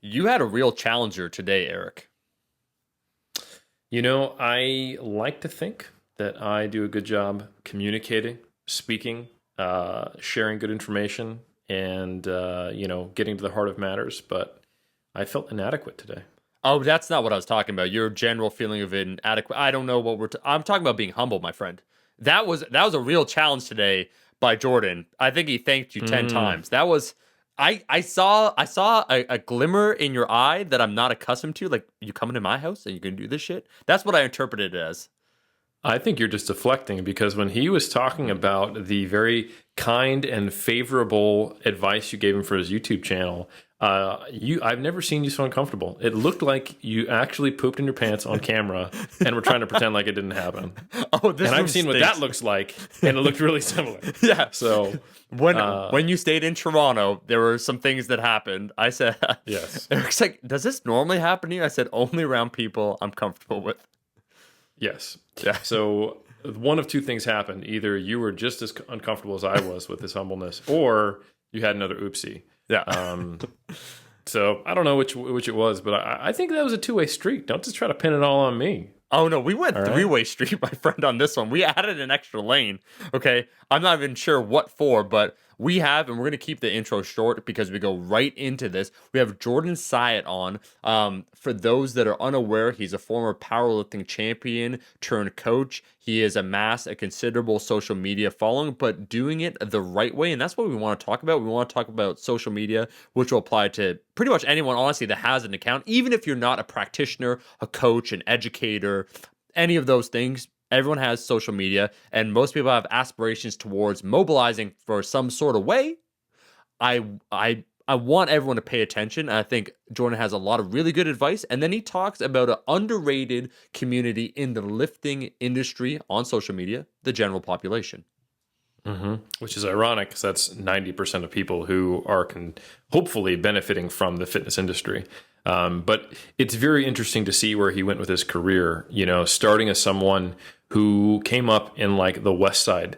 You had a real challenger today, Eric. I like to think that I do a good job communicating, speaking, sharing good information, and getting to the heart of matters. But I felt inadequate today. Oh, that's not what I was talking about. Your general feeling of inadequate. I don't know what I'm talking about being humble, my friend. That was a real challenge today by Jordan. I think he thanked you 10 Mm, times. That was I saw a glimmer in your eye that I'm not accustomed to. Like, you coming to my house and you're gonna do this shit? That's what I interpreted it as. I think you're just deflecting because when he was talking about the very kind and favorable advice you gave him for his YouTube channel, I've never seen you so uncomfortable. It looked like you actually pooped in your pants on camera and were trying to pretend like it didn't happen. Oh, this And room I've seen what stinks. that looks like, and it looked really similar. Yeah. So, When uh, when you stayed in Toronto, there were some things that happened. I said, yes, Eric's like, does this normally happen to you? I said, only around people I'm comfortable with. yes. Yeah. So one of two things happened: either you were just as uncomfortable as I was with his humbleness, or you had another oopsie. Yeah. Um, so I don't know which it was, but I think that was a two-way street. Don't just try to pin it all on me. Oh no, we went All right. three-way street, my friend, on this one. We added an extra lane. Okay. I'm not even sure what for, but we have, and we're gonna keep the intro short because we go right into this. We have Jordan Syatt on. For those that are unaware, he's a former powerlifting champion turned coach. He has amassed a considerable social media following, but doing it the right way. And that's what we want to talk about. We want to talk about social media, which will apply to pretty much anyone, honestly, that has an account, even if you're not a practitioner, a coach, an educator, any of those things. Everyone has social media, and most people have aspirations towards mobilizing for some sort of way. I want everyone to pay attention. I think Jordan has a lot of really good advice, and then he talks about an underrated community in the lifting industry on social media, the general population. Which is ironic because that's 90% of people who are hopefully benefiting from the fitness industry. But it's very interesting to see where he went with his career, starting as someone who came up in like the West Side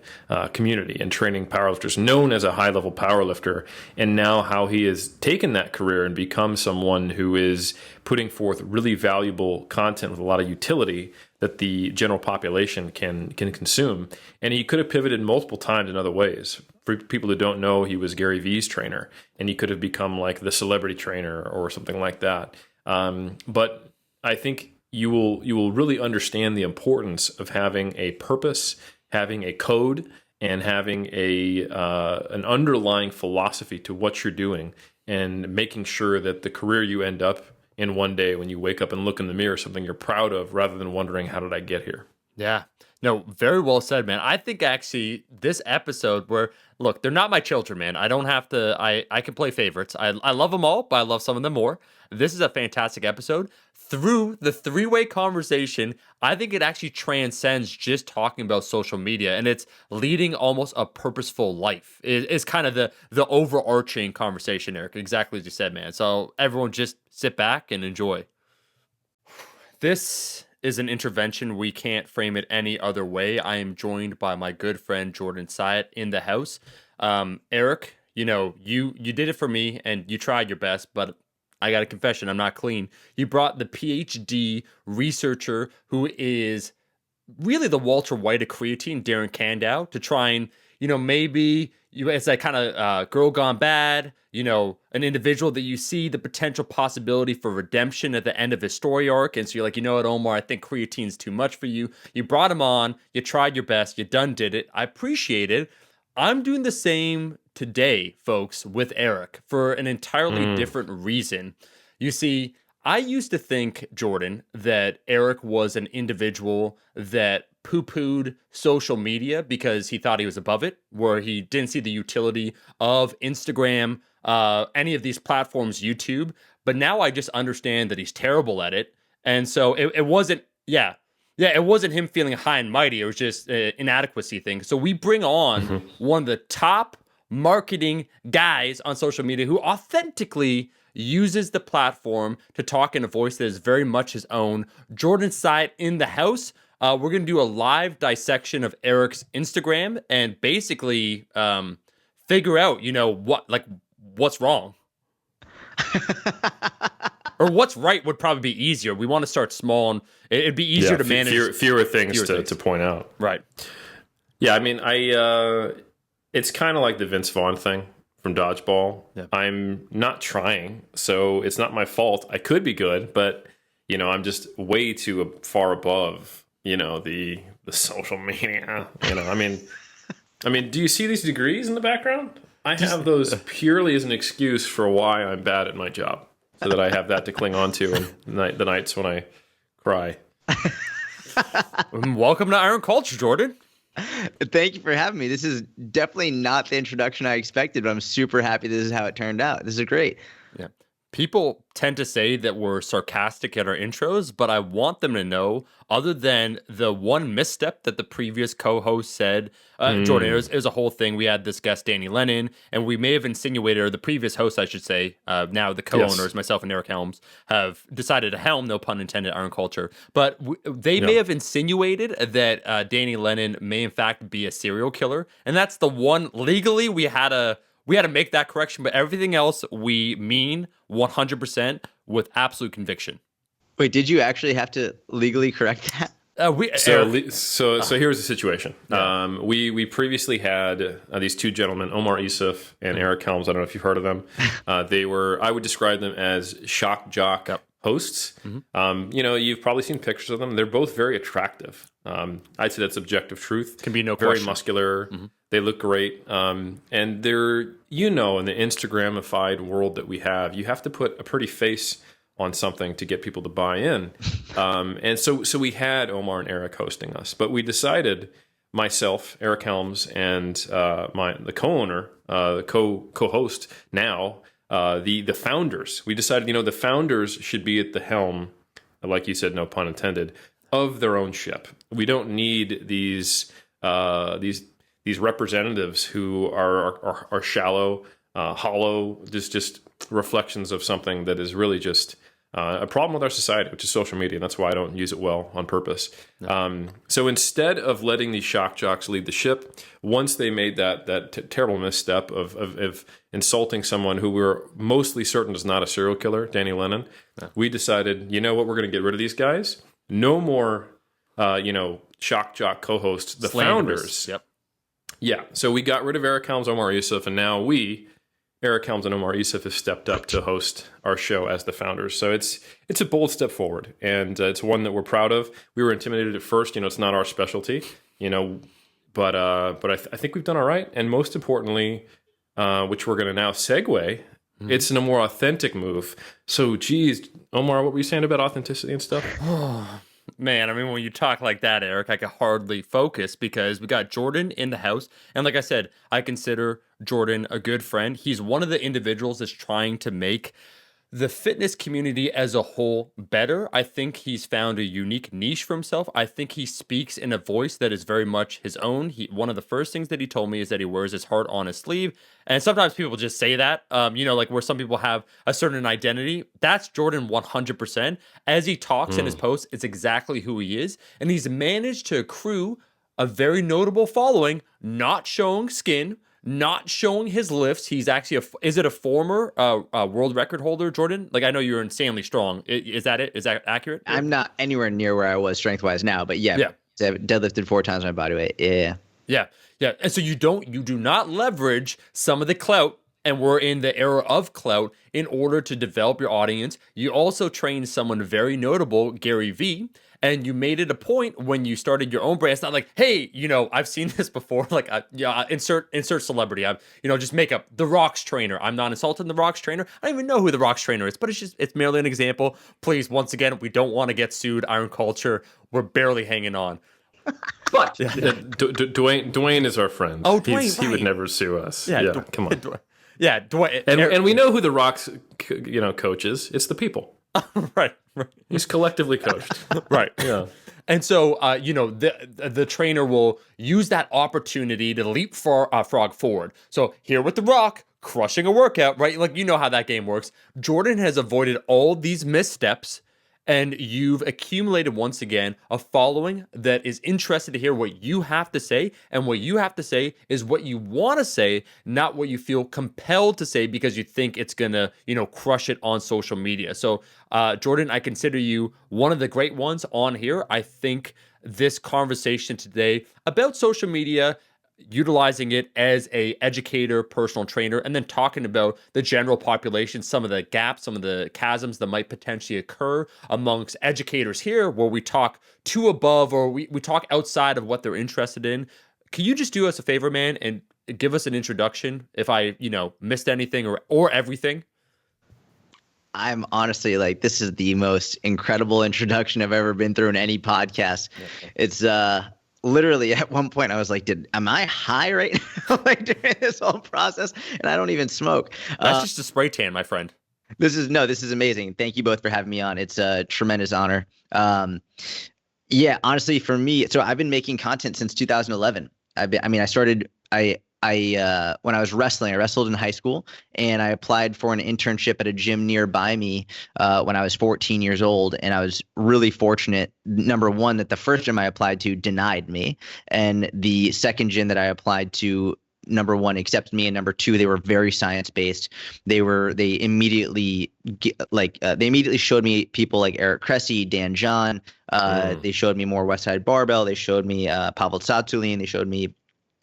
community and training powerlifters, known as a high level powerlifter, and now how he has taken that career and become someone who is putting forth really valuable content with a lot of utility that the general population can consume. And he could have pivoted multiple times in other ways. For people who don't know, he was Gary Vee's trainer, and he could have become like the celebrity trainer or something like that. But I think you will really understand the importance of having a purpose, having a code, and having an underlying philosophy to what you're doing, and making sure that the career you end up in one day when you wake up and look in the mirror, something you're proud of, rather than wondering how did I get here. Yeah. No, very well said, man. I think actually this episode where, look, they're not my children, man. I don't have to, I can play favorites. I love them all, but I love some of them more. This is a fantastic episode. Through the three-way conversation, I think it actually transcends just talking about social media, and it's leading almost a purposeful life. It's kind of the overarching conversation, Eric. Exactly as you said, man. So everyone just sit back and enjoy. This is an intervention. We can't frame it any other way. I am joined by my good friend Jordan Syatt in the house. Eric, you did it for me and you tried your best, but I got a confession, I'm not clean. You brought the PhD researcher who is really the Walter White of creatine, Darren Candow, to try and, maybe it's that kind of girl gone bad, an individual that you see the potential possibility for redemption at the end of his story arc. And so you're like, you know what, Omar, I think creatine's too much for you. You brought him on, you tried your best, you done did it. I appreciate it. I'm doing the same today, folks, with Eric for an entirely different reason. You see, I used to think, Jordan, that Eric was an individual that poo-pooed social media because he thought he was above it, where he didn't see the utility of Instagram, any of these platforms, YouTube. But now I just understand that he's terrible at it. And so it wasn't, it wasn't him feeling high and mighty. It was just an inadequacy thing. So we bring on one of the top marketing guys on social media who authentically uses the platform to talk in a voice that is very much his own. Jordan Syatt in the house. We're going to do a live dissection of Eric's Instagram and basically figure out, what's wrong. or what's right would probably be easier. We want to start small, and it'd be easier to manage. Fewer things to point out. Right. Yeah, I mean, it's kind of like the Vince Vaughn thing from Dodgeball. Yeah. I'm not trying, so it's not my fault. I could be good, but I'm just way too far above, the social media. I mean, do you see these degrees in the background? I have those purely as an excuse for why I'm bad at my job, so that I have that to cling on to in the nights when I cry. Welcome to Iron Culture, Jordan. Thank you for having me. This is definitely not the introduction I expected, but I'm super happy this is how it turned out. This is great. Yeah. People tend to say that we're sarcastic at our intros, but I want them to know, other than the one misstep that the previous co-host said, Jordan, it was a whole thing. We had this guest, Danny Lennon, and we may have insinuated, or the previous host, I should say, now the co-owners, myself and Eric Helms, have decided to helm, no pun intended, Iron Culture. But they may have insinuated that Danny Lennon may in fact be a serial killer, and that's the one, legally, we had to make that correction, but everything else we mean 100% with absolute conviction. Wait, did you actually have to legally correct that? So here's the situation. Yeah. We previously had these two gentlemen, Omar Isuf and Eric Helms. I don't know if you've heard of them. I would describe them as shock jock hosts. Mm-hmm. You've probably seen pictures of them. They're both very attractive. I'd say that's objective truth. Can be no very question. Muscular. Mm-hmm. They look great. And they're, in the Instagramified world that we have, you have to put a pretty face on something to get people to buy in. And so we had Omar and Eric hosting us, but we decided, myself, Eric Helms, and the co-owner, the co-host now, the founders, we decided, the founders should be at the helm, like you said, no pun intended, of their own ship. We don't need these representatives who are shallow, hollow, just reflections of something that is really just a problem with our society, which is social media, and that's why I don't use it well on purpose. No. So instead of letting these shock jocks lead the ship, once they made that terrible misstep of insulting someone who we're mostly certain is not a serial killer, Danny Lennon, we decided, we're going to get rid of these guys. No more, shock jock co-hosts, the founders. Yep. Yeah, so we got rid of Eric Helms Omar Isuf, and now Eric Helms and Omar Isuf, have stepped up to host our show as the founders. So it's a bold step forward, and it's one that we're proud of. We were intimidated at first. It's not our specialty, but I think we've done all right. And most importantly, which we're going to now segue, it's in a more authentic move. So, geez, Omar, what were you saying about authenticity and stuff? Man, when you talk like that, Eric, I can hardly focus because we got Jordan in the house. And like I said, I consider Jordan a good friend. He's one of the individuals that's trying to make the fitness community as a whole better. I think he's found a unique niche for himself. I think he speaks in a voice that is very much his own. One of the first things that he told me is that he wears his heart on his sleeve. And sometimes people just say that, like where some people have a certain identity. That's Jordan 100%. As he talks in his posts, it's exactly who he is. And he's managed to accrue a very notable following, not showing skin, not showing his lifts. He's actually is it a former world record holder, Jordan? Like, I know you're insanely strong. Is that it? Is that accurate? I'm not anywhere near where I was strength-wise now, but yeah. I've deadlifted 4 times my body weight. Yeah. And so you do not leverage some of the clout, and we're in the era of clout, in order to develop your audience. You also trained someone very notable, Gary Vee, and you made it a point when you started your own brand. It's not like, hey, I've seen this before. Like, insert celebrity. Just make up The Rock's trainer. I'm not insulting The Rock's trainer. I don't even know who The Rock's trainer is, but it's merely an example. Please, once again, we don't want to get sued. Iron Culture, we're barely hanging on. But Dwayne is our friend. Oh, Dwayne, he would never sue us. Yeah, come on. Yeah, Dwayne, and we know who The Rock's coach is. It's the people. Right. He's collectively coached. Right. Yeah. And so, the trainer will use that opportunity to leapfrog forward. So here with The Rock, crushing a workout, right? Like, how that game works. Jordan has avoided all these missteps and you've accumulated once again a following that is interested to hear what you have to say, and what you have to say is what you want to say, not what you feel compelled to say because you think it's gonna, crush it on social media. So, Jordan, I consider you one of the great ones on here. I think this conversation today about social media, utilizing it as a educator, personal trainer, and then talking about the general population, some of the gaps, some of the chasms that might potentially occur amongst educators here, where we talk too above or we talk outside of what they're interested in. Can you just do us a favor, man, and give us an introduction if I, missed anything or everything? I'm honestly like, this is the most incredible introduction I've ever been through in any podcast. Okay. It's literally at one point I was like, am I high right now like during this whole process? And I don't even smoke. That's just a spray tan, my friend. This is amazing. Thank you both for having me on. It's a tremendous honor. Yeah, honestly, for me, so I've been making content since 2011. I started when I was wrestling. I wrestled in high school, and I applied for an internship at a gym nearby me when I was 14 years old. And I was really fortunate, number one, that the first gym I applied to denied me, and the second gym that I applied to, number one, accepted me, and number two, they were very science based. They immediately showed me people like Eric Cressy, Dan John. They showed me more Westside Barbell. They showed me Pavel Tsatsouline. They showed me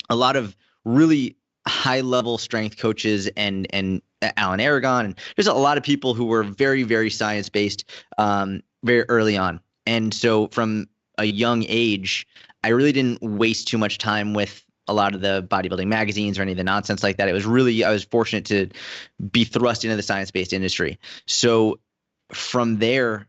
a lot of really high level strength coaches and Alan Aragon, and there's a lot of people who were very, very science based very early on. And so from a young age, I really didn't waste too much time with a lot of the bodybuilding magazines or any of the nonsense like that. I was fortunate to be thrust into the science-based industry. So from there,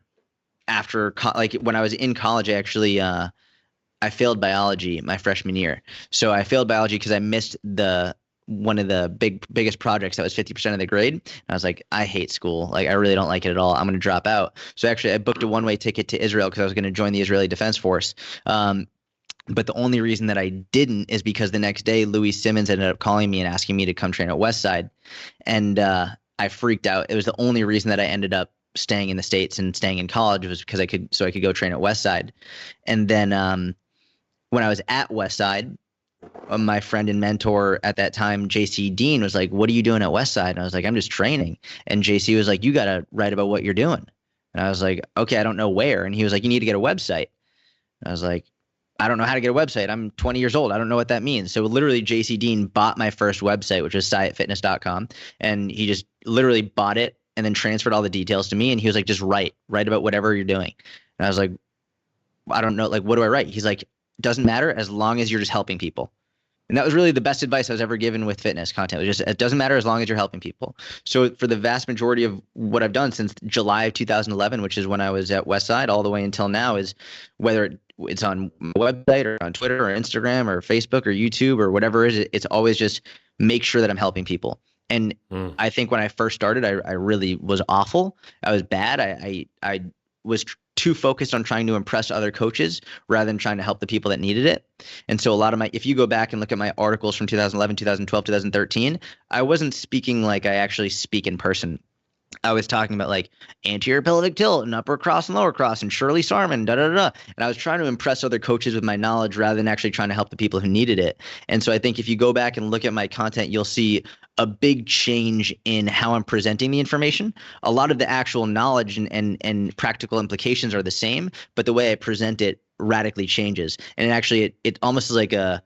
after when I was in college, I actually I failed biology my freshman year. So I failed biology because I missed one of the biggest projects that was 50% of the grade. And I was like, I hate school. Like, I really don't like it at all. I'm going to drop out. So actually I booked a one-way ticket to Israel because I was going to join the Israeli Defense Force. But the only reason that I didn't is because the next day Louis Simmons ended up calling me and asking me to come train at Westside. And I freaked out. It was the only reason that I ended up staying in the States and staying in college was because I could go train at Westside. And then when I was at Westside, my friend and mentor at that time, JC Dean, was like, "What are you doing at Westside?" And I was like, "I'm just training." And JC was like, "You got to write about what you're doing." And I was like, "Okay, I don't know where." And he was like, "You need to get a website." And I was like, "I don't know how to get a website. I'm 20 years old. I don't know what that means." So literally JC Dean bought my first website, which was syattfitness.com. And he just literally bought it and then transferred all the details to me. And he was like, "Just write about whatever you're doing." And I was like, "I don't know. Like, what do I write?" He's like, "Doesn't matter as long as you're just helping people." And that was really the best advice I was ever given with fitness content. It was just, it doesn't matter as long as you're helping people. So for the vast majority of what I've done since July of 2011, which is when I was at Westside, all the way until now, is whether it's on my website or on Twitter or Instagram or Facebook or YouTube or whatever it is, it's always just make sure that I'm helping people. And I think when I first started, I really was awful. I was bad. I was too focused on trying to impress other coaches rather than trying to help the people that needed it. And so a lot of if you go back and look at my articles from 2011, 2012, 2013, I wasn't speaking like I actually speak in person. I was talking about like anterior pelvic tilt and upper cross and lower cross and Shirley Sarman, And I was trying to impress other coaches with my knowledge rather than actually trying to help the people who needed it. And so I think if you go back and look at my content, you'll see a big change in how I'm presenting the information. A lot of the actual knowledge and practical implications are the same, but the way I present it radically changes. And actually it almost is like a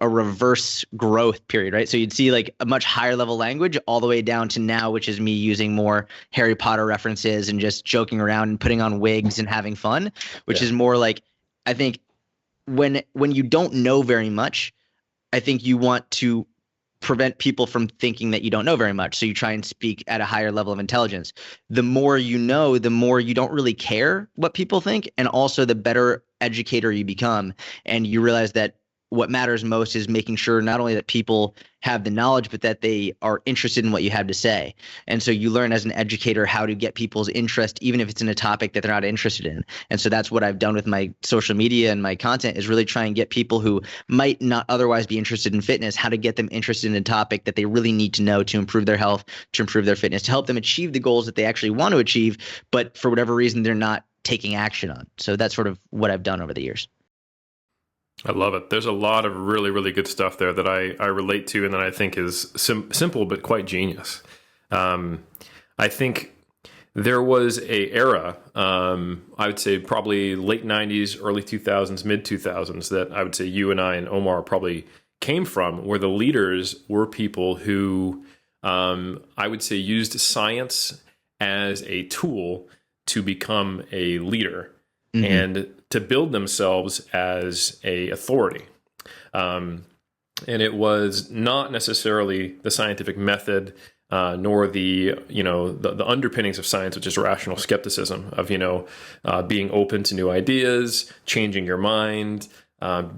reverse growth period, right? So you'd see like a much higher level language all the way down to now, which is me using more Harry Potter references and just joking around and putting on wigs and having fun, which is more like, I think when you don't know very much, I think you want to prevent people from thinking that you don't know very much. So you try and speak at a higher level of intelligence. The more you know, the more you don't really care what people think. And also the better educator you become. And you realize that what matters most is making sure not only that people have the knowledge, but that they are interested in what you have to say. And so you learn as an educator how to get people's interest, even if it's in a topic that they're not interested in. And so that's what I've done with my social media and my content, is really try and get people who might not otherwise be interested in fitness, how to get them interested in a topic that they really need to know to improve their health, to improve their fitness, to help them achieve the goals that they actually want to achieve, but for whatever reason, they're not taking action on. So that's sort of what I've done over the years. I love it. There's a lot of really, really good stuff there that I relate to and that I think is simple but quite genius. I think there was a era, I would say probably late 90s, early 2000s, mid 2000s, that I would say you and I and Omar probably came from, where the leaders were people who I would say used science as a tool to become a leader and to build themselves as a authority. And it was not necessarily the scientific method, nor the underpinnings of science, which is rational skepticism of, being open to new ideas, changing your mind,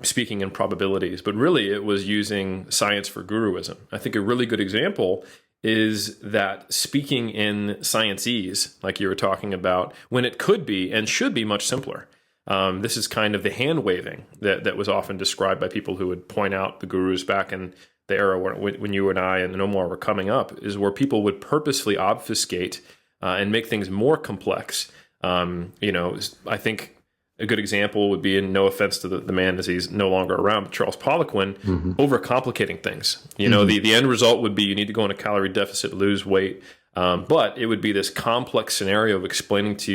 speaking in probabilities. But really, it was using science for guruism. I think a really good example is that speaking in sciencese, like you were talking about, when it could be and should be much simpler. This is kind of the hand waving that was often described by people who would point out the gurus back in the era when you and I and Omar were coming up, is where people would purposely obfuscate and make things more complex. I think a good example would be, and no offense to the man as he's no longer around, but Charles Poliquin, overcomplicating things. The end result would be you need to go on a calorie deficit, lose weight. But it would be this complex scenario of explaining to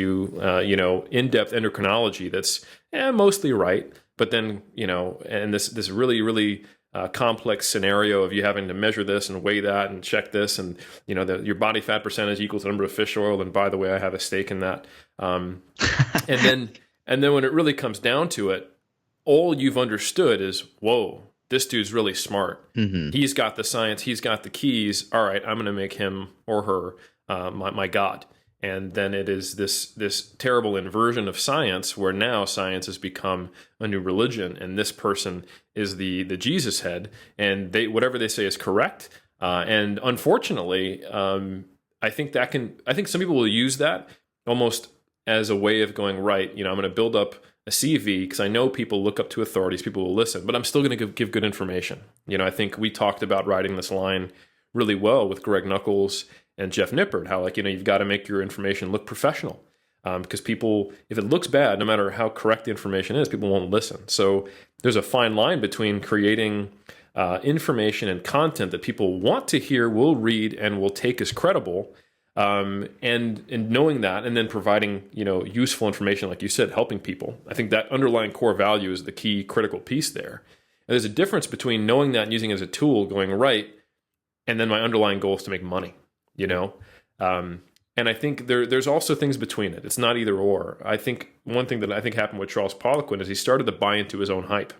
you, in-depth endocrinology that's mostly right. But then, and this really, really complex scenario of you having to measure this and weigh that and check this. And, your body fat percentage equals the number of fish oil. And by the way, I have a stake in that. And then when it really comes down to it, all you've understood is, whoa, this dude's really smart. He's got the science. He's got the keys. All right, I'm going to make him or her my god. And then it is this terrible inversion of science, where now science has become a new religion, and this person is the Jesus head, and whatever they say is correct. And unfortunately, I think some people will use that almost as a way of going, right, I'm going to build up a CV because I know people look up to authorities, people will listen, but I'm still going to give good information. I think we talked about writing this line really well with Greg Nuckols and Jeff Nippert, how you've got to make your information look professional, because people, if it looks bad, no matter how correct the information is, people won't listen. So there's a fine line between creating information and content that people want to hear, will read, and will take as credible, and knowing that, and then providing, useful information, like you said, helping people. I think that underlying core value is the key critical piece there. And there's a difference between knowing that and using it as a tool, going right, and then my underlying goal is to make money, And I think there's also things between it. It's not either or. I think one thing that I think happened with Charles Poliquin is he started to buy into his own hype.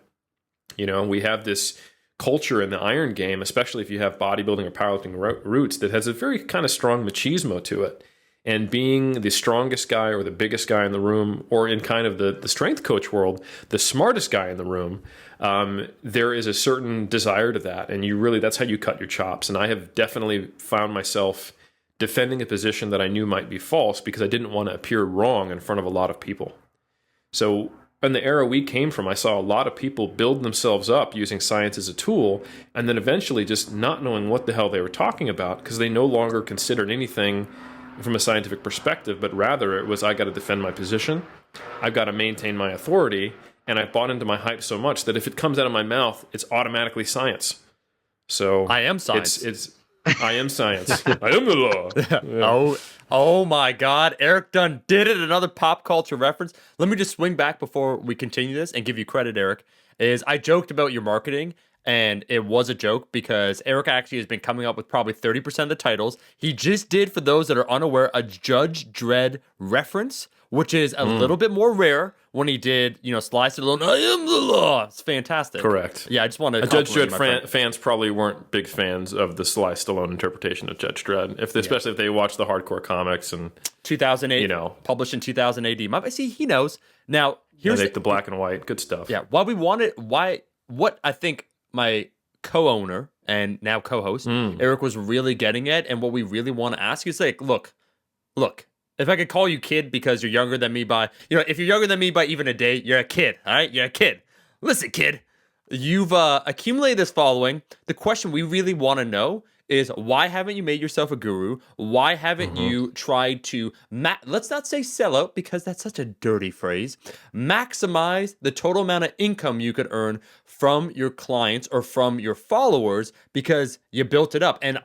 We have this culture in the iron game, especially if you have bodybuilding or powerlifting roots, that has a very kind of strong machismo to it. And being the strongest guy or the biggest guy in the room, or in kind of the strength coach world, the smartest guy in the room, there is a certain desire to that. And that's how you cut your chops. And I have definitely found myself defending a position that I knew might be false because I didn't want to appear wrong in front of a lot of people. So in the era we came from, I saw a lot of people build themselves up using science as a tool, and then eventually just not knowing what the hell they were talking about because they no longer considered anything from a scientific perspective, but rather it was, I got to defend my position, I've got to maintain my authority, and I bought into my hype so much that if it comes out of my mouth, it's automatically science. So I am science. I am science. I am the law. Yeah. Oh my God. Eric Dunn did it. Another pop culture reference. Let me just swing back before we continue this and give you credit, Eric. I joked about your marketing, and it was a joke because Eric actually has been coming up with probably 30% of the titles. He just did, for those that are unaware, a Judge Dredd reference, which is a little bit more rare. When he did, Sly Stallone, I am the law. It's fantastic. Correct. Yeah, I just want to. Judge Dredd fans probably weren't big fans of the Sly Stallone interpretation of Judge Dredd, especially if they watch the hardcore comics and 2008, published in 2000 AD. See, he knows. Now, here's the black and white, good stuff. Yeah, why what I think my co-owner and now co-host Eric was really getting at, and what we really want to ask is like, look, if I could call you kid because you're younger than me by, if you're younger than me by even a day, you're a kid, all right? You're a kid. Listen, kid, you've accumulated this following. The question we really want to know is, why haven't you made yourself a guru? Why haven't you tried to, let's not say sell out, because that's such a dirty phrase, maximize the total amount of income you could earn from your clients or from your followers, because you built it up. And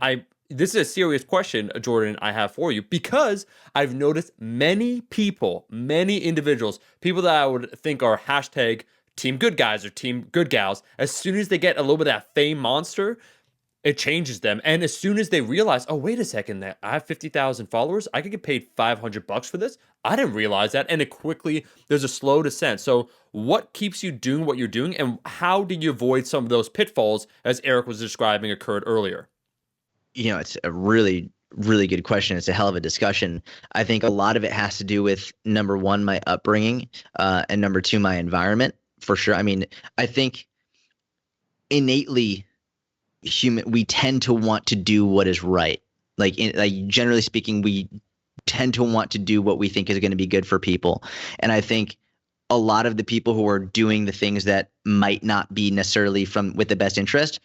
this is a serious question, Jordan, I have for you, because I've noticed many people, many individuals, people that I would think are hashtag team good guys or team good gals, as soon as they get a little bit of that fame monster, it changes them. And as soon as they realize, oh, wait a second, that I have 50,000 followers, I could get paid $500 for this. I didn't realize that. And there's a slow descent. So what keeps you doing what you're doing, and how do you avoid some of those pitfalls, as Eric was describing, occurred earlier? It's a really, really good question. It's a hell of a discussion. I think a lot of it has to do with, number one, my upbringing, and number two, my environment, for sure. I mean, I think innately we tend to want to do what is right. Like generally speaking, we tend to want to do what we think is going to be good for people. And I think a lot of the people who are doing the things that might not be necessarily with the best interest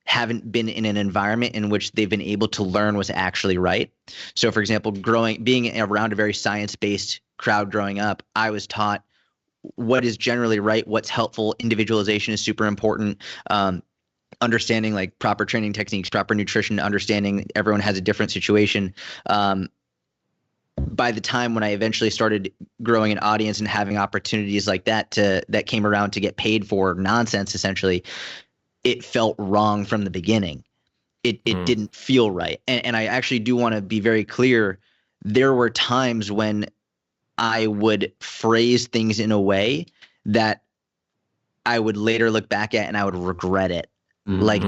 haven't been in an environment in which they've been able to learn what's actually right. So, for example, being around a very science-based crowd growing up, I was taught what is generally right, what's helpful. Individualization is super important. Understanding like proper training techniques, proper nutrition, understanding everyone has a different situation. By the time when I eventually started growing an audience and having opportunities like that came around to get paid for nonsense, essentially, it felt wrong from the beginning. It didn't feel right. And I actually do want to be very clear. There were times when I would phrase things in a way that I would later look back at and I would regret it. Like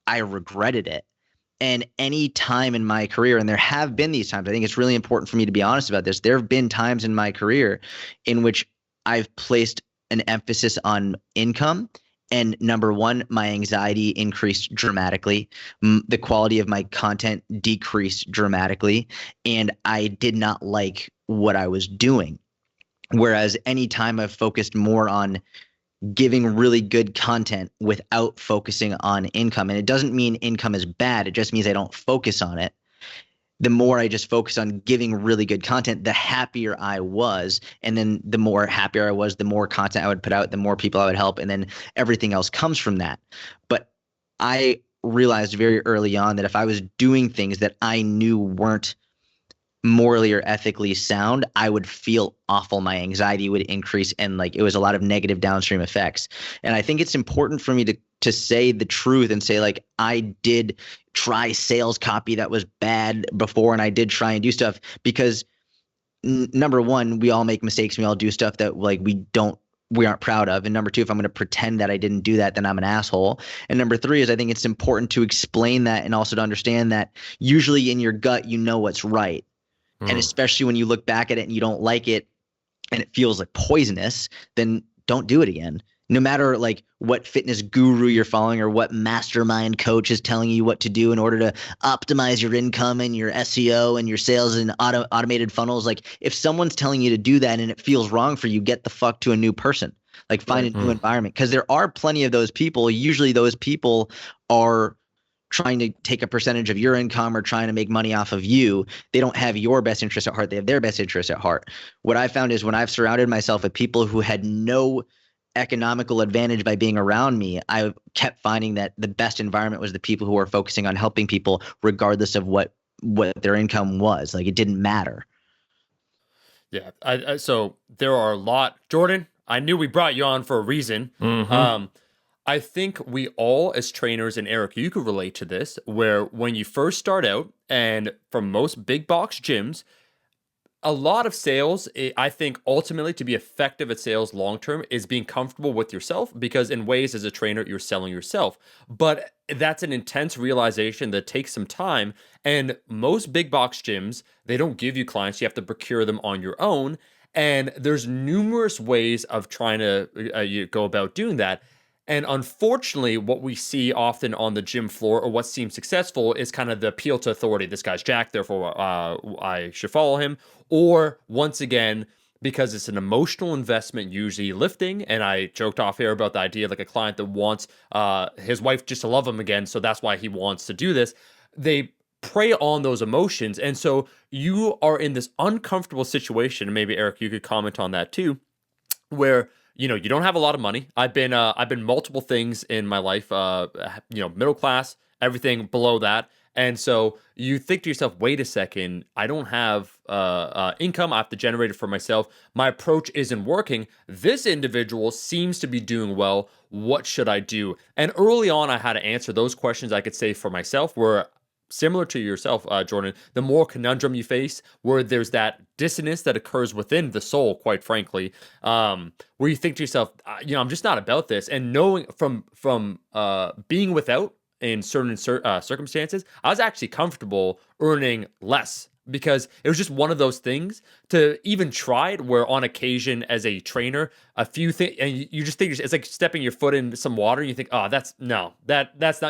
I regretted it. And any time in my career, and there have been these times, I think it's really important for me to be honest about this. There have been times in my career in which I've placed an emphasis on income. And number one, my anxiety increased dramatically. The quality of my content decreased dramatically. And I did not like what I was doing. Whereas anytime I've focused more on giving really good content without focusing on income. And it doesn't mean income is bad. It just means I don't focus on it. The more I just focus on giving really good content, the happier I was. And then the more happier I was, the more content I would put out, the more people I would help. And then everything else comes from that. But I realized very early on that if I was doing things that I knew weren't morally or ethically sound, I would feel awful. My anxiety would increase, and like it was a lot of negative downstream effects. And I think it's important for me to say the truth and say, like, I did try sales copy that was bad before, and I did try and do stuff because number one, we all make mistakes and we all do stuff that like we aren't proud of. And number two, if I'm going to pretend that I didn't do that, then I'm an asshole. And number three is I think it's important to explain that and also to understand that usually in your gut, you know what's right. And especially when you look back at it and you don't like it and it feels like poisonous, then don't do it again. No matter like what fitness guru you're following or what mastermind coach is telling you what to do in order to optimize your income and your SEO and your sales and automated funnels. Like if someone's telling you to do that and it feels wrong for you, get the fuck to a new person. Like find a new environment, because there are plenty of those people. Usually those people are trying to take a percentage of your income or trying to make money off of you. They don't have your best interest at heart. They have their best interest at heart. What I found is when I've surrounded myself with people who had no economical advantage by being around me, I kept finding that the best environment was the people who were focusing on helping people regardless of what their income was. Like it didn't matter. Yeah. So there are a lot. Jordan, I knew we brought you on for a reason. I think we all as trainers, and Eric, you could relate to this, where when you first start out, and from most big box gyms, a lot of sales, I think ultimately to be effective at sales long-term is being comfortable with yourself, because in ways as a trainer, you're selling yourself. But that's an intense realization that takes some time. And most big box gyms, they don't give you clients. You have to procure them on your own. And there's numerous ways of trying to you go about doing that. And unfortunately, what we see often on the gym floor, or what seems successful, is kind of the appeal to authority. This guy's jacked, therefore I should follow him. Or once again, because it's an emotional investment, usually lifting. And I joked off here about the idea of like a client that wants his wife just to love him again, so that's why he wants to do this. They prey on those emotions, and so you are in this uncomfortable situation. And maybe Eric, you could comment on that too, where you don't have a lot of money. I've been multiple things in my life, middle class, everything below that. And so you think to yourself, wait a second, I don't have income. I have to generate it for myself. My approach isn't working. This individual seems to be doing well. What should I do? And early on, I had to answer those questions, I could say, for myself, where similar to yourself, Jordan, the more conundrum you face, where there's that dissonance that occurs within the soul, quite frankly, where you think to yourself, I'm just not about this. And knowing from being without in certain circumstances, I was actually comfortable earning less, because it was just one of those things to even try it, where on occasion as a trainer, a few things, and you just think it's like stepping your foot in some water, and you think, oh, that's not,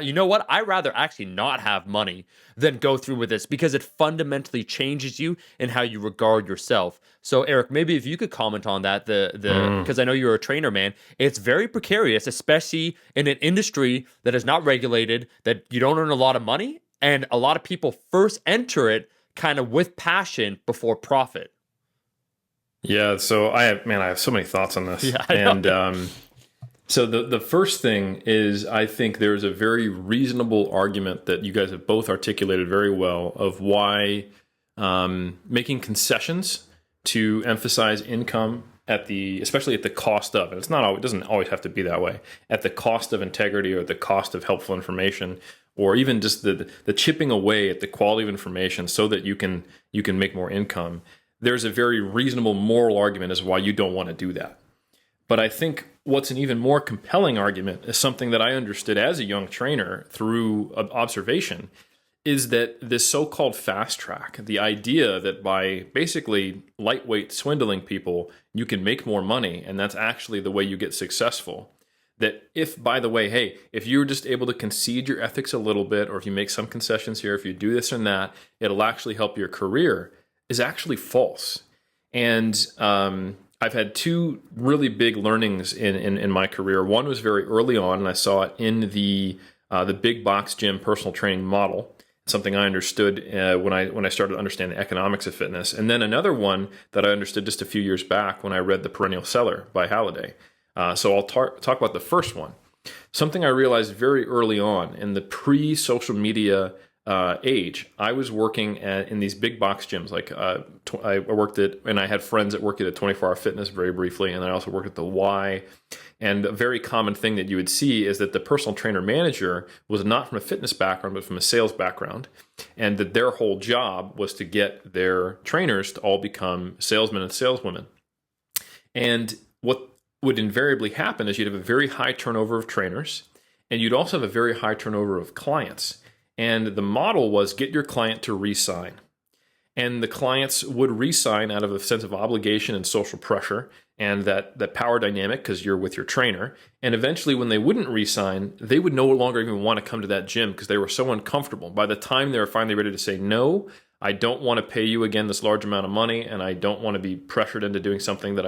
you know what? I'd rather actually not have money than go through with this, because it fundamentally changes you in how you regard yourself. So Eric, maybe if you could comment on that, because I know you're a trainer, man, it's very precarious, especially in an industry that is not regulated, that you don't earn a lot of money, and a lot of people first enter it kind of with passion before profit. Yeah, so I have so many thoughts on this. Yeah, and so the first thing is, I think there's a very reasonable argument that you guys have both articulated very well of why making concessions to emphasize income especially at the cost of, and it doesn't always have to be that way, at the cost of integrity or the cost of helpful information, or even just the chipping away at the quality of information so that you can make more income. There's a very reasonable moral argument as why you don't want to do that. But I think what's an even more compelling argument is something that I understood as a young trainer through observation, is that this so-called fast track, the idea that by basically lightweight swindling people, you can make more money, and that's actually the way you get successful. That if, by the way, hey, if you're just able to concede your ethics a little bit, or if you make some concessions here, if you do this and that, it'll actually help your career, is actually false. And I've had two really big learnings in my career. One was very early on, and I saw it in the big box gym personal training model, something I understood when I started to understand the economics of fitness. And then another one that I understood just a few years back when I read The Perennial Seller by Halliday. So I'll talk about the first one. Something I realized very early on in the pre-social media age, I was working in these big box gyms. Like I worked at, and I had friends that worked at a 24-hour fitness very briefly, and then I also worked at the Y. And a very common thing that you would see is that the personal trainer manager was not from a fitness background, but from a sales background, and that their whole job was to get their trainers to all become salesmen and saleswomen. And what would invariably happen is you'd have a very high turnover of trainers, and you'd also have a very high turnover of clients. And the model was get your client to re-sign. And the clients would re-sign out of a sense of obligation and social pressure and that power dynamic, because you're with your trainer. And eventually when they wouldn't re-sign, they would no longer even want to come to that gym because they were so uncomfortable. By the time they were finally ready to say, no, I don't want to pay you again this large amount of money, and I don't want to be pressured into doing something that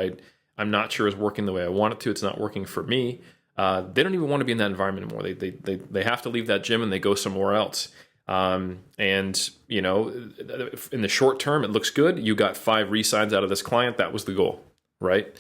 I'm not sure is working the way I want it to. It's not working for me. They don't even want to be in that environment anymore. They have to leave that gym and they go somewhere else. And you know, in the short term, it looks good. You got 5 re-signs out of this client. That was the goal, right?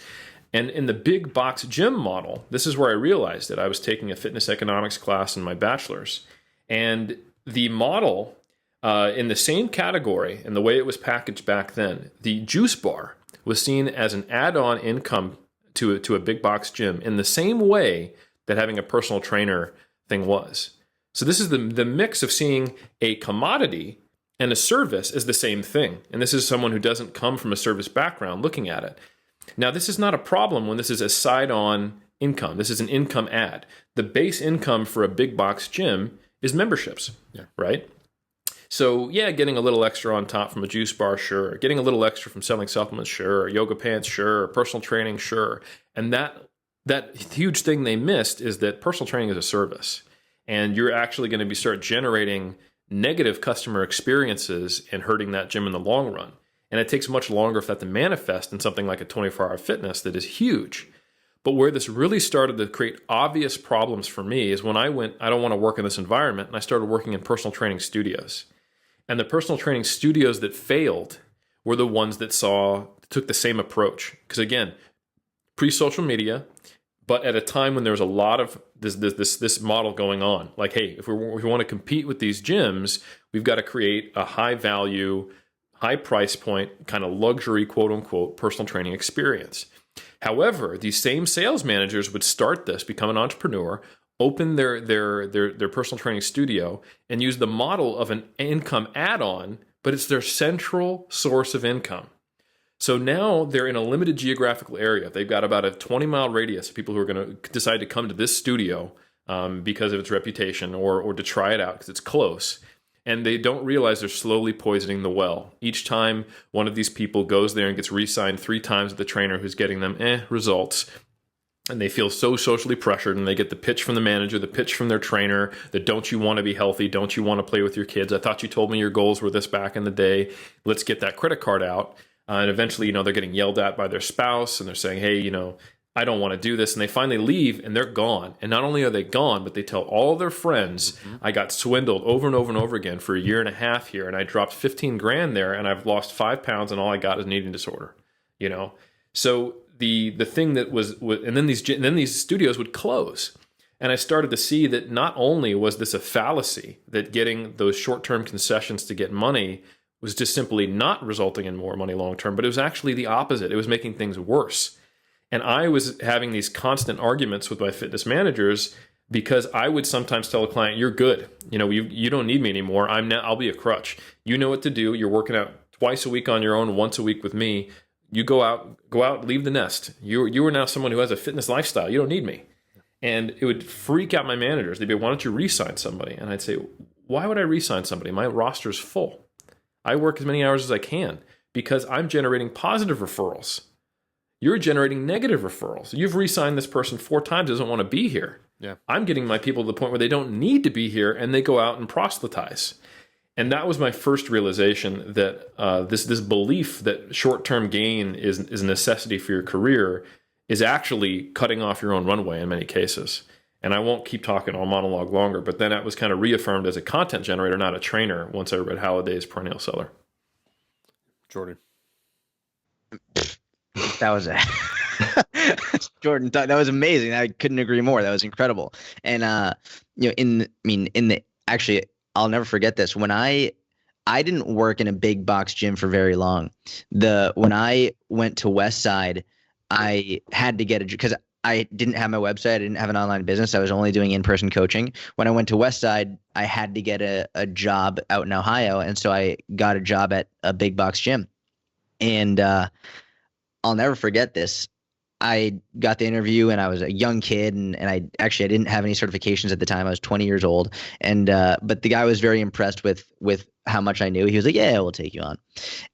And in the big box gym model, this is where I realized that I was taking a fitness economics class in my bachelor's, and the model in the same category and the way it was packaged back then, the juice bar was seen as an add-on income to a big box gym in the same way that having a personal trainer thing was. So this is the mix of seeing a commodity and a service as the same thing. And this is someone who doesn't come from a service background looking at it. Now, this is not a problem when this is a side-on income. This is an income add. The base income for a big box gym is memberships, right? So yeah, getting a little extra on top from a juice bar, sure. Getting a little extra from selling supplements, sure. Yoga pants, sure. Personal training, sure. And that that huge thing they missed is that personal training is a service, and you're actually going to start generating negative customer experiences and hurting that gym in the long run. And it takes much longer for that to manifest in something like a 24-hour fitness that is huge. But where this really started to create obvious problems for me is when I went, I don't want to work in this environment, and I started working in personal training studios. And the personal training studios that failed were the ones that took the same approach. Because again, pre-social media, but at a time when there was a lot of this model going on. Like, hey, if we want to compete with these gyms, we've got to create a high value, high price point, kind of luxury, quote unquote, personal training experience. However, these same sales managers would start this, become an entrepreneur, open their personal training studio, and use the model of an income add-on, but it's their central source of income. So now they're in a limited geographical area. They've got about a 20-mile radius of people who are going to decide to come to this studio because of its reputation or to try it out because it's close. And they don't realize they're slowly poisoning the well. Each time one of these people goes there and gets re-signed 3 times with the trainer who's getting them results, and they feel so socially pressured, and they get the pitch from the manager, the pitch from their trainer, that don't you want to be healthy? Don't you want to play with your kids? I thought you told me your goals were this back in the day. Let's get that credit card out. And eventually, they're getting yelled at by their spouse, and they're saying, hey, I don't want to do this. And they finally leave, and they're gone. And not only are they gone, but they tell all their friends, I got swindled over and over and over again for a year and a half here, and I dropped 15 grand there, and I've lost 5 pounds, and all I got is an eating disorder. So the thing that was, and then these studios would close. And I started to see that not only was this a fallacy, that getting those short-term concessions to get money was just simply not resulting in more money long-term, but it was actually the opposite. It was making things worse. And I was having these constant arguments with my fitness managers because I would sometimes tell a client, you're good. You don't need me anymore. I'll be a crutch. You know what to do. You're working out twice a week on your own, once a week with me. You go out, leave the nest. You are now someone who has a fitness lifestyle. You don't need me. And it would freak out my managers. They'd be, why don't you re-sign somebody? And I'd say, why would I re-sign somebody? My roster's full. I work as many hours as I can because I'm generating positive referrals. You're generating negative referrals. You've re-signed this person 4 times, doesn't want to be here. Yeah. I'm getting my people to the point where they don't need to be here, and they go out and proselytize. And that was my first realization that this belief that short-term gain is a necessity for your career is actually cutting off your own runway in many cases. And I won't keep talking, I'll monologue longer, but then that was kind of reaffirmed as a content generator, not a trainer, once I read Halliday's Perennial Seller. Jordan. That was Jordan. That was amazing. I couldn't agree more. That was incredible. And actually, I'll never forget this. When I didn't work in a big box gym for very long. When I went to West Side, I had to get because I didn't have my website. I didn't have an online business. I was only doing in-person coaching. When I went to West Side, I had to get a job out in Ohio. And so I got a job at a big box gym. And I'll never forget this. I got the interview and I was a young kid and I didn't have any certifications at the time. I was 20 years old. And but the guy was very impressed with how much I knew. He was like, yeah, we'll take you on.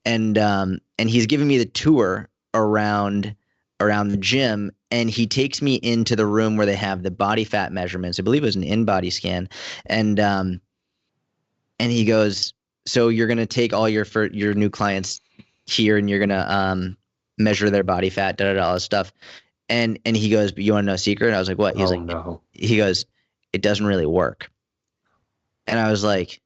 And he's giving me the tour around the gym, and he takes me into the room where they have the body fat measurements. I believe it was an in-body scan. And he goes, so you're going to take all your new clients here and you're going to measure their body fat, all this stuff. And he goes, but you want to know a secret? And I was like, what? He's like, no. He goes, it doesn't really work. And I was like,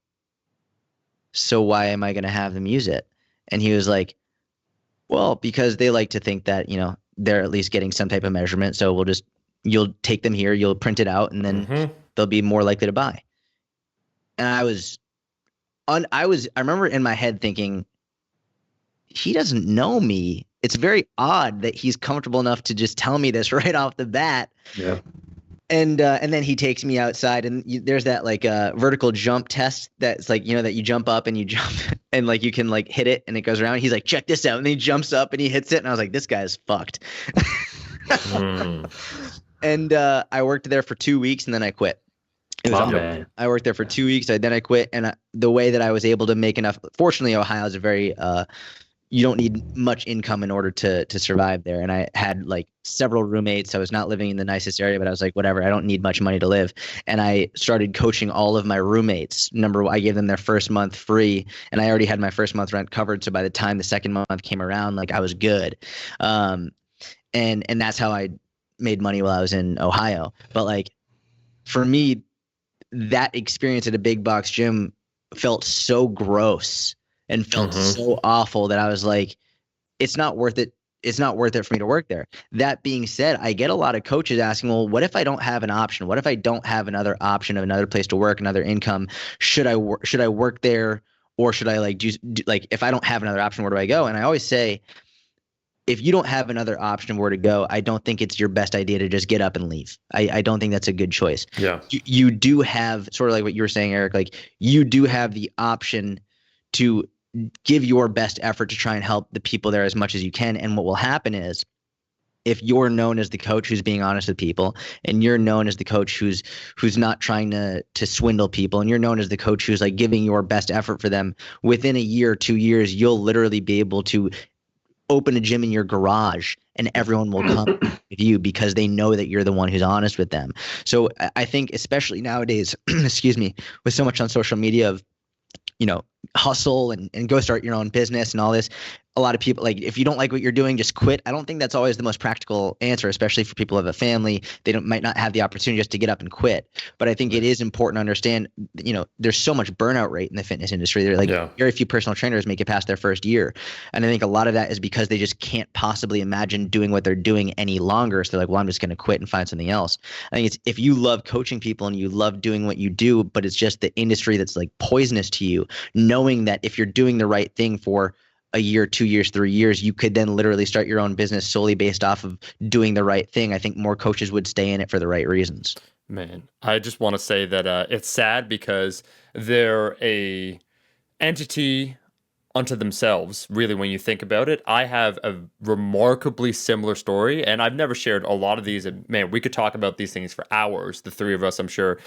so why am I going to have them use it? And he was like, well, because they like to think that, they're at least getting some type of measurement. So you'll take them here, you'll print it out, and then they'll be more likely to buy. And I remember in my head thinking, he doesn't know me. It's very odd that he's comfortable enough to just tell me this right off the bat. Yeah. And then he takes me outside, and there's that vertical jump test that's that you jump up and you jump and you can hit it and it goes around. He's like, check this out, and then he jumps up and he hits it, and I was like, this guy's fucked. And I worked there for 2 weeks and then I quit. It was man. I worked there for 2 weeks. Then I quit, and the way that I was able to make enough. Fortunately, Ohio is a very you don't need much income in order to survive there. And I had like several roommates. I was not living in the nicest area, but I was like, whatever, I don't need much money to live. And I started coaching all of my roommates. I gave them their first month free, and I already had my first month rent covered. So by the time the second month came around, like I was good. And that's how I made money while I was in Ohio. But like for me, that experience at a big box gym felt so gross and felt so awful that I was like, it's not worth it. It's not worth it for me to work there. That being said, I get a lot of coaches asking, well, what if I don't have an option? What if I don't have another option of another place to work, another income? Should I work there, or should I like do like, if I don't have another option, where do I go? And I always say, if you don't have another option of where to go, I don't think it's your best idea to just get up and leave. I don't think that's a good choice. Yeah. You do have, sort of like what you were saying, Eric, like you do have the option to give your best effort to try and help the people there as much as you can. And what will happen is, if you're known as the coach who's being honest with people, and you're known as the coach who's not trying to swindle people, and you're known as the coach who's like giving your best effort for them, within a year, 2 years, you'll literally be able to open a gym in your garage and everyone will come with you because they know that you're the one who's honest with them. So I think especially nowadays, excuse me, with so much on social media of, hustle and go start your own business and all this, a lot of people, like, if you don't like what you're doing, just quit. I don't think that's always the most practical answer, especially for people who have a family. They might not have the opportunity just to get up and quit. But I think it is important to understand, there's so much burnout rate in the fitness industry. They're like, very few personal trainers make it past their first year. And I think a lot of that is because they just can't possibly imagine doing what they're doing any longer. So they're like, well, I'm just going to quit and find something else. I think it's, if you love coaching people and you love doing what you do, but it's just the industry that's like poisonous to you, knowing that if you're doing the right thing for a year, 2 years, 3 years, you could then literally start your own business solely based off of doing the right thing. I think more coaches would stay in it for the right reasons. Man, I just want to say that it's sad because they're a entity unto themselves, really, when you think about it. I have a remarkably similar story, and I've never shared a lot of these. And man, we could talk about these things for hours, the three of us, I'm sure.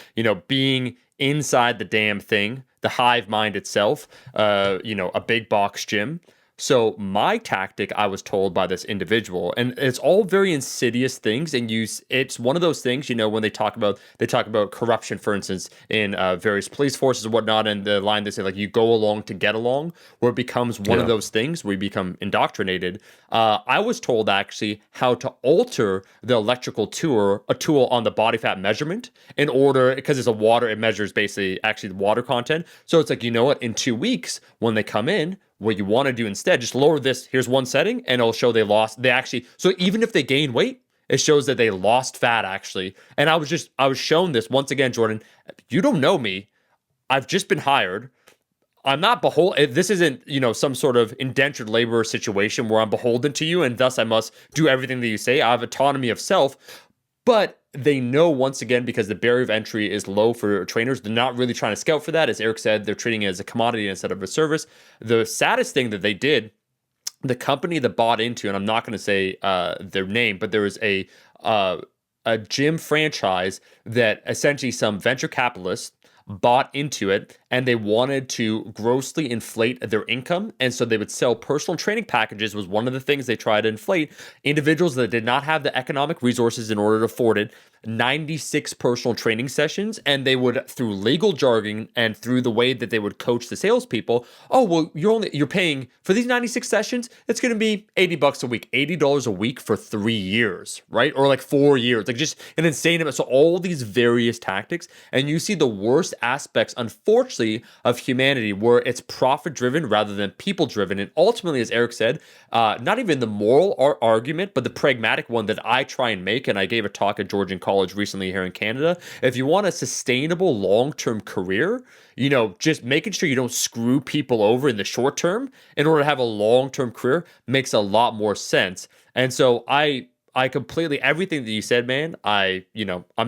Being inside the damn thing, the hive mind itself, a big box gym. So my tactic, I was told by this individual, and it's all very insidious things, and it's one of those things, when they talk about corruption, for instance, in various police forces and whatnot, and the line they say, like, you go along to get along, where it becomes one of those things where we become indoctrinated. I was told actually how to alter the electrical tool, a tool on the body fat measurement, in order, because it's it measures basically actually the water content. So it's like, you know what, in 2 weeks when they come in, what you want to do instead, just lower this. Here's one setting, and it'll show so even if they gain weight, it shows that they lost fat actually. And I was shown this once again, Jordan. You don't know me. I've just been hired. I'm not beholden. This isn't, some sort of indentured labor situation where I'm beholden to you, and thus I must do everything that you say. I have autonomy of self. But they know, once again, because the barrier of entry is low for trainers, they're not really trying to scout for that. As Eric said, they're treating it as a commodity instead of a service. The saddest thing that they did, the company that bought into, and I'm not going to say their name, but there was a gym franchise that essentially some venture capitalists bought into it, and they wanted to grossly inflate their income. And so they would sell personal training packages, was one of the things they tried to inflate. Individuals that did not have the economic resources in order to afford it, 96 personal training sessions, and they would, through legal jargon and through the way that they would coach the salespeople, oh, well, you're paying for these 96 sessions, it's going to be $80 a week, $80 a week for 3 years, right? Or like 4 years, like just an insane amount. So all these various tactics, and you see the worst aspects, unfortunately, of humanity, where it's profit driven rather than people driven. And ultimately, as Eric said, not even the moral argument, but the pragmatic one that I try and make. And I gave a talk at Georgian College recently here in Canada. If you want a sustainable long-term career, just making sure you don't screw people over in the short term in order to have a long-term career makes a lot more sense. And so I I completely, everything that you said, man, I'm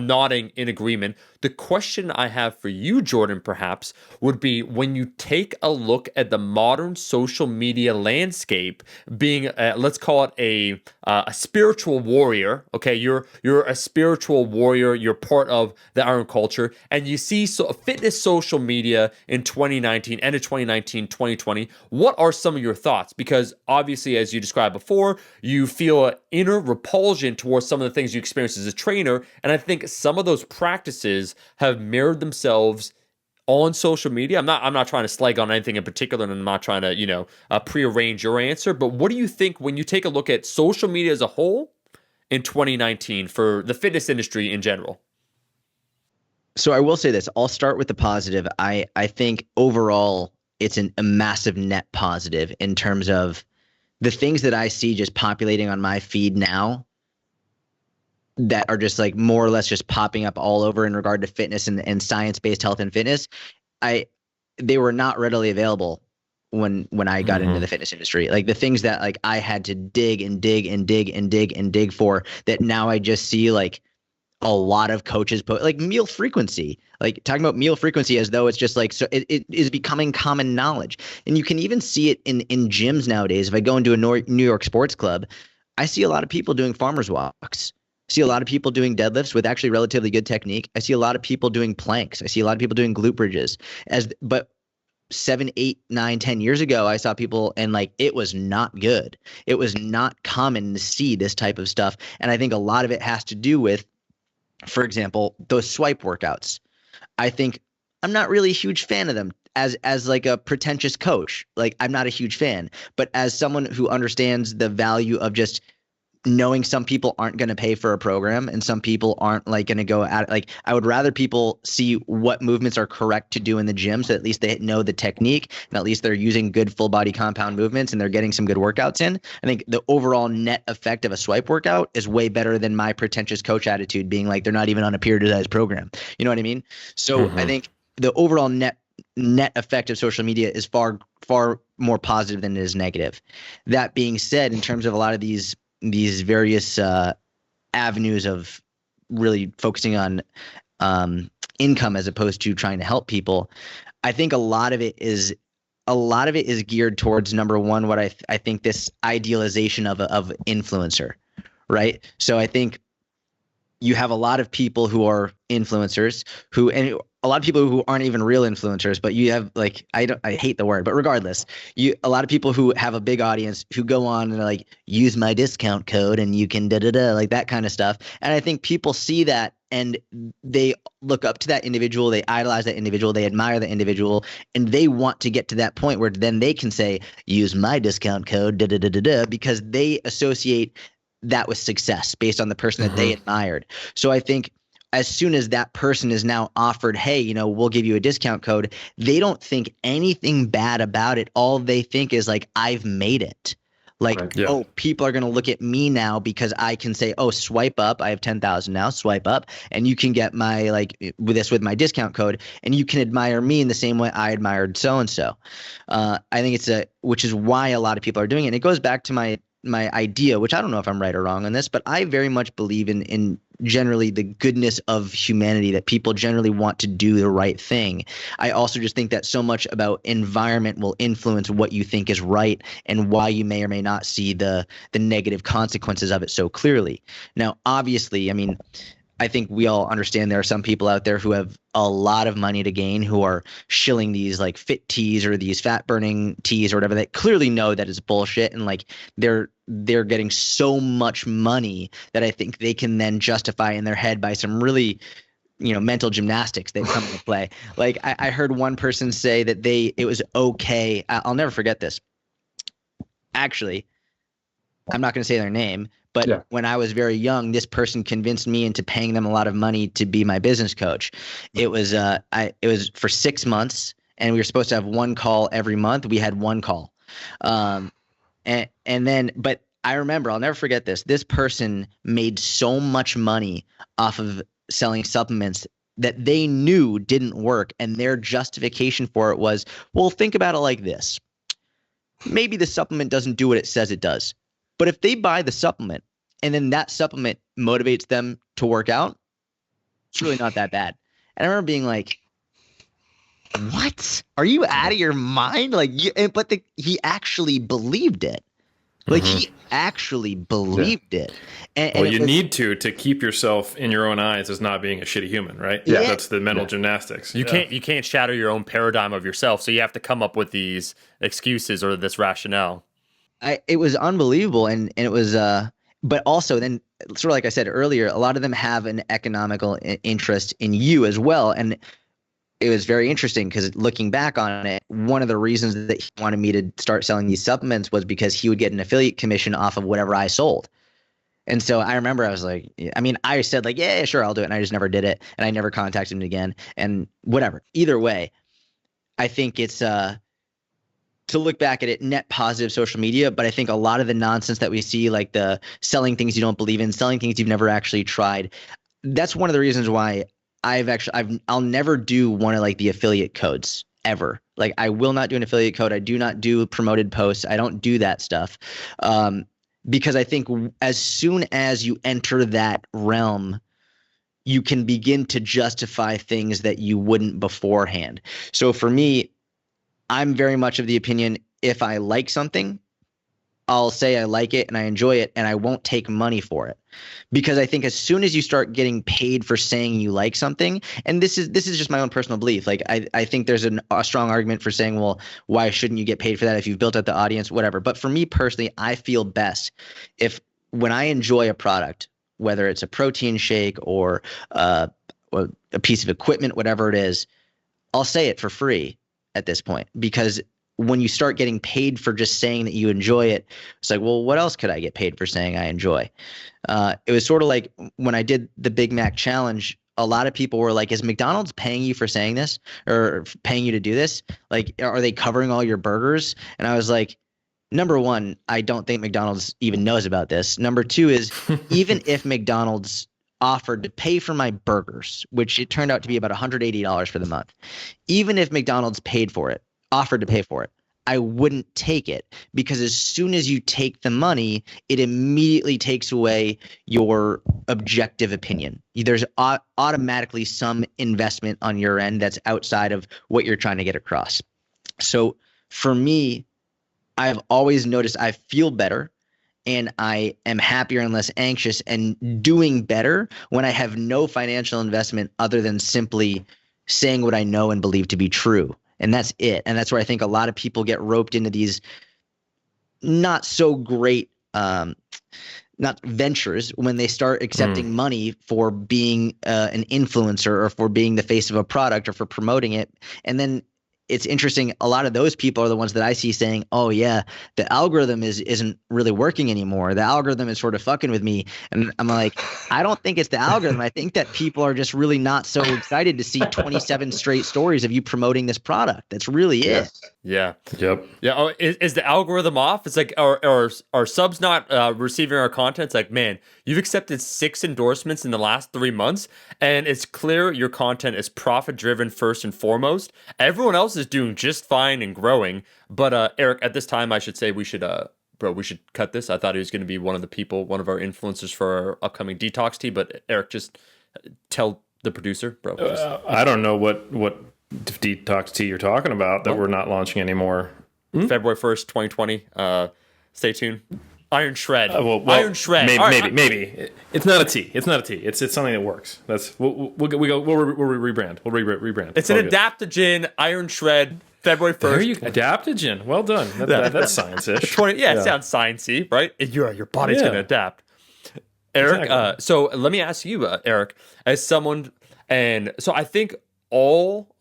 nodding in agreement. The question I have for you, Jordan, perhaps, would be when you take a look at the modern social media landscape, being, let's call it a spiritual warrior. Okay, you're a spiritual warrior. You're part of the iron culture, and you see fitness social media in 2019, end of 2019, 2020. What are some of your thoughts? Because obviously, as you described before, you feel an inner repulsion towards some of the things you experienced as a trainer, and I think some of those practices have mirrored themselves on social media. I'm not trying to slag on anything in particular, and I'm not trying to prearrange your answer. But what do you think when you take a look at social media as a whole in 2019 for the fitness industry in general? So I will say this. I'll start with the positive. I think overall it's a massive net positive in terms of the things that I see just populating on my feed now that are just like more or less just popping up all over in regard to fitness and science-based health and fitness. They were not readily available when I got into the fitness industry. Like the things that like I had to dig and dig and dig and dig and dig for, that now I just see like a lot of coaches put, like meal frequency, like talking about meal frequency as though it's just like, so it is becoming common knowledge. And you can even see it in gyms nowadays. If I go into a New York sports club, I see a lot of people doing farmer's walks. I see a lot of people doing deadlifts with actually relatively good technique. I see a lot of people doing planks. I see a lot of people doing glute bridges. But 7, 8, 9, 10 years ago, I saw people and like it was not good. It was not common to see this type of stuff. And I think a lot of it has to do with, for example, those swipe workouts. I think I'm not really a huge fan of them as like a pretentious coach. Like I'm not a huge fan, but as someone who understands the value of just knowing some people aren't going to pay for a program and some people aren't like going to go at it. Like I would rather people see what movements are correct to do in the gym, so at least they know the technique and at least they're using good full body compound movements and they're getting some good workouts in. I think the overall net effect of a swipe workout is way better than my pretentious coach attitude being like they're not even on a periodized program. You know what I mean? So I think the overall net effect of social media is far more positive than it is negative. That being said, in terms of a lot of these various avenues of really focusing on income as opposed to trying to help people, I think a lot of it is geared towards, number one, what I think this idealization of influencer, right? So I think you have a lot of people who are influencers and a lot of people who aren't even real influencers, but you have like, I hate the word, but regardless, a lot of people who have a big audience who go on and like use my discount code and you can like that kind of stuff. And I think people see that and they look up to that individual, they idolize that individual, they admire the individual, and they want to get to that point where then they can say, use my discount code, because they associate that with success based on the person that they admired. So I think as soon as that person is now offered, hey, we'll give you a discount code, they don't think anything bad about it. All they think is like, I've made it. Like, oh, people are going to look at me now because I can say, oh, swipe up. I have 10,000 now, swipe up. And you can get my with my discount code, and you can admire me in the same way I admired so-and-so. I think which is why a lot of people are doing it. And it goes back to my idea, which I don't know if I'm right or wrong on this, but I very much believe in generally the goodness of humanity, that people generally want to do the right thing. I also just think that so much about environment will influence what you think is right and why you may or may not see the negative consequences of it so clearly. Now, obviously, I mean, I think we all understand there are some people out there who have a lot of money to gain who are shilling these like fit teas or these fat burning teas or whatever that clearly know that it's bullshit, and like they're getting so much money that I think they can then justify in their head by some really mental gymnastics that come into play. Like I heard one person say that it was okay. I'll never forget this. Actually, I'm not going to say their name, but when I was very young, this person convinced me into paying them a lot of money to be my business coach. It was for 6 months, and we were supposed to have one call every month. We had one call. And then, but I remember, I'll never forget this. This person made so much money off of selling supplements that they knew didn't work. And their justification for it was, well, think about it like this. Maybe the supplement doesn't do what it says it does. But if they buy the supplement and then that supplement motivates them to work out, it's really not that bad. And I remember being like, what? Are you out of your mind? Like, he actually believed it. Like, he actually believed it. And you need to keep yourself in your own eyes as not being a shitty human, right? Yeah. That's the mental gymnastics. You can't shatter your own paradigm of yourself, so you have to come up with these excuses or this rationale. It was unbelievable, and it was but also then, sort of like I said earlier, a lot of them have an economical interest in you as well. And it was very interesting because looking back on it, one of the reasons that he wanted me to start selling these supplements was because he would get an affiliate commission off of whatever I sold. And so I remember I was like, I mean, I said like, yeah, sure, I'll do it. And I just never did it. And I never contacted him again, and whatever. Either way, I think it's to look back at it, net positive social media. But I think a lot of the nonsense that we see, like the selling things you don't believe in, selling things you've never actually tried, that's one of the reasons why I'll never do one of like the affiliate codes ever. Like, I will not do an affiliate code. I do not do promoted posts. I don't do that stuff. Because I think as soon as you enter that realm, you can begin to justify things that you wouldn't beforehand. So for me, I'm very much of the opinion, if I like something, I'll say I like it and I enjoy it, and I won't take money for it. Because I think as soon as you start getting paid for saying you like something, and this is just my own personal belief, like I think there's a strong argument for saying, well, why shouldn't you get paid for that if you've built up the audience, whatever. But for me personally, I feel best if when I enjoy a product, whether it's a protein shake or a piece of equipment, whatever it is, I'll say it for free at this point. Because when you start getting paid for just saying that you enjoy it, it's like, well, what else could I get paid for saying I enjoy? It was sort of like when I did the Big Mac challenge, a lot of people were like, is McDonald's paying you for saying this or paying you to do this? Like, are they covering all your burgers? And I was like, number one, I don't think McDonald's even knows about this. Number two is even if McDonald's offered to pay for my burgers, which it turned out to be about $180 for the month, even if McDonald's paid for it, offered to pay for it, I wouldn't take it, because as soon as you take the money, it immediately takes away your objective opinion. There's automatically some investment on your end that's outside of what you're trying to get across. So for me, I've always noticed I feel better and I am happier and less anxious and doing better when I have no financial investment other than simply saying what I know and believe to be true. And that's it. And that's where I think a lot of people get roped into these not so great not ventures when they start accepting money for being an influencer or for being the face of a product or for promoting it. And then it's interesting, a lot of those people are the ones that I see saying, oh yeah, the algorithm isn't really working anymore. The algorithm is sort of fucking with me. And I'm like, I don't think it's the algorithm. I think that people are just really not so excited to see 27 straight stories of you promoting this product. That's really it. Yeah. Yep. Yeah. Oh, is the algorithm off? It's like, are subs not receiving our content? It's like, man, you've accepted 6 endorsements in the last 3 months, and it's clear your content is profit driven first and foremost. Everyone else is doing just fine and growing. But Eric, at this time, I should say we should we should cut this. I thought he was going to be one of our influencers for our upcoming detox tea. But Eric, just tell the producer, bro. I don't know what detox tea you're talking about that we're not launching anymore. February 1st, 2020. Stay tuned. Iron Shred. Iron Shred. Maybe. It's not a tea. It's something that works. We'll rebrand. We'll rebrand. It's an adaptogen Iron Shred. February 1st. There you go. Adaptogen. Well done. That's science-ish. It sounds sciencey, right? Your body's going to adapt. Eric, exactly. So let me ask you, Eric, as someone, and so I think all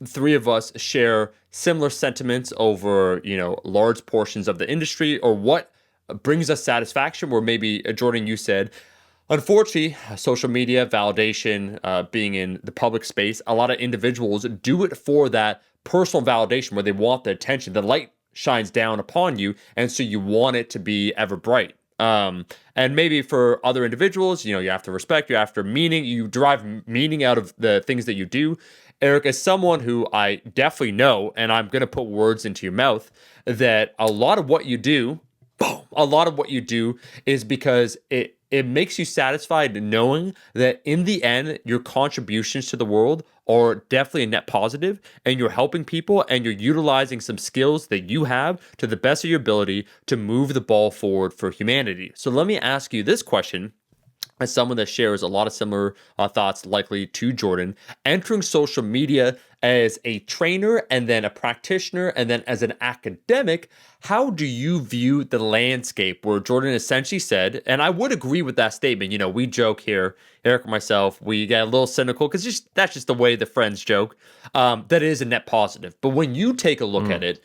3 of us share similar sentiments over, large portions of the industry, or what brings us satisfaction, where maybe, Jordan, you said, unfortunately, social media validation, being in the public space, a lot of individuals do it for that personal validation where they want the attention. The light shines down upon you, and so you want it to be ever bright. And maybe for other individuals, you have to respect, you have to meaning, you derive meaning out of the things that you do. Eric, as someone who I definitely know, and I'm going to put words into your mouth, that a lot of what you do is because it it makes you satisfied knowing that in the end, your contributions to the world are definitely a net positive, and you're helping people and you're utilizing some skills that you have to the best of your ability to move the ball forward for humanity. So let me ask you this question. As someone that shares a lot of similar thoughts likely to Jordan, entering social media as a trainer and then a practitioner and then as an academic, how do you view the landscape where Jordan essentially said, and I would agree with that statement, you know, we joke here, Eric and myself, we get a little cynical because that's just the way the friends joke, that is a net positive. But when you take a look at it,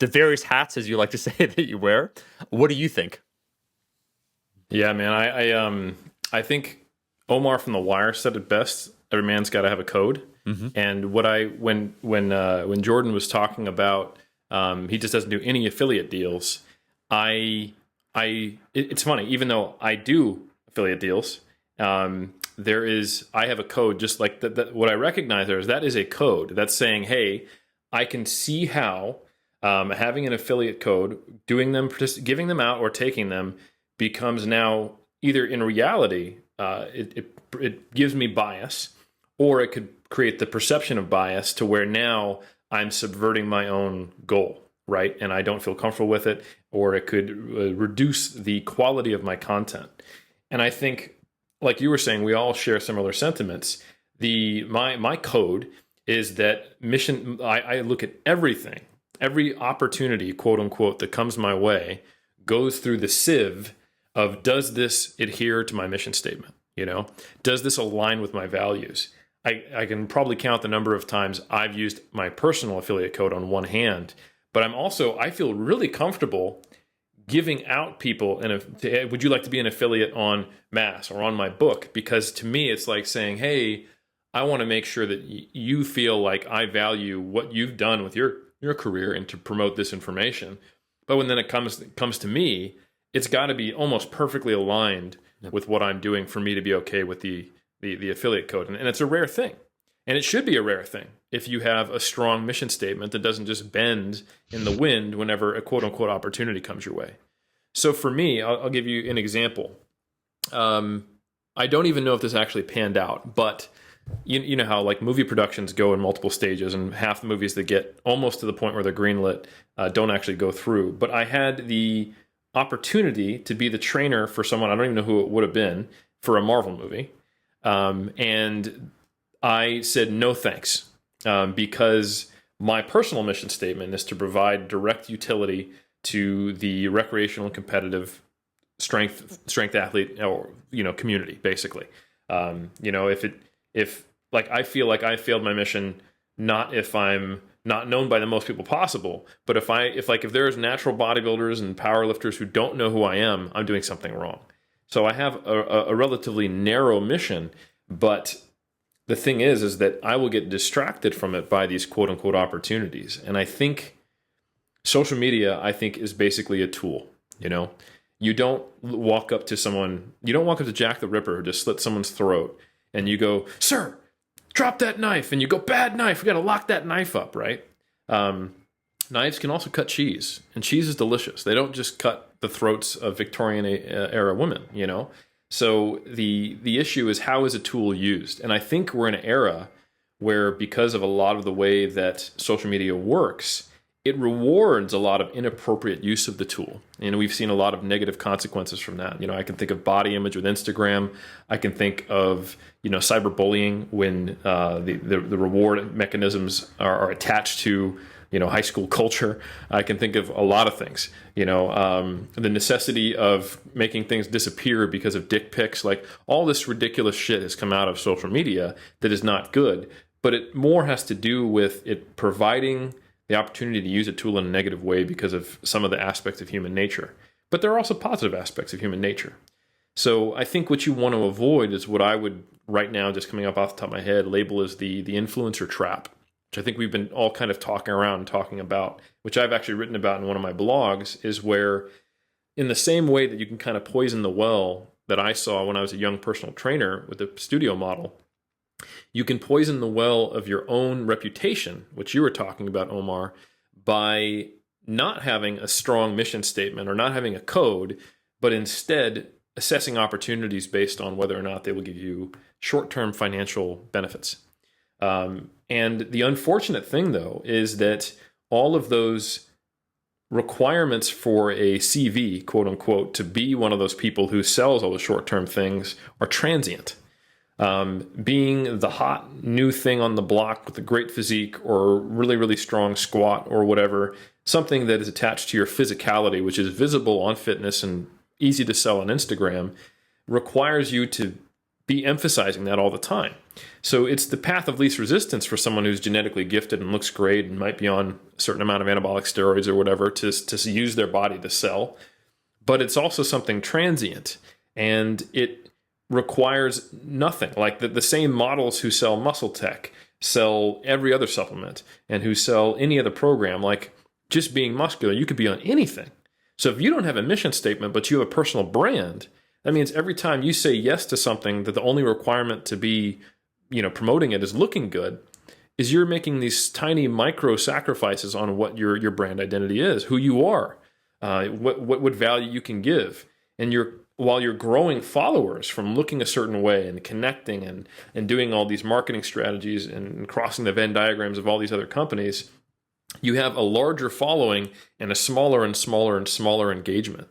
the various hats, as you like to say, that you wear, what do you think? Yeah, man. I think Omar from The Wire said it best. Every man's got to have a code. And when Jordan was talking about he just doesn't do any affiliate deals, it's funny. Even though I do affiliate deals, I have a code. Just like that. What I recognize there is that is a code that's saying, hey, I can see how having an affiliate code, doing them, giving them out, or taking them becomes now either in reality it gives me bias, or it could create the perception of bias to where now I'm subverting my own goal, right? And I don't feel comfortable with it, or it could reduce the quality of my content. And I think, like you were saying, we all share similar sentiments. My code is that mission. I look at everything, every opportunity, quote unquote, that comes my way goes through the sieve of, does this adhere to my mission statement? You know, does this align with my values? I can probably count the number of times I've used my personal affiliate code on one hand, but I feel really comfortable giving out people, would you like to be an affiliate on Mass or on my book? Because to me, it's like saying, hey, I want to make sure that you feel like I value what you've done with your career and to promote this information. But when then it comes to me, it's got to be almost perfectly aligned with what I'm doing for me to be okay with the affiliate code. And it's a rare thing. And it should be a rare thing if you have a strong mission statement that doesn't just bend in the wind whenever a quote-unquote opportunity comes your way. So for me, I'll give you an example. I don't even know if this actually panned out, but you know how like movie productions go in multiple stages, and half the movies that get almost to the point where they're greenlit don't actually go through. But I had the opportunity to be the trainer for someone, I don't even know who it would have been, for a Marvel movie. And I said no thanks, because my personal mission statement is to provide direct utility to the recreational and competitive strength athlete, or community, basically. If I feel like I failed my mission, not if I'm not known by the most people possible, but if there's natural bodybuilders and powerlifters who don't know who I am, I'm doing something wrong. So I have a relatively narrow mission, but the thing is that I will get distracted from it by these quote unquote opportunities. And I think social media, is basically a tool. You don't walk up to someone, you don't walk up to Jack the Ripper who just slit someone's throat and you go, "Sir, drop that knife," and you go, "Bad knife, we got to lock that knife up," right? Knives can also cut cheese, and cheese is delicious. They don't just cut the throats of Victorian era women, So the issue is, how is a tool used? And I think we're in an era where, because of a lot of the way that social media works, it rewards a lot of inappropriate use of the tool. And we've seen a lot of negative consequences from that. I can think of body image with Instagram. I can think of, cyberbullying when the reward mechanisms are attached to, high school culture. I can think of a lot of things, the necessity of making things disappear because of dick pics. Like, all this ridiculous shit has come out of social media that is not good, but it more has to do with it providing the opportunity to use a tool in a negative way because of some of the aspects of human nature. But there are also positive aspects of human nature. So I think what you want to avoid is what I would, right now, just coming up off the top of my head, label as the influencer trap, which I think we've been all kind of talking about, which I've actually written about in one of my blogs, is where, in the same way that you can kind of poison the well that I saw when I was a young personal trainer with the studio model, you can poison the well of your own reputation, which you were talking about, Omar, by not having a strong mission statement or not having a code, but instead assessing opportunities based on whether or not they will give you short-term financial benefits. And the unfortunate thing, though, is that all of those requirements for a CV, quote unquote, to be one of those people who sells all the short-term things are transient. Being the hot new thing on the block with a great physique or really, really strong squat or whatever, something that is attached to your physicality, which is visible on fitness and easy to sell on Instagram, requires you to be emphasizing that all the time. So it's the path of least resistance for someone who's genetically gifted and looks great and might be on a certain amount of anabolic steroids or whatever to use their body to sell. But it's also something transient, and it requires nothing. Like the same models who sell muscle tech sell every other supplement, and who sell any other program, like just being muscular, you could be on anything. So if you don't have a mission statement, but you have a personal brand, that means every time you say yes to something that the only requirement to be, promoting it is looking good, is you're making these tiny micro sacrifices on what your brand identity is, who you are, what value you can give. And while you're growing followers from looking a certain way and connecting and doing all these marketing strategies and crossing the Venn diagrams of all these other companies, you have a larger following and a smaller and smaller and smaller engagement.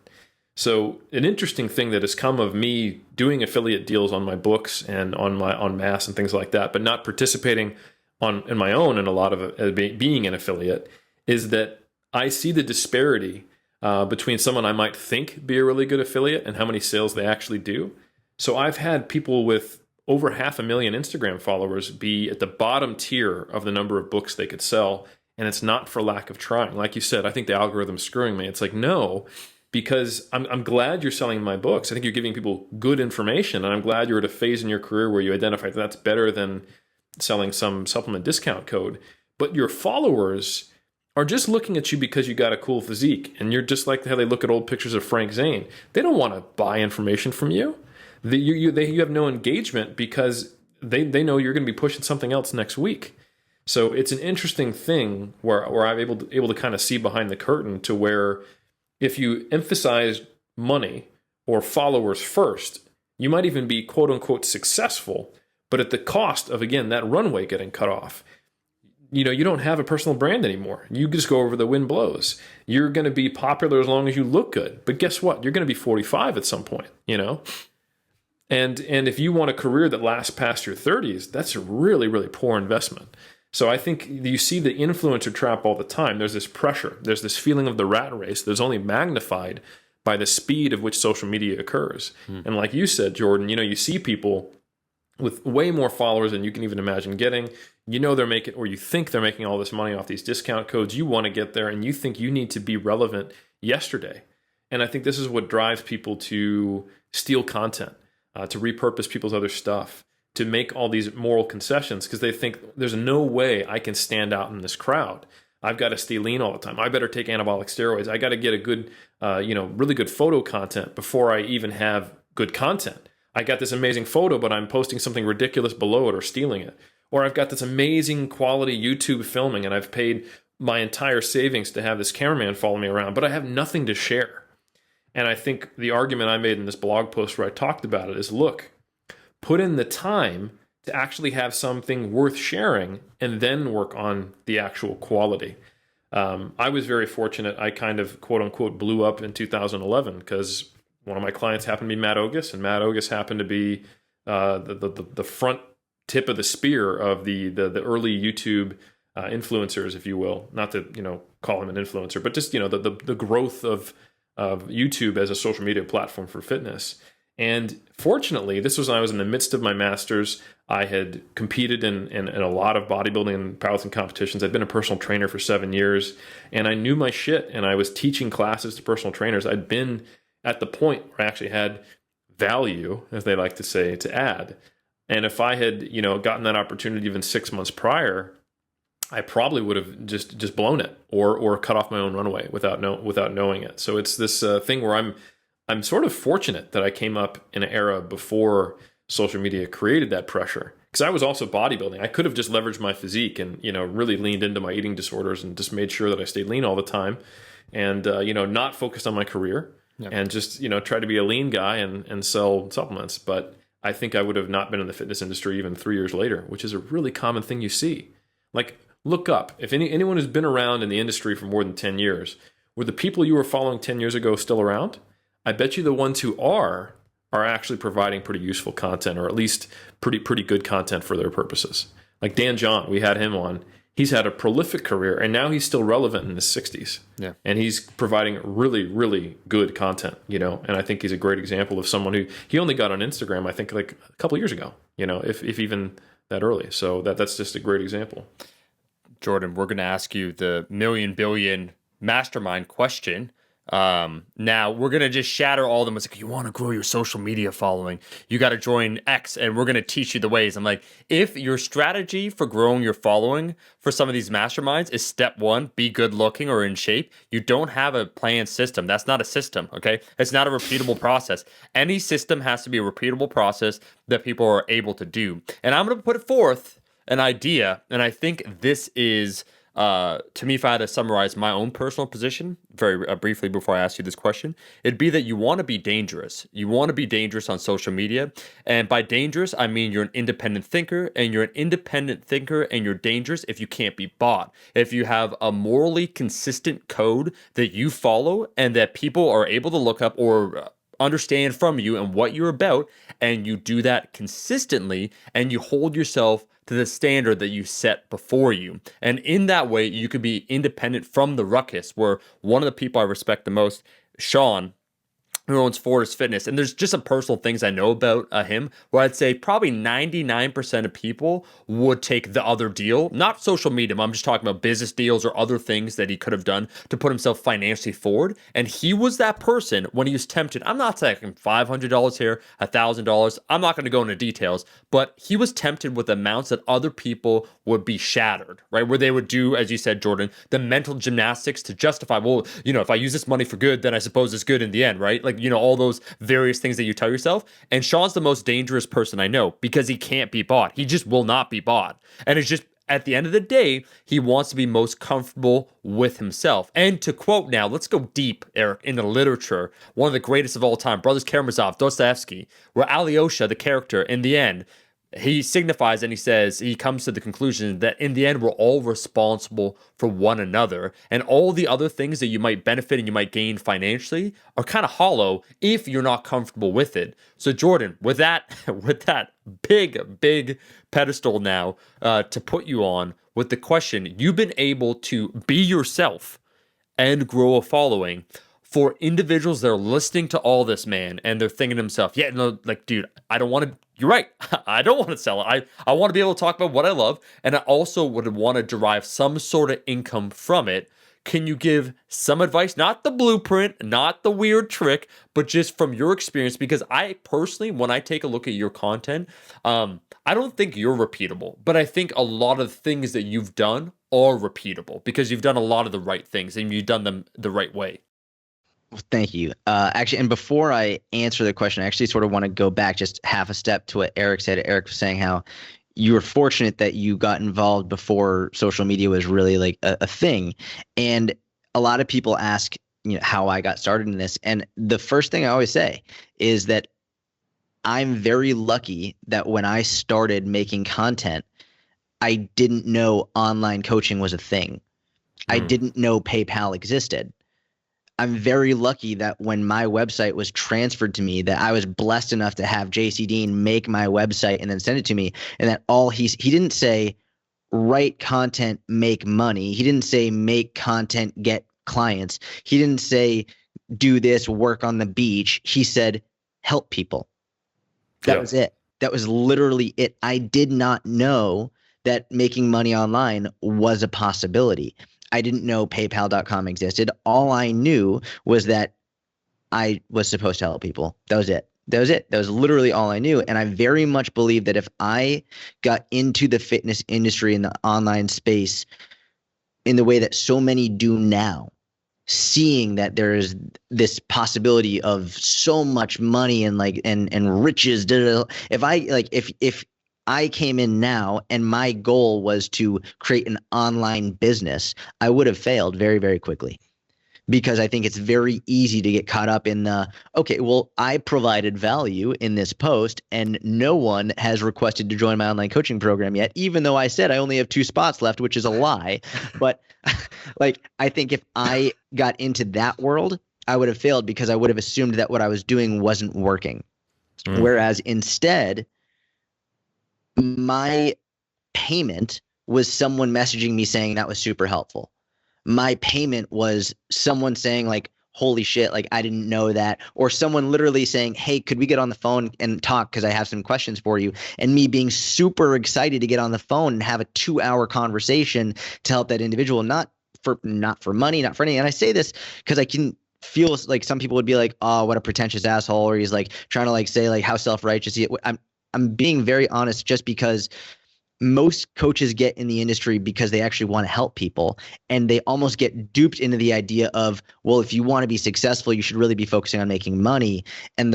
So an interesting thing that has come of me doing affiliate deals on my books and on Mass and things like that, but not participating in my own in a lot of it, being an affiliate, is that I see the disparity between someone I might think be a really good affiliate and how many sales they actually do. So I've had people with over 500,000 Instagram followers be at the bottom tier of the number of books they could sell, and it's not for lack of trying. Like you said, I think the algorithm's screwing me. It's like, no, because I'm glad you're selling my books. I think you're giving people good information, and I'm glad you're at a phase in your career where you identify that that's better than selling some supplement discount code. But your followers are just looking at you because you got a cool physique, and you're just like how they look at old pictures of Frank Zane. They don't want to buy information from you. You have no engagement because they know you're going to be pushing something else next week. So it's an interesting thing where I'm able to kind of see behind the curtain, to where if you emphasize money or followers first, you might even be quote unquote successful, but at the cost of, again, that runway getting cut off. You don't have a personal brand anymore. You just go over the wind blows. You're going to be popular as long as you look good. But guess what? You're going to be 45 at some point, And if you want a career that lasts past your 30s, that's a really, really poor investment. So I think you see the influencer trap all the time. There's this pressure. There's this feeling of the rat race that's only magnified by the speed of which social media occurs. And like you said, Jordan, you see people with way more followers than you can even imagine getting. They're making, or you think they're making all this money off these discount codes. You want to get there, and you think you need to be relevant yesterday. And I think this is what drives people to steal content, to repurpose people's other stuff, to make all these moral concessions, because they think there's no way I can stand out in this crowd. I've got to stay lean all the time. I better take anabolic steroids. I got to get a good, really good photo content before I even have good content. I got this amazing photo, but I'm posting something ridiculous below it or stealing it. Or I've got this amazing quality YouTube filming, and I've paid my entire savings to have this cameraman follow me around, but I have nothing to share. And I think the argument I made in this blog post where I talked about it is, look, put in the time to actually have something worth sharing, and then work on the actual quality. I was very fortunate. I kind of, quote unquote, blew up in 2011 because one of my clients happened to be Matt Ogus, and Matt Ogus happened to be the front tip of the spear of the early YouTube influencers, if you will. Not to call him an influencer, but just the growth of YouTube as a social media platform for fitness. And fortunately, this was when I was in the midst of my master's. I had competed in a lot of bodybuilding and powerlifting competitions. I'd been a personal trainer for 7 years, and I knew my shit, and I was teaching classes to personal trainers. I'd been at the point where I actually had value, as they like to say, to add. And if I had, gotten that opportunity even 6 months prior, I probably would have just blown it or cut off my own runway without knowing it. So it's this thing where I'm sort of fortunate that I came up in an era before social media created that pressure, because I was also bodybuilding. I could have just leveraged my physique and really leaned into my eating disorders and just made sure that I stayed lean all the time, and not focused on my career. and just, try to be a lean guy and sell supplements. But I think I would have not been in the fitness industry even 3 years later, which is a really common thing you see. Like, look up. If anyone who's been around in the industry for more than 10 years, were the people you were following 10 years ago still around? I bet you the ones who are actually providing pretty useful content, or at least pretty good content for their purposes. Like Dan John, we had him on. He's had a prolific career, and now he's still relevant in his 60s. Yeah. And he's providing really, really good content, and I think he's a great example of someone who, he only got on Instagram, I think, like a couple years ago, if even that early. So that's just a great example. Jordan, we're going to ask you the million billion mastermind question. Now we're going to just shatter all of them. It's like, you want to grow your social media following, you got to join X, and we're going to teach you the ways. I'm like, if your strategy for growing your following for some of these masterminds is step one, be good looking or in shape, you don't have a planned system. That's not a system. Okay. It's not a repeatable process. Any system has to be a repeatable process that people are able to do. And I'm going to put forth an idea. And I think this is, to me, if I had to summarize my own personal position very briefly before I ask you this question, it'd be that you want to be dangerous. You want to be dangerous on social media. And by dangerous, I mean you're an independent thinker, and you're an independent thinker and you're dangerous if you can't be bought. If you have a morally consistent code that you follow and that people are able to look up or understand from you and what you're about, and you do that consistently, and you hold yourself to the standard that you set before you. And in that way, you could be independent from the ruckus, where one of the people I respect the most, Sean, who owns Fortis Fitness, and there's just some personal things I know about him, where I'd say probably 99% of people would take the other deal, not social media, I'm just talking about business deals or other things that he could have done to put himself financially forward. And he was that person when he was tempted. I'm not taking $500 here, $1,000. I'm not going to go into details, but he was tempted with amounts that other people would be shattered, right? Where they would do, as you said, Jordan, the mental gymnastics to justify, well, if I use this money for good, then I suppose it's good in the end, right? Like, all those various things that you tell yourself. And Sean's the most dangerous person I know, because he can't be bought. He just will not be bought. And it's just, at the end of the day, he wants to be most comfortable with himself. And to quote now, let's go deep, Eric, in the literature, one of the greatest of all time, Brothers Karamazov, Dostoevsky, where Alyosha, the character, in the end, he signifies and he says, he comes to the conclusion that in the end, we're all responsible for one another. And all the other things that you might benefit and you might gain financially are kind of hollow if you're not comfortable with it. So Jordan, with that big pedestal now to put you on, with the question, you've been able to be yourself and grow a following. For individuals that are listening to all this, man, and they're thinking to themselves, yeah, no, like, dude, I don't want to, you're right. I don't want to sell it. I want to be able to talk about what I love. And I also would want to derive some sort of income from it. Can you give some advice? Not the blueprint, not the weird trick, but just from your experience? Because I personally, when I take a look at your content, I don't think you're repeatable, but I think a lot of things that you've done are repeatable because you've done a lot of the right things and you've done them the right way. Well, thank you. Actually, and before I answer the question, I actually sort of want to go back just half a step to what Eric said. Eric was saying how you were fortunate that you got involved before social media was really like a thing. And a lot of people ask, how I got started in this. And the first thing I always say is that I'm very lucky that when I started making content, I didn't know online coaching was a thing. I didn't know PayPal existed. I'm very lucky that when my website was transferred to me, that I was blessed enough to have JC Dean make my website and then send it to me. And that he didn't say write content, make money. He didn't say make content, get clients. He didn't say do this, work on the beach. He said help people. That was it. That was literally it. I did not know that making money online was a possibility. I didn't know PayPal.com existed. All I knew was that I was supposed to help people. That was it. That was literally all I knew. And I very much believe that if I got into the fitness industry in the online space in the way that so many do now, seeing that there is this possibility of so much money and riches, if I came in now and my goal was to create an online business, I would have failed very, very quickly because I think it's very easy to get caught up in the, okay, well, I provided value in this post and no one has requested to join my online coaching program yet, even though I said I only have 2 spots left, which is a lie. But like, I think if I got into that world, I would have failed because I would have assumed that what I was doing wasn't working. Whereas instead, my payment was someone messaging me saying that was super helpful. My payment was someone saying like, holy shit, like I didn't know that. Or someone literally saying, hey, could we get on the phone and talk because I have some questions for you? And me being super excited to get on the phone and have a 2-hour conversation to help that individual, not for money, not for anything. And I say this because I can feel like some people would be like, oh, what a pretentious asshole. Or he's like trying to like say like how self-righteous he is. I'm being very honest just because most coaches get in the industry because they actually want to help people, and they almost get duped into the idea of, well, if you want to be successful, you should really be focusing on making money. And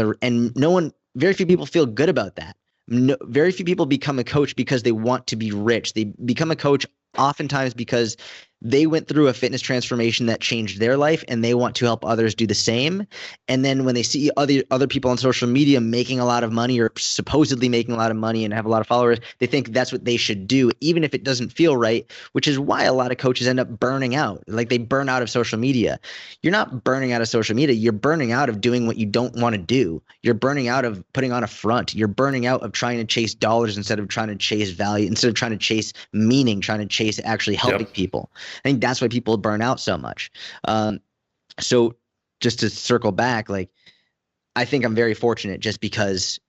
very few people feel good about that. Very few people become a coach because they want to be rich. They become a coach oftentimes because they went through a fitness transformation that changed their life and they want to help others do the same. And then when they see other people on social media making a lot of money or supposedly making a lot of money and have a lot of followers, they think that's what they should do, even if it doesn't feel right, which is why a lot of coaches end up burning out. Like they burn out of social media. You're not burning out of social media. You're burning out of doing what you don't want to do. You're burning out of putting on a front. You're burning out of trying to chase dollars instead of trying to chase value, instead of trying to chase meaning, trying to chase actually helping people. I think that's why people burn out so much. So just to circle back, like I think I'm very fortunate just because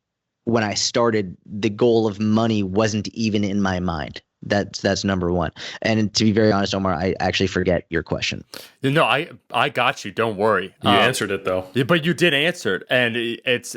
when I started, the goal of money wasn't even in my mind. That's number one. And to be very honest, Omar, I actually forget your question. No, I got you. Don't worry. You answered it though. But you did answer it, and it's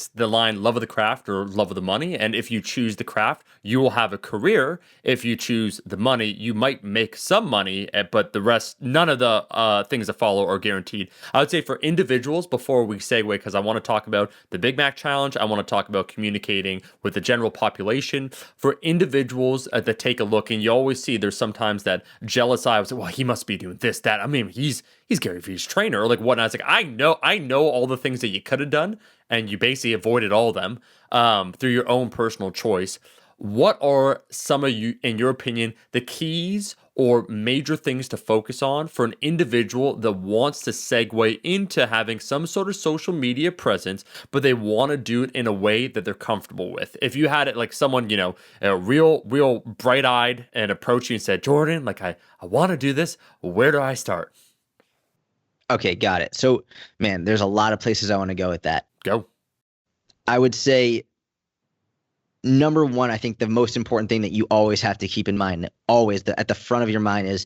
the line: love of the craft or love of the money. And if you choose the craft, you will have a career. If you choose the money, you might make some money, but the rest, none of the things that follow are guaranteed. I would say for individuals, before we segue, because I want to talk about the Big Mac Challenge, I want to talk about communicating with the general population. For individuals that take a look, and you always see there's sometimes that jealous eye of, well, he must be doing this, that. I mean, he's Gary Vee's trainer or like whatnot. It's like, I know all the things that you could have done, and you basically avoided all of them through your own personal choice. What are some of you, in your opinion, the keys or major things to focus on for an individual that wants to segue into having some sort of social media presence, but they want to do it in a way that they're comfortable with? If you had it like someone, real bright-eyed and approach you and said, Jordan, like I want to do this, where do I start? Okay, got it. So, man, there's a lot of places I want to go with that. Go. I would say, number one, I think the most important thing that you always have to keep in mind, always at the front of your mind, is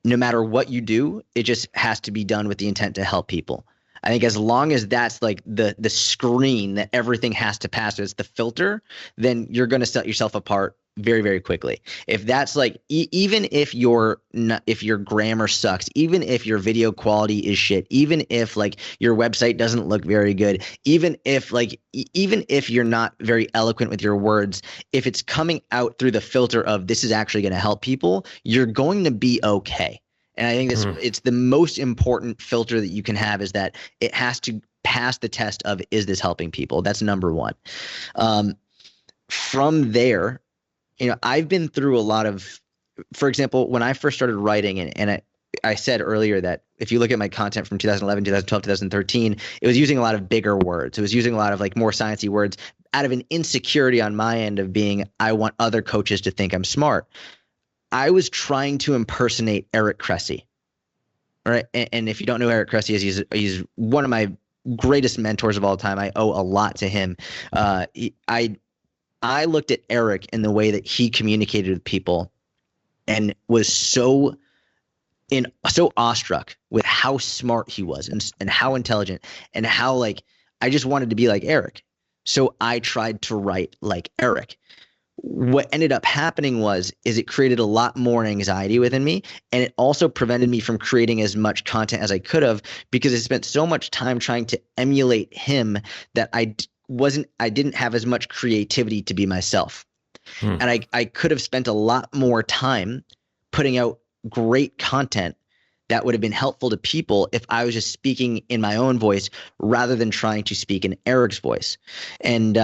no matter what you do, it just has to be done with the intent to help people. I think as long as that's like the screen that everything has to pass, it's the filter, then you're going to set yourself apart very, very quickly. If that's like, even if your grammar sucks, even if your video quality is shit, even if like your website doesn't look very good, even if you're not very eloquent with your words, if it's coming out through the filter of this is actually going to help people, you're going to be okay. And I think it's the most important filter that you can have, is that it has to pass the test of, is this helping people? That's number one. From there, I've been through a lot of, for example, when I first started writing, and I said earlier that if you look at my content from 2011, 2012, 2013, it was using a lot of bigger words. It was using a lot of like more sciencey words out of an insecurity on my end of being, I want other coaches to think I'm smart. I was trying to impersonate Eric Cressy. All right. And if you don't know who Eric Cressy is, he's one of my greatest mentors of all time. I owe a lot to him. I looked at Eric in the way that he communicated with people and was so awestruck with how smart he was and how intelligent and how like I just wanted to be like Eric. So I tried to write like Eric. What ended up happening is it created a lot more anxiety within me, and it also prevented me from creating as much content as I could have, because I spent so much time trying to emulate him that I didn't have as much creativity to be myself. And I could have spent a lot more time putting out great content that would have been helpful to people if I was just speaking in my own voice rather than trying to speak in Eric's voice. And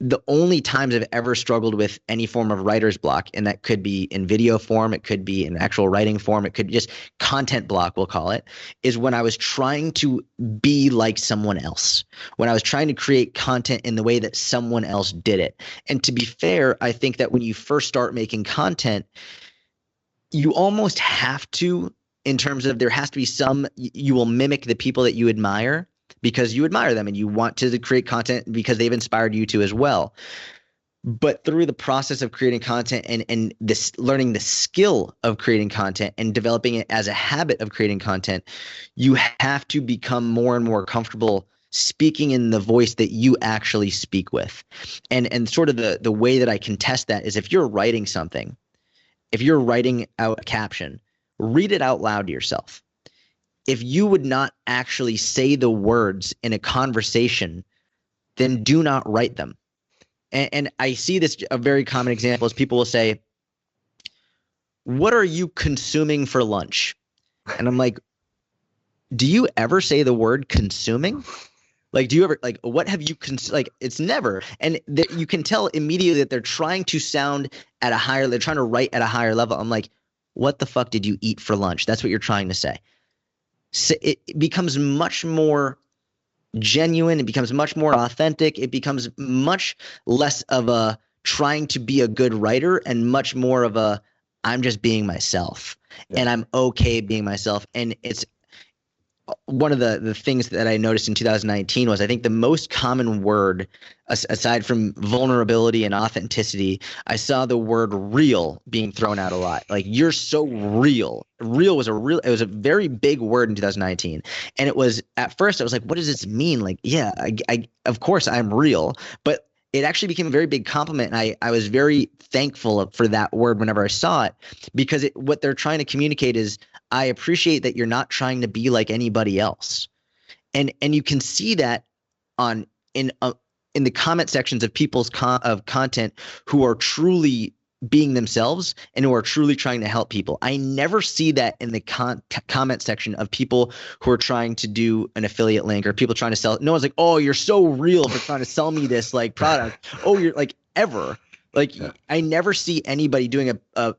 the only times I've ever struggled with any form of writer's block, and that could be in video form, it could be in actual writing form, it could just content block, we'll call it, is when I was trying to be like someone else, when I was trying to create content in the way that someone else did it. And to be fair, I think that when you first start making content, you almost have to, in terms of there has to be some, you will mimic the people that you admire because you admire them and you want to create content because they've inspired you to as well. But through the process of creating content and this learning the skill of creating content and developing it as a habit of creating content, you have to become more and more comfortable speaking in the voice that you actually speak with. And sort of the way that I can test that is if you're writing something, if you're writing out a caption, read it out loud to yourself. If you would not actually say the words in a conversation, then do not write them. And I see this, a very common example is people will say, "What are you consuming for lunch?" And I'm like, do you ever say the word consuming? Like, do you ever, like, what have you, like, it's never. And you can tell immediately that they're trying to sound at a higher, they're trying to write at a higher level. I'm like, what the fuck did you eat for lunch? That's what you're trying to say. So it becomes much more genuine. It becomes much more authentic. It becomes much less of a trying to be a good writer and much more of a, I'm just being myself and I'm okay being myself. And it's one of the things that I noticed in 2019 was I think the most common word aside from vulnerability and authenticity, I saw the word real being thrown out a lot. Like, you're so real. Real was it was a very big word in 2019. And it was, at first I was like, what does this mean? Like, yeah, I of course I'm real, but it actually became a very big compliment. And I was very thankful for that word whenever I saw it, because what they're trying to communicate is, I appreciate that you're not trying to be like anybody else. And you can see that in the comment sections of people's content who are truly being themselves and who are truly trying to help people. I never see that in the comment section of people who are trying to do an affiliate link or people trying to sell. No one's like, "Oh, you're so real for trying to sell me this like product." Oh, you're like, ever. Like, I never see anybody doing a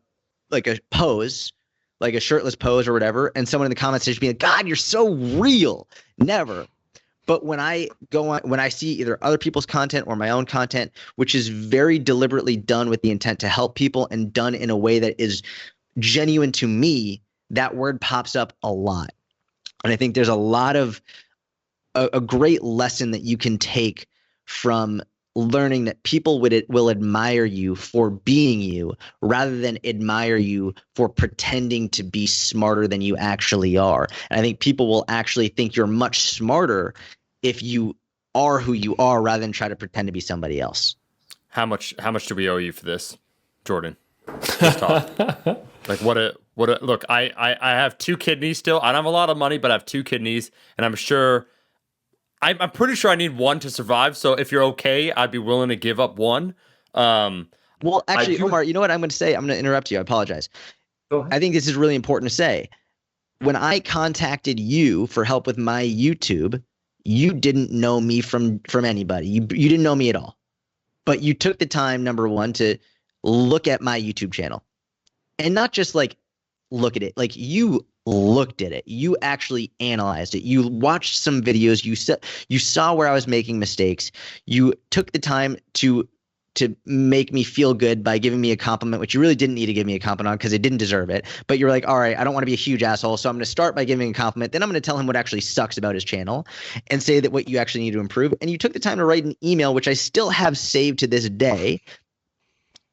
pose, like a shirtless pose or whatever, and someone in the comments just being like, "God, you're so real." Never. But when I go on, when I see either other people's content or my own content, which is very deliberately done with the intent to help people and done in a way that is genuine to me, that word pops up a lot. And I think there's a lot of a great lesson that you can take from learning that people will admire you for being you rather than admire you for pretending to be smarter than you actually are. And I think people will actually think you're much smarter if you are who you are rather than try to pretend to be somebody else. How much do we owe you for this, Jordan? Just talk. Like, look, I have 2 kidneys still. I don't have a lot of money, but I have 2 kidneys, and I'm pretty sure I need 1 to survive. So if you're okay, I'd be willing to give up 1. Well, actually, Omar, you know what I'm going to say? I'm going to interrupt you. I apologize. Go ahead. I think this is really important to say. When I contacted you for help with my YouTube, you didn't know me from anybody. You didn't know me at all. But you took the time, number one, to look at my YouTube channel. And not just like look at it. Like, you looked at it. You actually analyzed it. You watched some videos. You saw where I was making mistakes. You took the time to make me feel good by giving me a compliment, which you really didn't need to give me a compliment on because it didn't deserve it. But you're like, all right, I don't want to be a huge asshole, so I'm going to start by giving a compliment. Then I'm going to tell him what actually sucks about his channel and say that what you actually need to improve. And you took the time to write an email, which I still have saved to this day.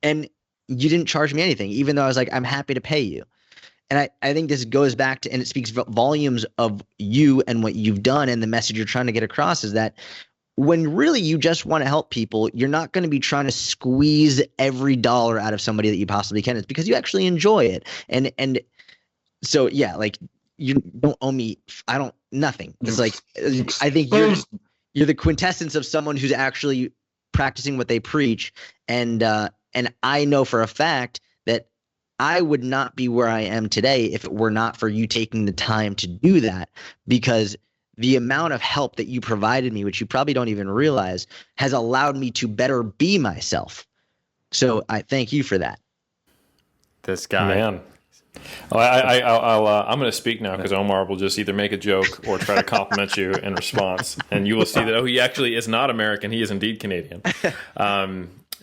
And you didn't charge me anything, even though I was like, I'm happy to pay you. And I think this goes back to, and it speaks volumes of you and what you've done and the message you're trying to get across, is that when really you just want to help people, you're not going to be trying to squeeze every dollar out of somebody that you possibly can. It's because you actually enjoy it. And so, yeah, like, you don't owe me, nothing. It's like, I think you're the quintessence of someone who's actually practicing what they preach. And I know for a fact that I would not be where I am today if it were not for you taking the time to do that, because the amount of help that you provided me, which you probably don't even realize, has allowed me to better be myself. So I thank you for that. This guy. Man. Well, I'm going to speak now because Omar will just either make a joke or try to compliment you in response. And you will see that, he actually is not American. He is indeed Canadian.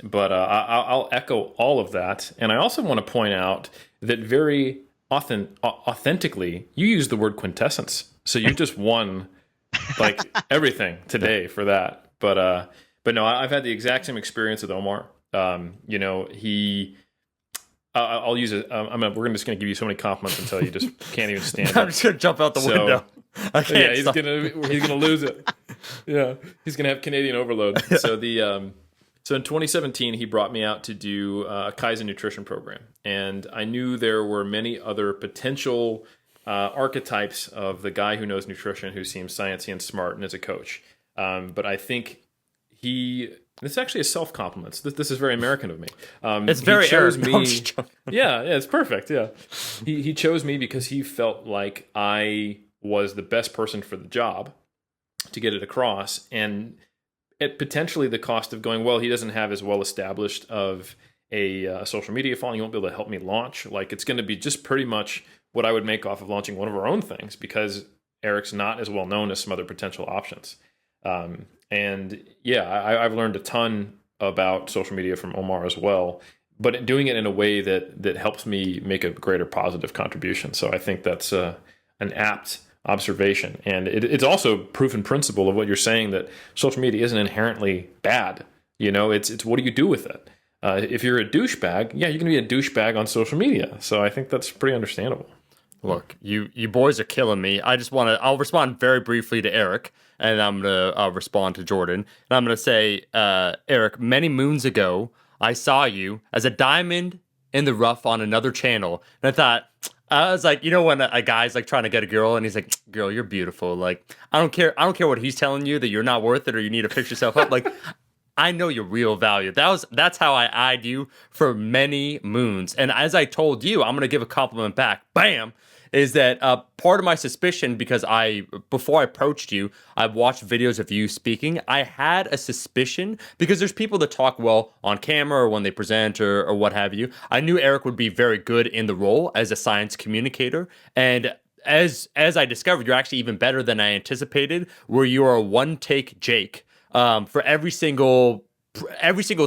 But I'll echo all of that. And I also want to point out that very authentically, you use the word quintessence. So you just won like everything today for that. But no, I've had the exact same experience with Omar. I'll use it. We're just going to give you so many compliments until you just can't even stand it. I'm just going to jump out the window. I can't. Yeah, he's gonna lose it. Yeah, he's gonna have Canadian overload. Yeah. So in 2017, he brought me out to do a Kaizen nutrition program, and I knew there were many other potential archetypes of the guy who knows nutrition, who seems sciencey and smart, and is a coach. But I think this actually is self-compliments. This is very American of me. It's very chose Eric. me. Yeah, it's perfect. Yeah, he chose me because he felt like I was the best person for the job to get it across, and at potentially the cost of going, well, he doesn't have as well established of a social media following. He won't be able to help me launch. Like, it's going to be just pretty much what I would make off of launching one of our own things, because Eric's not as well known as some other potential options. And yeah, I've learned a ton about social media from Omar as well, but doing it in a way that helps me make a greater positive contribution. So I think that's an apt observation. And it's also proof in principle of what you're saying, that social media isn't inherently bad. It's what do you do with it? If you're a douchebag, yeah, you're going to be a douchebag on social media. So I think that's pretty understandable. Look, you boys are killing me. I'll respond very briefly to Eric, and I'm going to respond to Jordan. And I'm going to say, Eric, many moons ago, I saw you as a diamond in the rough on another channel. And I was like, when a guy's like trying to get a girl and he's like, girl, you're beautiful. Like, I don't care what he's telling you, that you're not worth it or you need to fix yourself up. Like, I know your real value. That's how I eyed you for many moons. And as I told you, I'm going to give a compliment back. Bam. Is that part of my suspicion, because before I approached you, I've watched videos of you speaking. I had a suspicion, because there's people that talk well on camera or when they present or what have you. I knew Eric would be very good in the role as a science communicator. And as I discovered, you're actually even better than I anticipated, where you are a one-take Jake. For every single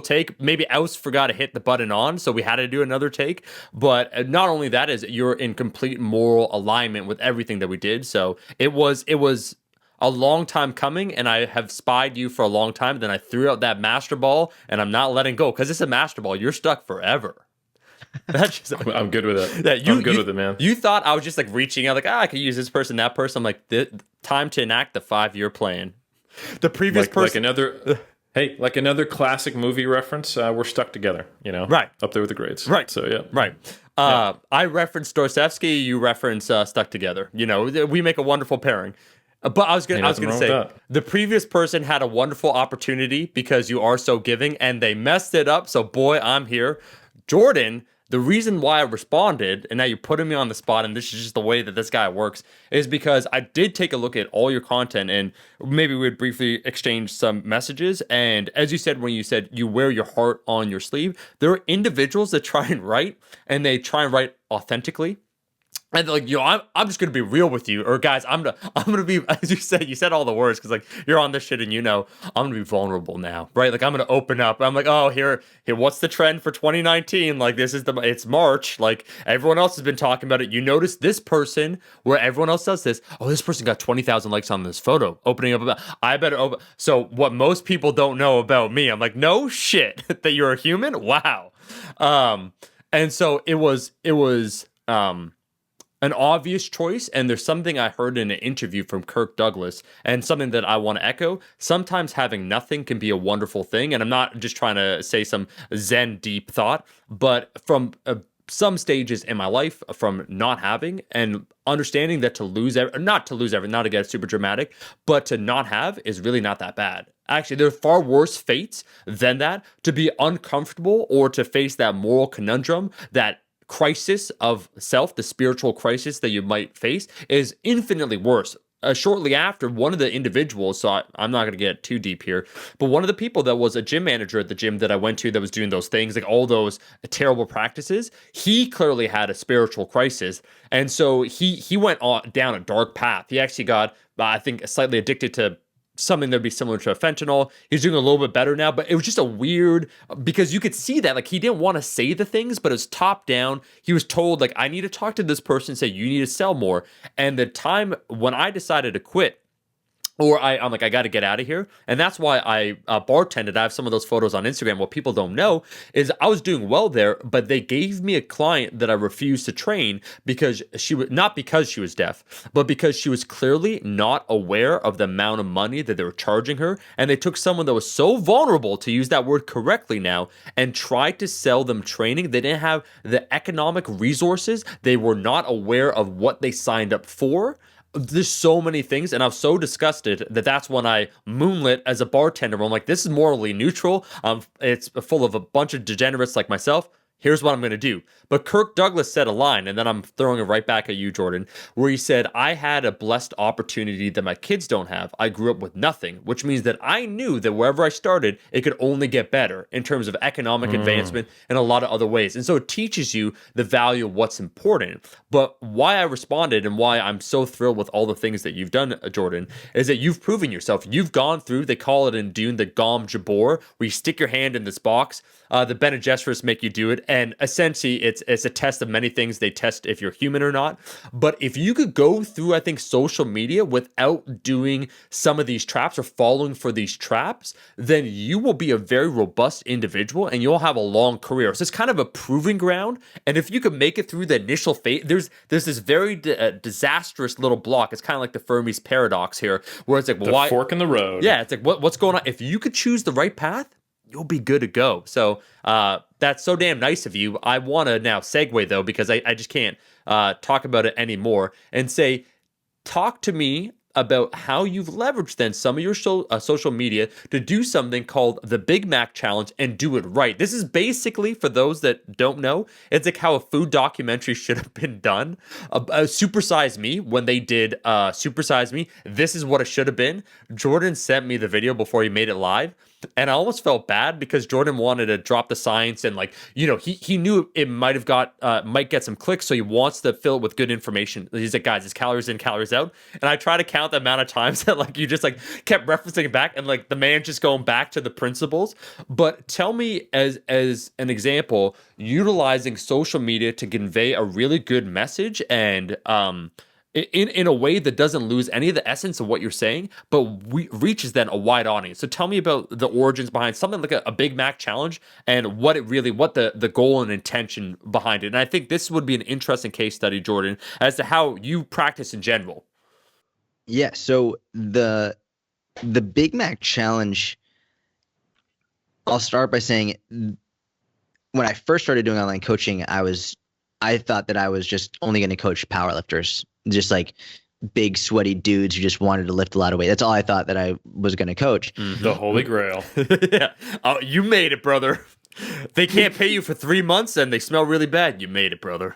take, maybe Ouse forgot to hit the button on, so we had to do another take. But not only that, is you're in complete moral alignment with everything that we did. So it was a long time coming, and I have spied you for a long time. Then I threw out that master ball, and I'm not letting go, because it's a master ball. You're stuck forever. I'm good with it. Yeah, I'm good with it, man. You thought I was just like reaching out, like, I could use this person, that person. I'm like, time to enact the 5-year plan. The previous person, like another classic movie reference. We're stuck together, right up there with the grades, right? So yeah, right. I referenced Dostoevsky. You reference Stuck Together. We make a wonderful pairing. But I was gonna say, the previous person had a wonderful opportunity because you are so giving, and they messed it up. So boy, I'm here, Jordan. The reason why I responded, and now you're putting me on the spot, and this is just the way that this guy works, is because I did take a look at all your content, and maybe we'd briefly exchange some messages. And as you said, when you said you wear your heart on your sleeve, there are individuals that try and write authentically. And like, I'm just gonna be real with you, or guys, I'm gonna be, as you said all the words, because like you're on this shit, and I'm gonna be vulnerable now, right? Like, I'm gonna open up. I'm like, oh, here, what's the trend for 2019? Like, it's March. Like, everyone else has been talking about it. You notice this person, where everyone else does this. Oh, this person got 20,000 likes on this photo. Opening up I better open. So what most people don't know about me, I'm like, no shit that you're a human. Wow. And so it was an obvious choice, and there's something I heard in an interview from Kirk Douglas, and something that I want to echo. Sometimes having nothing can be a wonderful thing, and I'm not just trying to say some Zen deep thought, but from some stages in my life, from not having and understanding that not to get super dramatic, but to not have is really not that bad. Actually, there are far worse fates than that, to be uncomfortable or to face that moral conundrum that crisis of self, the spiritual crisis that you might face, is infinitely worse. Shortly after, one of the individuals, so I'm not going to get too deep here, but one of the people that was a gym manager at the gym that I went to that was doing those things, like all those terrible practices, he clearly had a spiritual crisis. And so he went down a dark path. He actually got, I think, slightly addicted to something that'd be similar to a fentanyl. He's doing a little bit better now, but it was just a weird, because you could see that like he didn't want to say the things, but it was top down. He was told like, I need to talk to this person, say you need to sell more. And the time when I decided to quit, or I'm like, I got to get out of here. And that's why I bartended. I have some of those photos on Instagram. What people don't know is I was doing well there, but they gave me a client that I refused to train because she was, not because she was deaf, but because she was clearly not aware of the amount of money that they were charging her. And they took someone that was so vulnerable, to use that word correctly now, and tried to sell them training. They didn't have the economic resources. They were not aware of what they signed up for. There's so many things, and I was so disgusted that that's when I moonlit as a bartender. I'm like, this is morally neutral. It's full of a bunch of degenerates like myself. Here's what I'm going to do. But Kirk Douglas said a line, and then I'm throwing it right back at you, Jordan, where he said, I had a blessed opportunity that my kids don't have. I grew up with nothing, which means that I knew that wherever I started, it could only get better in terms of economic advancement and a lot of other ways. And so it teaches you the value of what's important. But why I responded and why I'm so thrilled with all the things that you've done, Jordan, is that you've proven yourself. You've gone through, they call it in Dune, the Gom Jabor, where you stick your hand in this box. The Bene Gesserits make you do it. And essentially, it's a test of many things. They test if you're human or not. But if you could go through, I think, social media without doing some of these traps or falling for these traps, then you will be a very robust individual and you'll have a long career. So it's kind of a proving ground. And if you could make it through the initial phase, there's this very disastrous little block. It's kind of like the Fermi's paradox here, where it's like, the why fork in the road. Yeah, it's like, what's going on? If you could choose the right path, you'll be good to go. So that's so damn nice of you. I want to now segue, though, because I just can't talk about it anymore, and say, talk to me about how you've leveraged then some of your social media to do something called the Big Mac Challenge and do it right. This is basically, for those that don't know, it's like how a food documentary should have been done. Super Size Me, when they did Super Size Me, this is what it should have been. Jordan sent me the video before he made it live. And I almost felt bad because Jordan wanted to drop the science and, like, you know, he knew it might get some clicks, so he wants to fill it with good information. He's like, guys, it's calories in, calories out. And I try to count the amount of times that, like, you just like kept referencing it back, and like the man just going back to the principles. But tell me, as an example, utilizing social media to convey a really good message and in a way that doesn't lose any of the essence of what you're saying, but reaches then a wide audience. So tell me about the origins behind something like a Big Mac Challenge and what the goal and intention behind it. And I think this would be an interesting case study, Jordan, as to how you practice in general. Yeah. So the Big Mac Challenge, I'll start by saying, when I first started doing online coaching, I thought that I was just only going to coach powerlifters, just like big sweaty dudes who just wanted to lift a lot of weight. That's all I thought that I was going to coach. The Holy Grail. Yeah. Oh, you made it, brother. They can't pay you for 3 months and they smell really bad. You made it, brother.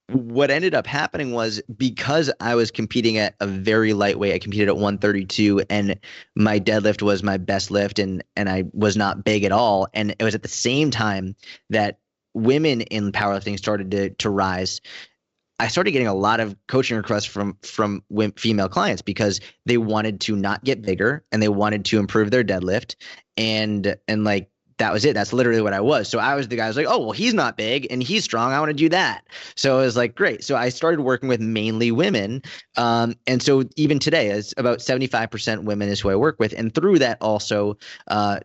What ended up happening was, because I was competing at a very lightweight, I competed at 132, and my deadlift was my best lift, and I was not big at all. And it was at the same time that women in powerlifting started to rise. I started getting a lot of coaching requests from female clients because they wanted to not get bigger and they wanted to improve their deadlift, and like, that was it. That's literally what I was. So I was the guy who's like, oh, well, he's not big and he's strong. I want to do that. So I was like, great. So I started working with mainly women. And so even today, it's about 75% women is who I work with. And through that, also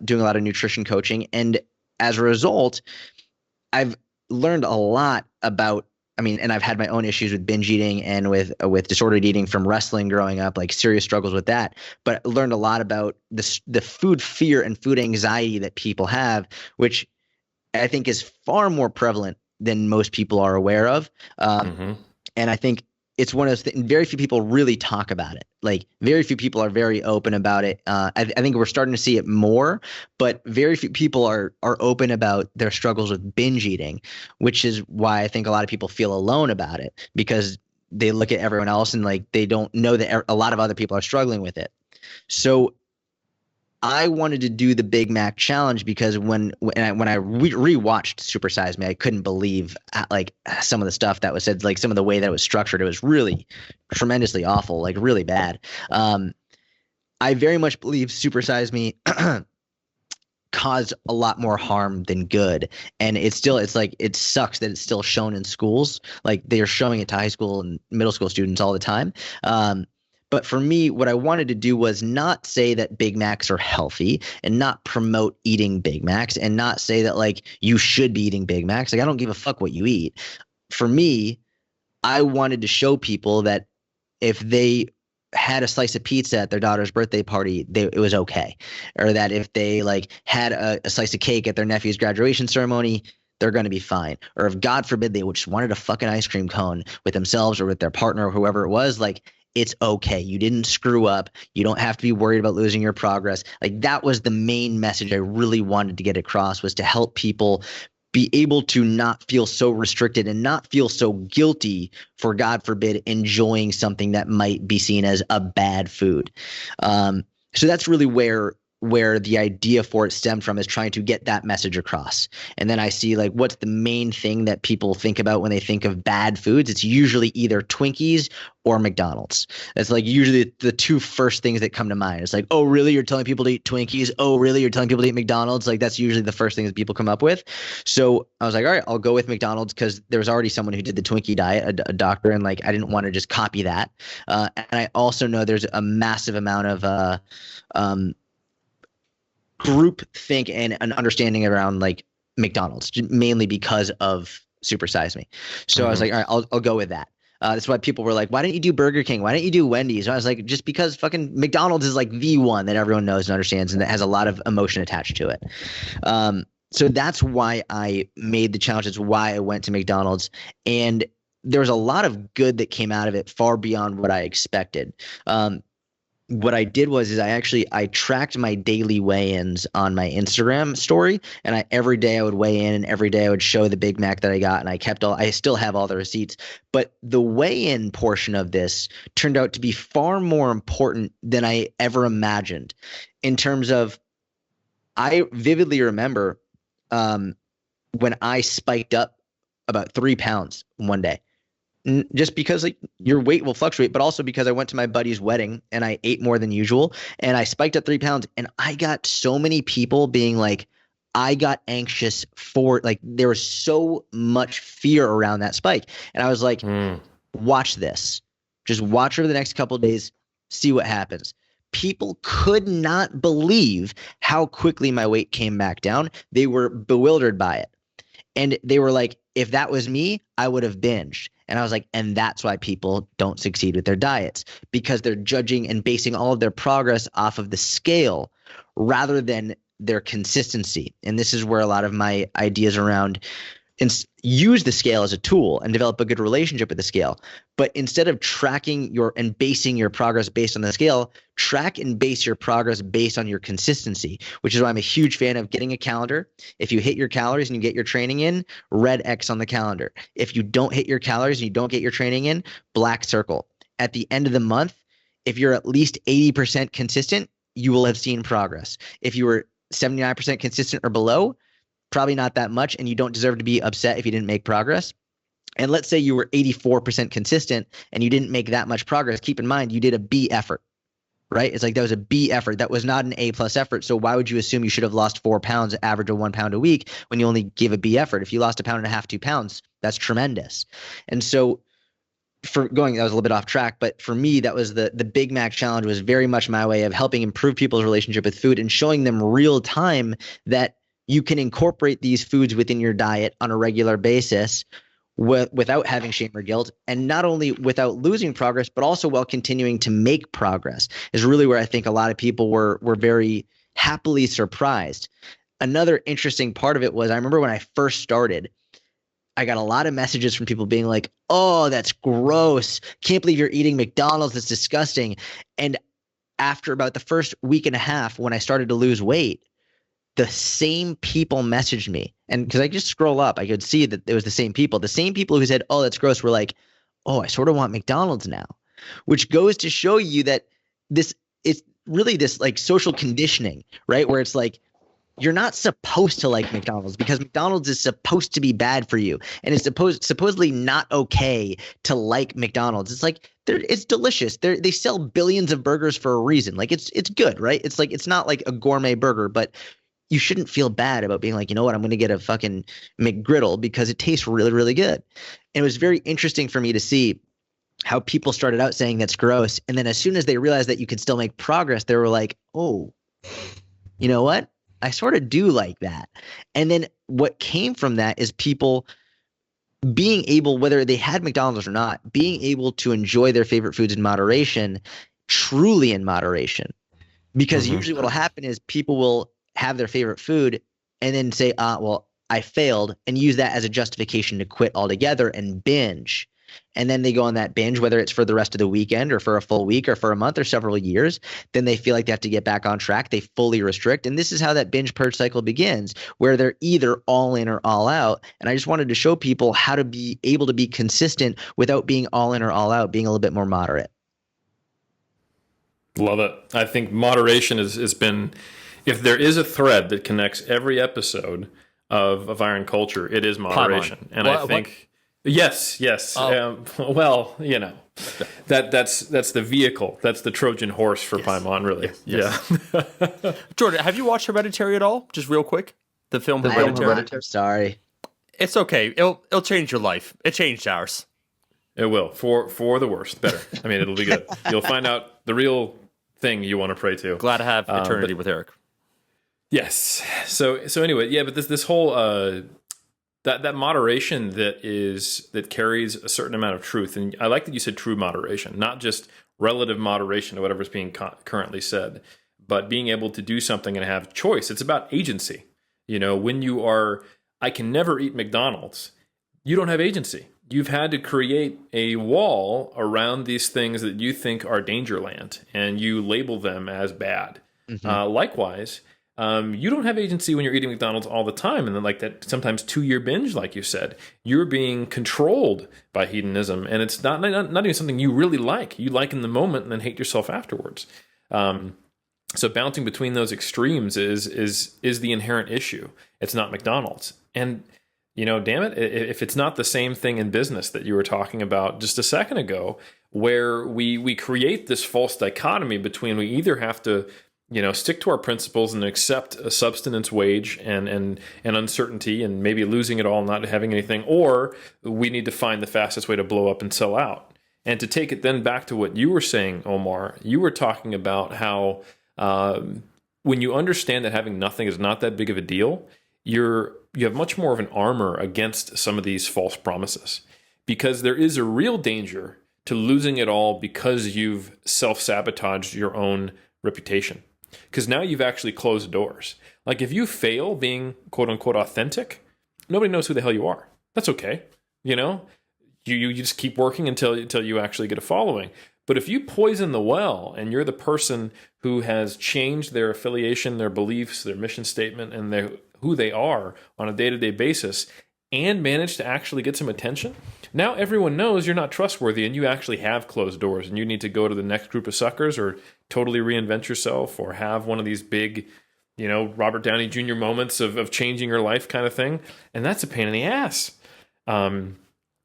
doing a lot of nutrition coaching. And as a result, I've learned a lot about, and I've had my own issues with binge eating and with disordered eating from wrestling growing up, like serious struggles with that. But I learned a lot about the food fear and food anxiety that people have, which I think is far more prevalent than most people are aware of. And I think it's one of those things. Very few people really talk about it. Like very few people are very open about it. I think we're starting to see it more, but very few people are open about their struggles with binge eating, which is why I think a lot of people feel alone about it, because they look at everyone else and like they don't know that a lot of other people are struggling with it. So I wanted to do the Big Mac challenge because when I rewatched Super Size Me, I couldn't believe like some of the stuff that was said, like some of the way that it was structured. It was really tremendously awful, like really bad. I very much believe Super Size Me caused a lot more harm than good, and it's like it sucks that it's still shown in schools. Like they are showing it to high school and middle school students all the time. But for me, what I wanted to do was not say that Big Macs are healthy and not promote eating Big Macs and not say that like you should be eating Big Macs. Like I don't give a fuck what you eat. For me, I wanted to show people that if they had a slice of pizza at their daughter's birthday party, it was okay. Or that if they like had a slice of cake at their nephew's graduation ceremony, they're going to be fine. Or if God forbid they just wanted a fucking ice cream cone with themselves or with their partner or whoever it was, like it's okay. You didn't screw up. You don't have to be worried about losing your progress. Like that was the main message I really wanted to get across, was to help people be able to not feel so restricted and not feel so guilty for, God forbid, enjoying something that might be seen as a bad food. So that's really where the idea for it stemmed from, is trying to get that message across. And then I see like what's the main thing that people think about when they think of bad foods. It's usually either Twinkies or McDonald's. That's like usually the two first things that come to mind. It's like, oh, really? You're telling people to eat Twinkies? Oh, really? You're telling people to eat McDonald's? Like that's usually the first thing that people come up with. So I was like, all right, I'll go with McDonald's because there was already someone who did the Twinkie diet, a doctor, and like I didn't want to just copy that. And I also know there's a massive amount of group think and an understanding around like McDonald's, mainly because of Super Size Me. So I was like, all right, I'll go with that. That's why people were like, why don't you do Burger King? Why don't you do Wendy's? And I was like, just because fucking McDonald's is like the one that everyone knows and understands and that has a lot of emotion attached to it. So that's why I made the challenge. It's why I went to McDonald's. And there was a lot of good that came out of it, far beyond what I expected. What I did was I tracked my daily weigh-ins on my Instagram story, and every day I would weigh in and every day I would show the Big Mac that I got, and I still have all the receipts. But the weigh-in portion of this turned out to be far more important than I ever imagined, in terms of, I vividly remember when I spiked up about 3 pounds one day. Just because like your weight will fluctuate, but also because I went to my buddy's wedding and I ate more than usual and I spiked up 3 pounds, and I got so many people being like, I got anxious for, like, there was so much fear around that spike. And I was like, watch this, just watch over the next couple of days, see what happens. People could not believe how quickly my weight came back down. They were bewildered by it. And they were like, if that was me, I would have binged. And I was like, and that's why people don't succeed with their diets, because they're judging and basing all of their progress off of the scale rather than their consistency. And this is where a lot of my ideas around use the scale as a tool and develop a good relationship with the scale. But instead of tracking and basing your progress based on the scale, track and base your progress based on your consistency, which is why I'm a huge fan of getting a calendar. If you hit your calories and you get your training in, red X on the calendar. If you don't hit your calories and you don't get your training in, black circle. At the end of the month, if you're at least 80% consistent, you will have seen progress. If you were 79% consistent or below, probably not that much, and you don't deserve to be upset if you didn't make progress. And let's say you were 84% consistent and you didn't make that much progress. Keep in mind, you did a B effort, right? It's like that was a B effort. That was not an A plus effort. So why would you assume you should have lost 4 pounds, average of 1 pound a week, when you only give a B effort? If you lost 1.5 pounds, 2 pounds, that's tremendous. And so that was a little bit off track, but for me, that was the Big Mac challenge was very much my way of helping improve people's relationship with food and showing them real time that you can incorporate these foods within your diet on a regular basis without having shame or guilt, and not only without losing progress, but also while continuing to make progress, is really where I think a lot of people were very happily surprised. Another interesting part of it was, I remember when I first started, I got a lot of messages from people being like, "Oh, that's gross. Can't believe you're eating McDonald's. That's disgusting." And after about the first week and a half, when I started to lose weight, the same people messaged me. And because I just scroll up, I could see that it was the same people. The same people who said, "Oh, that's gross," were like, "Oh, I sort of want McDonald's now," which goes to show you that this is really this like social conditioning, right? Where it's like, you're not supposed to like McDonald's because McDonald's is supposed to be bad for you, and it's supposedly not okay to like McDonald's. It's like it's delicious. They sell billions of burgers for a reason. Like it's good, right? It's like it's not like a gourmet burger, but you shouldn't feel bad about being like, you know what, I'm going to get a fucking McGriddle because it tastes really, really good. And it was very interesting for me to see how people started out saying that's gross, and then as soon as they realized that you could still make progress, they were like, oh, you know what? I sort of do like that. And then what came from that is people being able, whether they had McDonald's or not, being able to enjoy their favorite foods in moderation, truly in moderation. Because usually what will happen is people will have their favorite food and then say, well, I failed, and use that as a justification to quit altogether and binge. And then they go on that binge, whether it's for the rest of the weekend or for a full week or for a month or several years. Then they feel like they have to get back on track. They fully restrict. And this is how that binge purge cycle begins, where they're either all in or all out. And I just wanted to show people how to be able to be consistent without being all in or all out, being a little bit more moderate. Love it. I think moderation has been, if there is a thread that connects every episode of Iron Culture, it is moderation. And I think... Yes. Well, you know, that's the vehicle. That's the Trojan horse for Paimon, really. Yes. Yeah. Jordan, have you watched Hereditary at all? Just real quick, the film Hereditary. I'm sorry. It's okay. It'll change your life. It changed ours. It will for the worst. Better. I mean, it'll be good. You'll find out the real thing you want to pray to. Glad to have eternity with Eric. Yes. So anyway, yeah. But this whole. That moderation that carries a certain amount of truth, and I like that you said true moderation, not just relative moderation to whatever's being currently said, but being able to do something and have choice. It's about agency. You know, when you are, I can never eat McDonald's, you don't have agency. You've had to create a wall around these things that you think are Dangerland, and you label them as bad. Likewise. You don't have agency when you're eating McDonald's all the time. And then like that sometimes 2-year binge, like you said, you're being controlled by hedonism. And it's not even something you really like. You like in the moment and then hate yourself afterwards. So bouncing between those extremes is the inherent issue. It's not McDonald's. And, you know, damn it, if it's not the same thing in business that you were talking about just a second ago, where we create this false dichotomy between we either have to, you know, stick to our principles and accept a subsistence wage and uncertainty and maybe losing it all, not having anything, or we need to find the fastest way to blow up and sell out. And to take it then back to what you were saying, Omar, you were talking about how when you understand that having nothing is not that big of a deal, you have much more of an armor against some of these false promises, because there is a real danger to losing it all because you've self-sabotaged your own reputation. Because now you've actually closed doors. Like if you fail being quote unquote authentic, nobody knows who the hell you are. That's okay. You know, you just keep working until you actually get a following. But if you poison the well and you're the person who has changed their affiliation, their beliefs, their mission statement, and who they are on a day-to-day basis, and manage to actually get some attention, now everyone knows you're not trustworthy and you actually have closed doors and you need to go to the next group of suckers or totally reinvent yourself or have one of these big, you know, Robert Downey Jr. moments of changing your life kind of thing. And that's a pain in the ass. And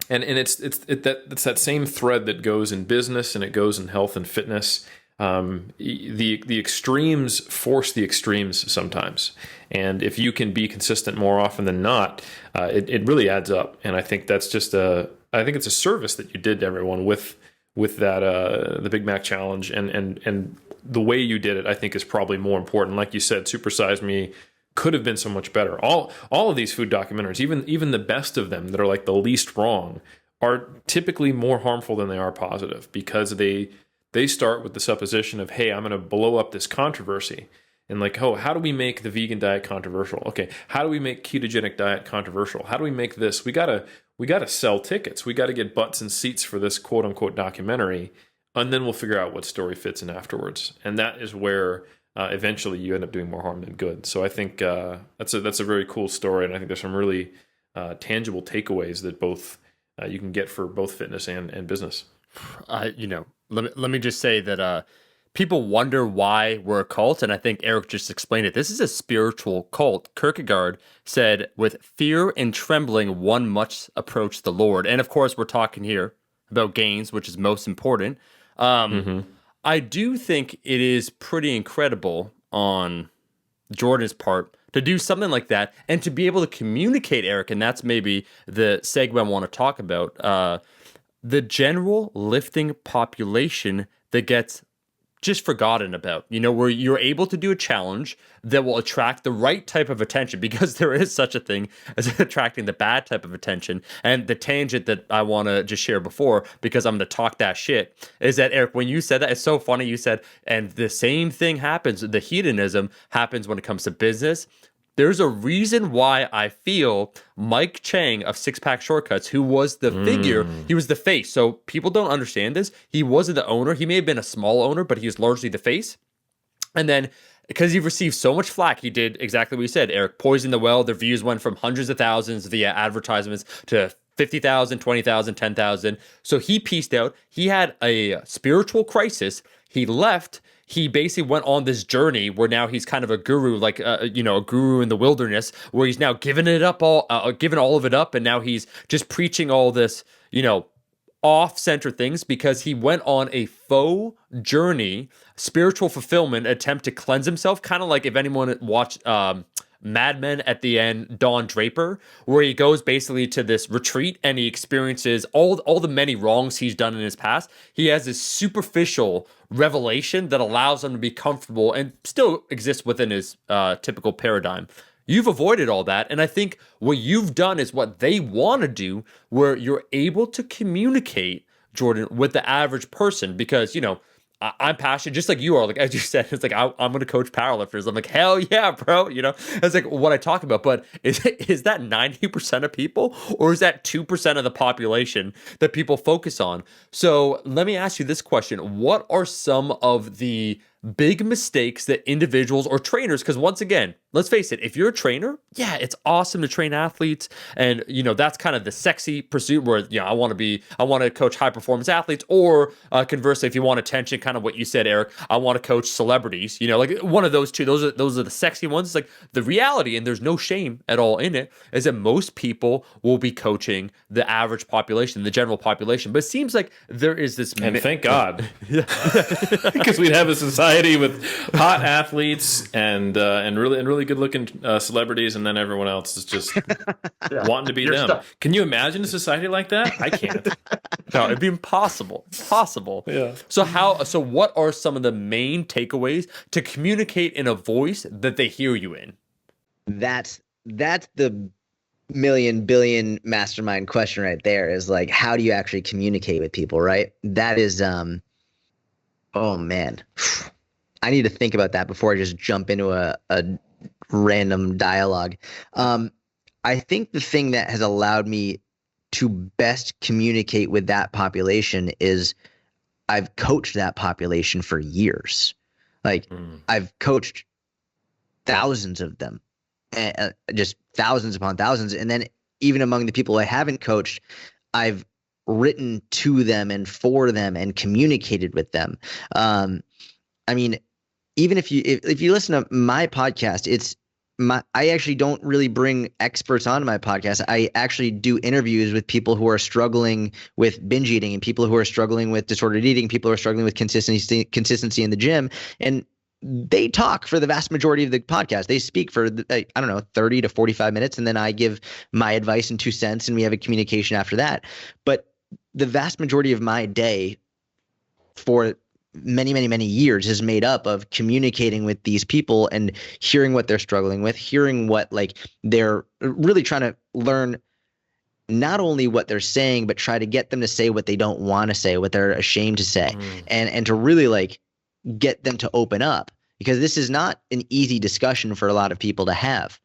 it's that same thread that goes in business and it goes in health and fitness. The extremes force the extremes sometimes. And if you can be consistent more often than not, it really adds up. And I think that's just I think it's a service that you did to everyone with that, the Big Mac challenge and the way you did it, I think is probably more important. Like you said, Super Size Me could have been so much better. All of these food documentaries, even the best of them that are like the least wrong, are typically more harmful than they are positive, because they start with the supposition of, hey, I'm going to blow up this controversy. And like, oh, how do we make the vegan diet controversial? Okay, how do we make ketogenic diet controversial? How do we make this? We gotta sell tickets. We gotta get butts and seats for this quote unquote documentary, and then we'll figure out what story fits in afterwards. And that is where eventually you end up doing more harm than good. So I think that's a very cool story, and I think there's some really tangible takeaways that both you can get for both fitness and business. Let me just say that people wonder why we're a cult, and I think Eric just explained it. This is a spiritual cult. Kierkegaard said, "With fear and trembling, one must approach the Lord." And of course, we're talking here about gains, which is most important. I do think it is pretty incredible on Jordan's part to do something like that and to be able to communicate, Eric, and that's maybe the segue I want to talk about. The general lifting population that gets just forgotten about, where you're able to do a challenge that will attract the right type of attention, because there is such a thing as attracting the bad type of attention. And the tangent that I want to just share before, because I'm going to talk that shit, is that, Eric, when you said that, it's so funny. You said, and the same thing happens, the hedonism happens when it comes to business. There's a reason why I feel Mike Chang of Six Pack Shortcuts, who was the figure, he was the face. So people don't understand this. He wasn't the owner. He may have been a small owner, but he was largely the face. And then because he received so much flack, he did exactly what you said, Eric, poisoned the well. Their views went from hundreds of thousands via advertisements to 50,000, 20,000, 10,000. So he pieced out. He had a spiritual crisis. He left. He basically went on this journey where now he's kind of a guru, like a guru in the wilderness, where he's now given all of it up, and now he's just preaching all this, off-center things, because he went on a faux journey, spiritual fulfillment attempt to cleanse himself, kind of like if anyone watched Mad Men at the end, Don Draper, where he goes basically to this retreat and he experiences all the many wrongs he's done in his past. He has this superficial revelation that allows him to be comfortable and still exist within his typical paradigm. You've avoided all that, and I think what you've done is what they want to do, where you're able to communicate, Jordan, with the average person, because, I'm passionate, just like you are. Like, as you said, it's like, I'm going to coach powerlifters. I'm like, hell yeah, bro. That's like what I talk about. But is that 90% of people, or is that 2% of the population that people focus on? So let me ask you this question. What are some of the big mistakes that individuals or trainers, because once again, let's face it, if you're a trainer, yeah, it's awesome to train athletes, and that's kind of the sexy pursuit where I want to coach high performance athletes, or conversely, if you want attention, kind of what you said, Eric, I want to coach celebrities, like one of those two. Those are the sexy ones. It's like the reality, and there's no shame at all in it, is that most people will be coaching the average population, the general population. But it seems like there is this, and thank God, because we'd have a society with hot athletes and really good looking celebrities, and then everyone else is just wanting to be them. Can you imagine a society like that? I can't. No, it'd be impossible. Yeah. So what are some of the main takeaways to communicate in a voice that they hear you in? That's the million billion mastermind question right there, is like, how do you actually communicate with people, right? That is oh man, I need to think about that before I just jump into a random dialogue. I think the thing that has allowed me to best communicate with that population is I've coached that population for years. Like, I've coached thousands of them, just thousands upon thousands. And then even among the people I haven't coached, I've written to them and for them and communicated with them. I mean, even if you listen to my podcast, I actually don't really bring experts onto my podcast. I actually do interviews with people who are struggling with binge eating, and people who are struggling with disordered eating, people who are struggling with consistency in the gym. And they talk for the vast majority of the podcast. They speak for, 30 to 45 minutes. And then I give my advice in 2 cents, and we have a communication after that. But the vast majority of my day for many, many, many years is made up of communicating with these people and hearing what they're struggling with, hearing what they're really trying to learn, not only what they're saying, but try to get them to say what they don't want to say, what they're ashamed to say, and to really get them to open up. because this is not an easy discussion for a lot of people to have.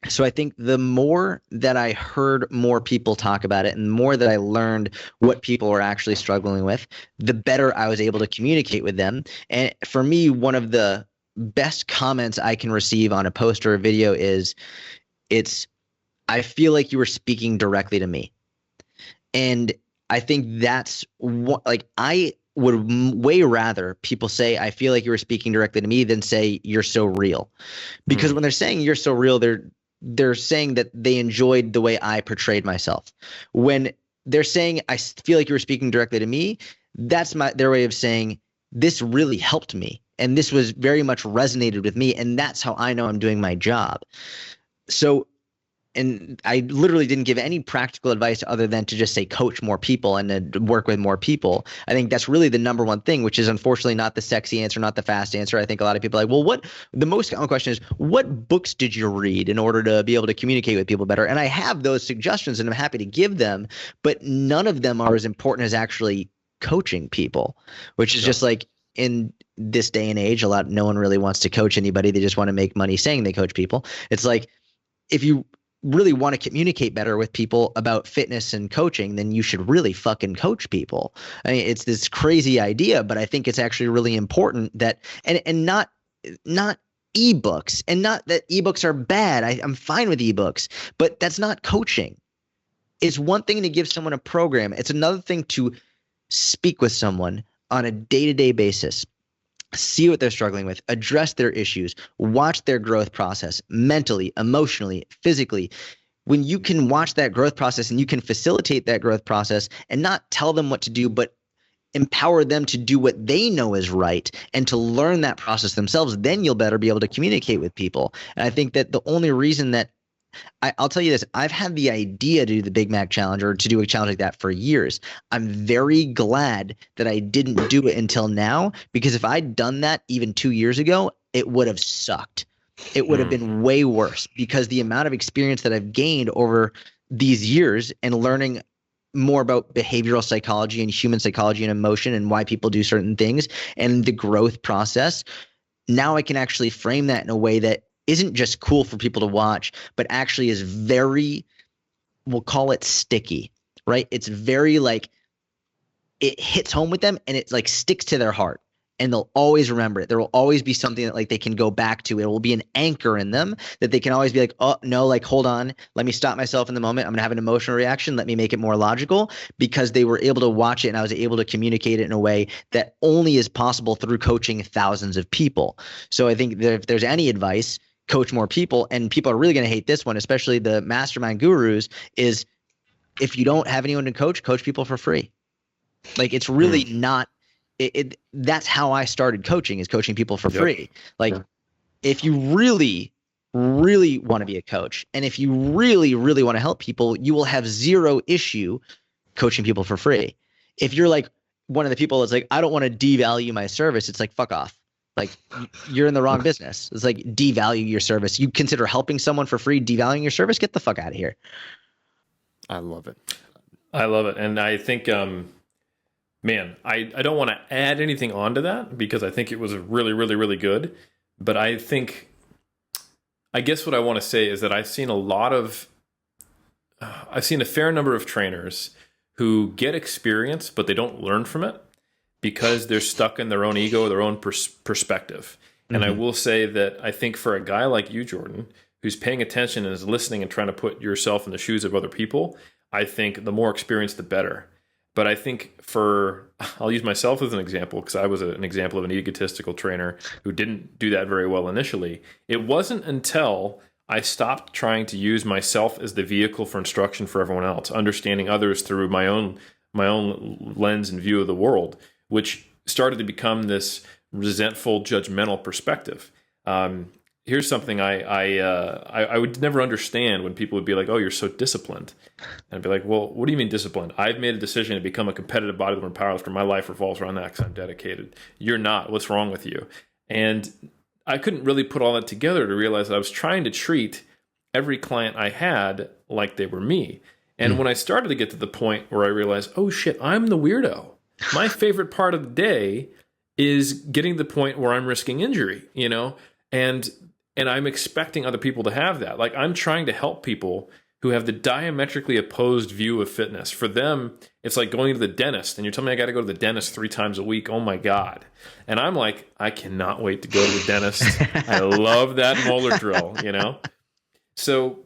So I think the more that I heard more people talk about it and the more that I learned what people were actually struggling with, the better I was able to communicate with them. And for me, one of the best comments I can receive on a post or a video is, I feel like you were speaking directly to me. And I think that's what, like, I would way rather people say, I feel like you were speaking directly to me than say you're so real. Because when they're saying you're so real, they're saying that they enjoyed the way I portrayed myself. When they're saying, I feel like you were speaking directly to me, that's their way of saying, this really helped me. And this was very much resonated with me. And that's how I know I'm doing my job. So, and I literally didn't give any practical advice other than to just say coach more people and to work with more people. I think that's really the number one thing, which is unfortunately not the sexy answer, not the fast answer. I think a lot of people are like, well, the most common question is, what books did you read in order to be able to communicate with people better? And I have those suggestions and I'm happy to give them, but none of them are as important as actually coaching people, which is just like, in this day and age, no one really wants to coach anybody. They just want to make money saying they coach people. It's like, if you really want to communicate better with people about fitness and coaching, then you should really fucking coach people. I mean, it's this crazy idea, but I think it's actually really important that, and not ebooks, and not that ebooks are bad. I'm fine with ebooks, but that's not coaching. It's one thing to give someone a program. It's another thing to speak with someone on a day-to-day basis, see what they're struggling with, address their issues, watch their growth process mentally, emotionally, physically. When you can watch that growth process and you can facilitate that growth process and not tell them what to do, but empower them to do what they know is right and to learn that process themselves, then you'll better be able to communicate with people. And I think that the only reason that I'll tell you this, I've had the idea to do the Big Mac Challenge or to do a challenge like that for years. I'm very glad that I didn't do it until now, because if I'd done that even 2 years ago, it would have sucked. It would have been way worse, because the amount of experience that I've gained over these years and learning more about behavioral psychology and human psychology and emotion and why people do certain things and the growth process, now I can actually frame that in a way that isn't just cool for people to watch, but actually is very, we'll call it sticky, right? It's very like, it hits home with them and it like sticks to their heart and they'll always remember it. There will always be something that like they can go back to. It will be an anchor in them that they can always be like, oh no, like, hold on, let me stop myself in the moment. I'm gonna have an emotional reaction. Let me make it more logical, because they were able to watch it and I was able to communicate it in a way that only is possible through coaching thousands of people. So I think that if there's any advice, coach more people. And people are really going to hate this one, especially the mastermind gurus, is if you don't have anyone to coach people for free. Like, it's really not that's how I started coaching, is coaching people for free. Like, if you really, really want to be a coach, and if you really, really want to help people, you will have zero issue coaching people for free. If you're like one of the people that's like, I don't want to devalue my service, it's like, fuck off. Like, you're in the wrong business. It's like, devalue your service. You consider helping someone for free devaluing your service? Get the fuck out of here. I love it. I love it. And I think, man, I don't want to add anything onto that, because I think it was really, really, really good. But I guess what I want to say is that I've seen a fair number of trainers who get experience, but they don't learn from it, because they're stuck in their own ego, their own perspective. And I will say that I think for a guy like you, Jordan, who's paying attention and is listening and trying to put yourself in the shoes of other people, I think the more experience, the better. But I think I'll use myself as an example, because I was an example of an egotistical trainer who didn't do that very well initially. It wasn't until I stopped trying to use myself as the vehicle for instruction for everyone else, understanding others through my own lens and view of the world, which started to become this resentful, judgmental perspective. Here's something I would never understand when people would be like, oh, you're so disciplined. And I'd be like, well, what do you mean disciplined? I've made a decision to become a competitive bodybuilder and powerlifter. My life revolves around that because I'm dedicated. You're not. What's wrong with you? And I couldn't really put all that together to realize that I was trying to treat every client I had like they were me. And when I started to get to the point where I realized, oh shit, I'm the weirdo. My favorite part of the day is getting to the point where I'm risking injury, you know, and I'm expecting other people to have that. Like, I'm trying to help people who have the diametrically opposed view of fitness. For them, it's like going to the dentist, and you're telling me I got to go to the dentist 3 times a week. Oh my God. And I'm like, I cannot wait to go to the dentist. I love that molar drill, you know? So,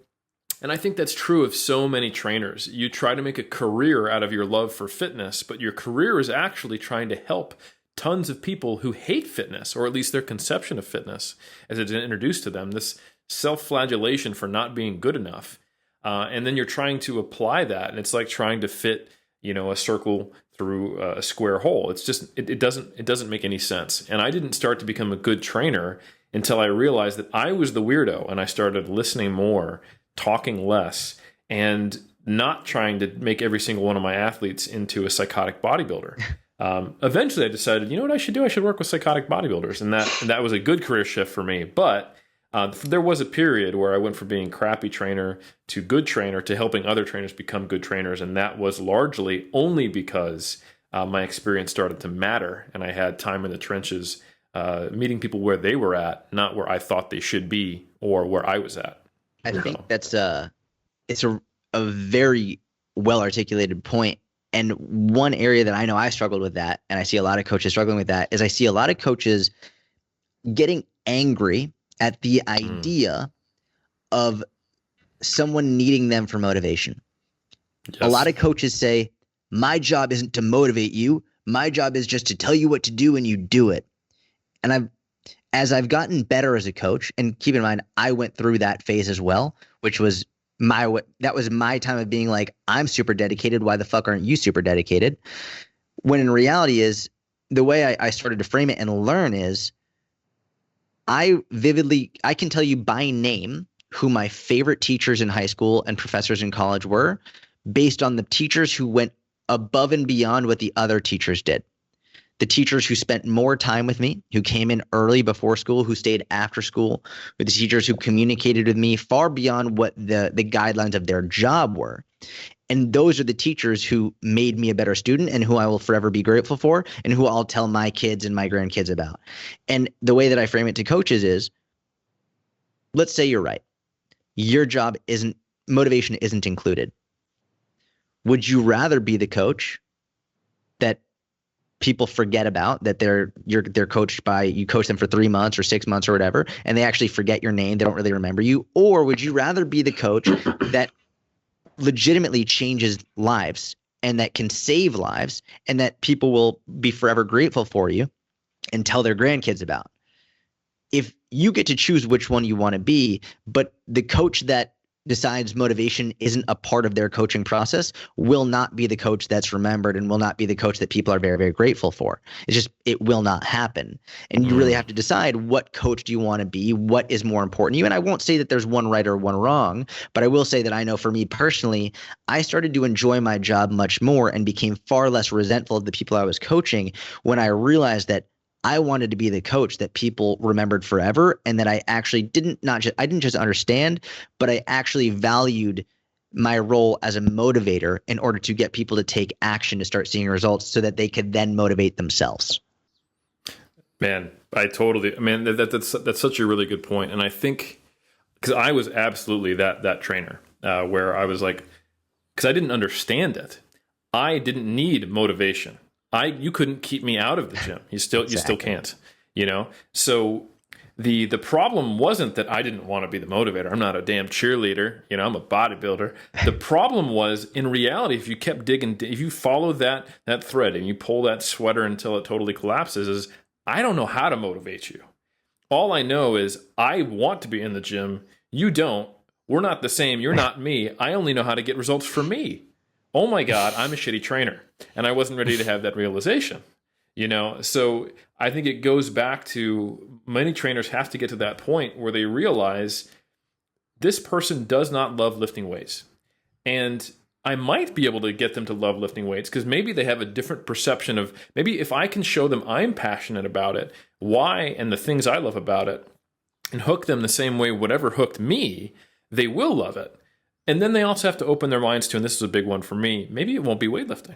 and I think that's true of so many trainers. You try to make a career out of your love for fitness, but your career is actually trying to help tons of people who hate fitness, or at least their conception of fitness as it's introduced to them, this self-flagellation for not being good enough. And then you're trying to apply that, and it's like trying to fit, you know, a circle through a square hole. It's just, it doesn't make any sense. And I didn't start to become a good trainer until I realized that I was the weirdo, and I started listening more, talking less, and not trying to make every single one of my athletes into a psychotic bodybuilder. Eventually I decided, you know what I should do? I should work with psychotic bodybuilders. And that was a good career shift for me. But there was a period where I went from being crappy trainer to good trainer to helping other trainers become good trainers. And that was largely only because my experience started to matter, and I had time in the trenches, meeting people where they were at, not where I thought they should be or where I was at. I think that's it's a very well articulated point. And one area that I know I struggled with that, and I see a lot of coaches struggling with that, is I see a lot of coaches getting angry at the idea of someone needing them for motivation. Yes. A lot of coaches say, my job isn't to motivate you. My job is just to tell you what to do, and you do it. And as I've gotten better as a coach, and keep in mind, I went through that phase as well, which was that was my time of being like, I'm super dedicated. Why the fuck aren't you super dedicated? When in reality is, the way I started to frame it and learn is, I can tell you by name who my favorite teachers in high school and professors in college were, based on the teachers who went above and beyond what the other teachers did. The teachers who spent more time with me, who came in early before school, who stayed after school, with the teachers who communicated with me far beyond what the guidelines of their job were. And those are the teachers who made me a better student, and who I will forever be grateful for, and who I'll tell my kids and my grandkids about. And the way that I frame it to coaches is, let's say you're right. Your job motivation isn't included. Would you rather be the coach that people forget about, that they're coached by, you coach them for 3 months or 6 months or whatever, and they actually forget your name, they don't really remember you? Or would you rather be the coach that legitimately changes lives, and that can save lives, and that people will be forever grateful for you and tell their grandkids about? If you get to choose which one you want to be, but the coach that decides motivation isn't a part of their coaching process will not be the coach that's remembered, and will not be the coach that people are very, very grateful for. It's just, it will not happen. And you really have to decide, what coach do you want to be? What is more important to you? And I won't say that there's one right or one wrong, but I will say that I know for me personally, I started to enjoy my job much more and became far less resentful of the people I was coaching when I realized that I wanted to be the coach that people remembered forever, and that I actually didn't just understand, but I actually valued my role as a motivator in order to get people to take action, to start seeing results, so that they could then motivate themselves. Man, that's such a really good point. And I think, because I was absolutely that trainer, where I was like, because I didn't understand it. I didn't need motivation. You couldn't keep me out of the gym. You still can't, you know? So the problem wasn't that I didn't want to be the motivator. I'm not a damn cheerleader. You know, I'm a bodybuilder. The problem was, in reality, if you kept digging, if you follow that thread and you pull that sweater until it totally collapses, is I don't know how to motivate you. All I know is I want to be in the gym. You don't. We're not the same. You're not me. I only know how to get results for me. Oh my God, I'm a shitty trainer. And I wasn't ready to have that realization, you know? So I think it goes back to, many trainers have to get to that point where they realize, this person does not love lifting weights. And I might be able to get them to love lifting weights, because maybe they have a different perception of, maybe if I can show them I'm passionate about it, why, and the things I love about it, and hook them the same way whatever hooked me, they will love it. And then they also have to open their minds to, and this is a big one for me, maybe it won't be weightlifting.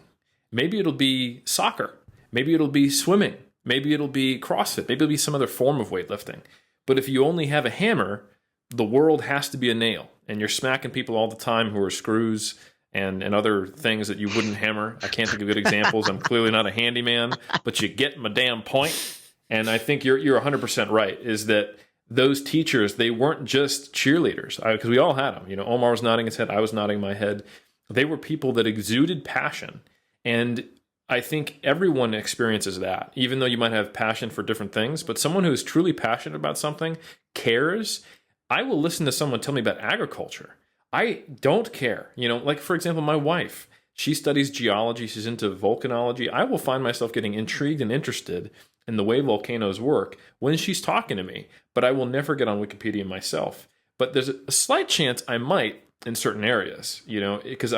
Maybe it'll be soccer. Maybe it'll be swimming. Maybe it'll be CrossFit. Maybe it'll be some other form of weightlifting. But if you only have a hammer, the world has to be a nail. And you're smacking people all the time who are screws and other things that you wouldn't hammer. I can't think of good examples. I'm clearly not a handyman, but you get my damn point. And I think you're 100% right, is that those teachers, they weren't just cheerleaders, because we all had them. You know, Omar was nodding his head. I was nodding my head. They were people that exuded passion. And I think everyone experiences that, even though you might have passion for different things. But someone who is truly passionate about something cares. I will listen to someone tell me about agriculture. I don't care. You know, like, for example, my wife, she studies geology. She's into volcanology. I will find myself getting intrigued and interested in the way volcanoes work when she's talking to me. But I will never get on Wikipedia myself. But there's a slight chance I might in certain areas, you know, because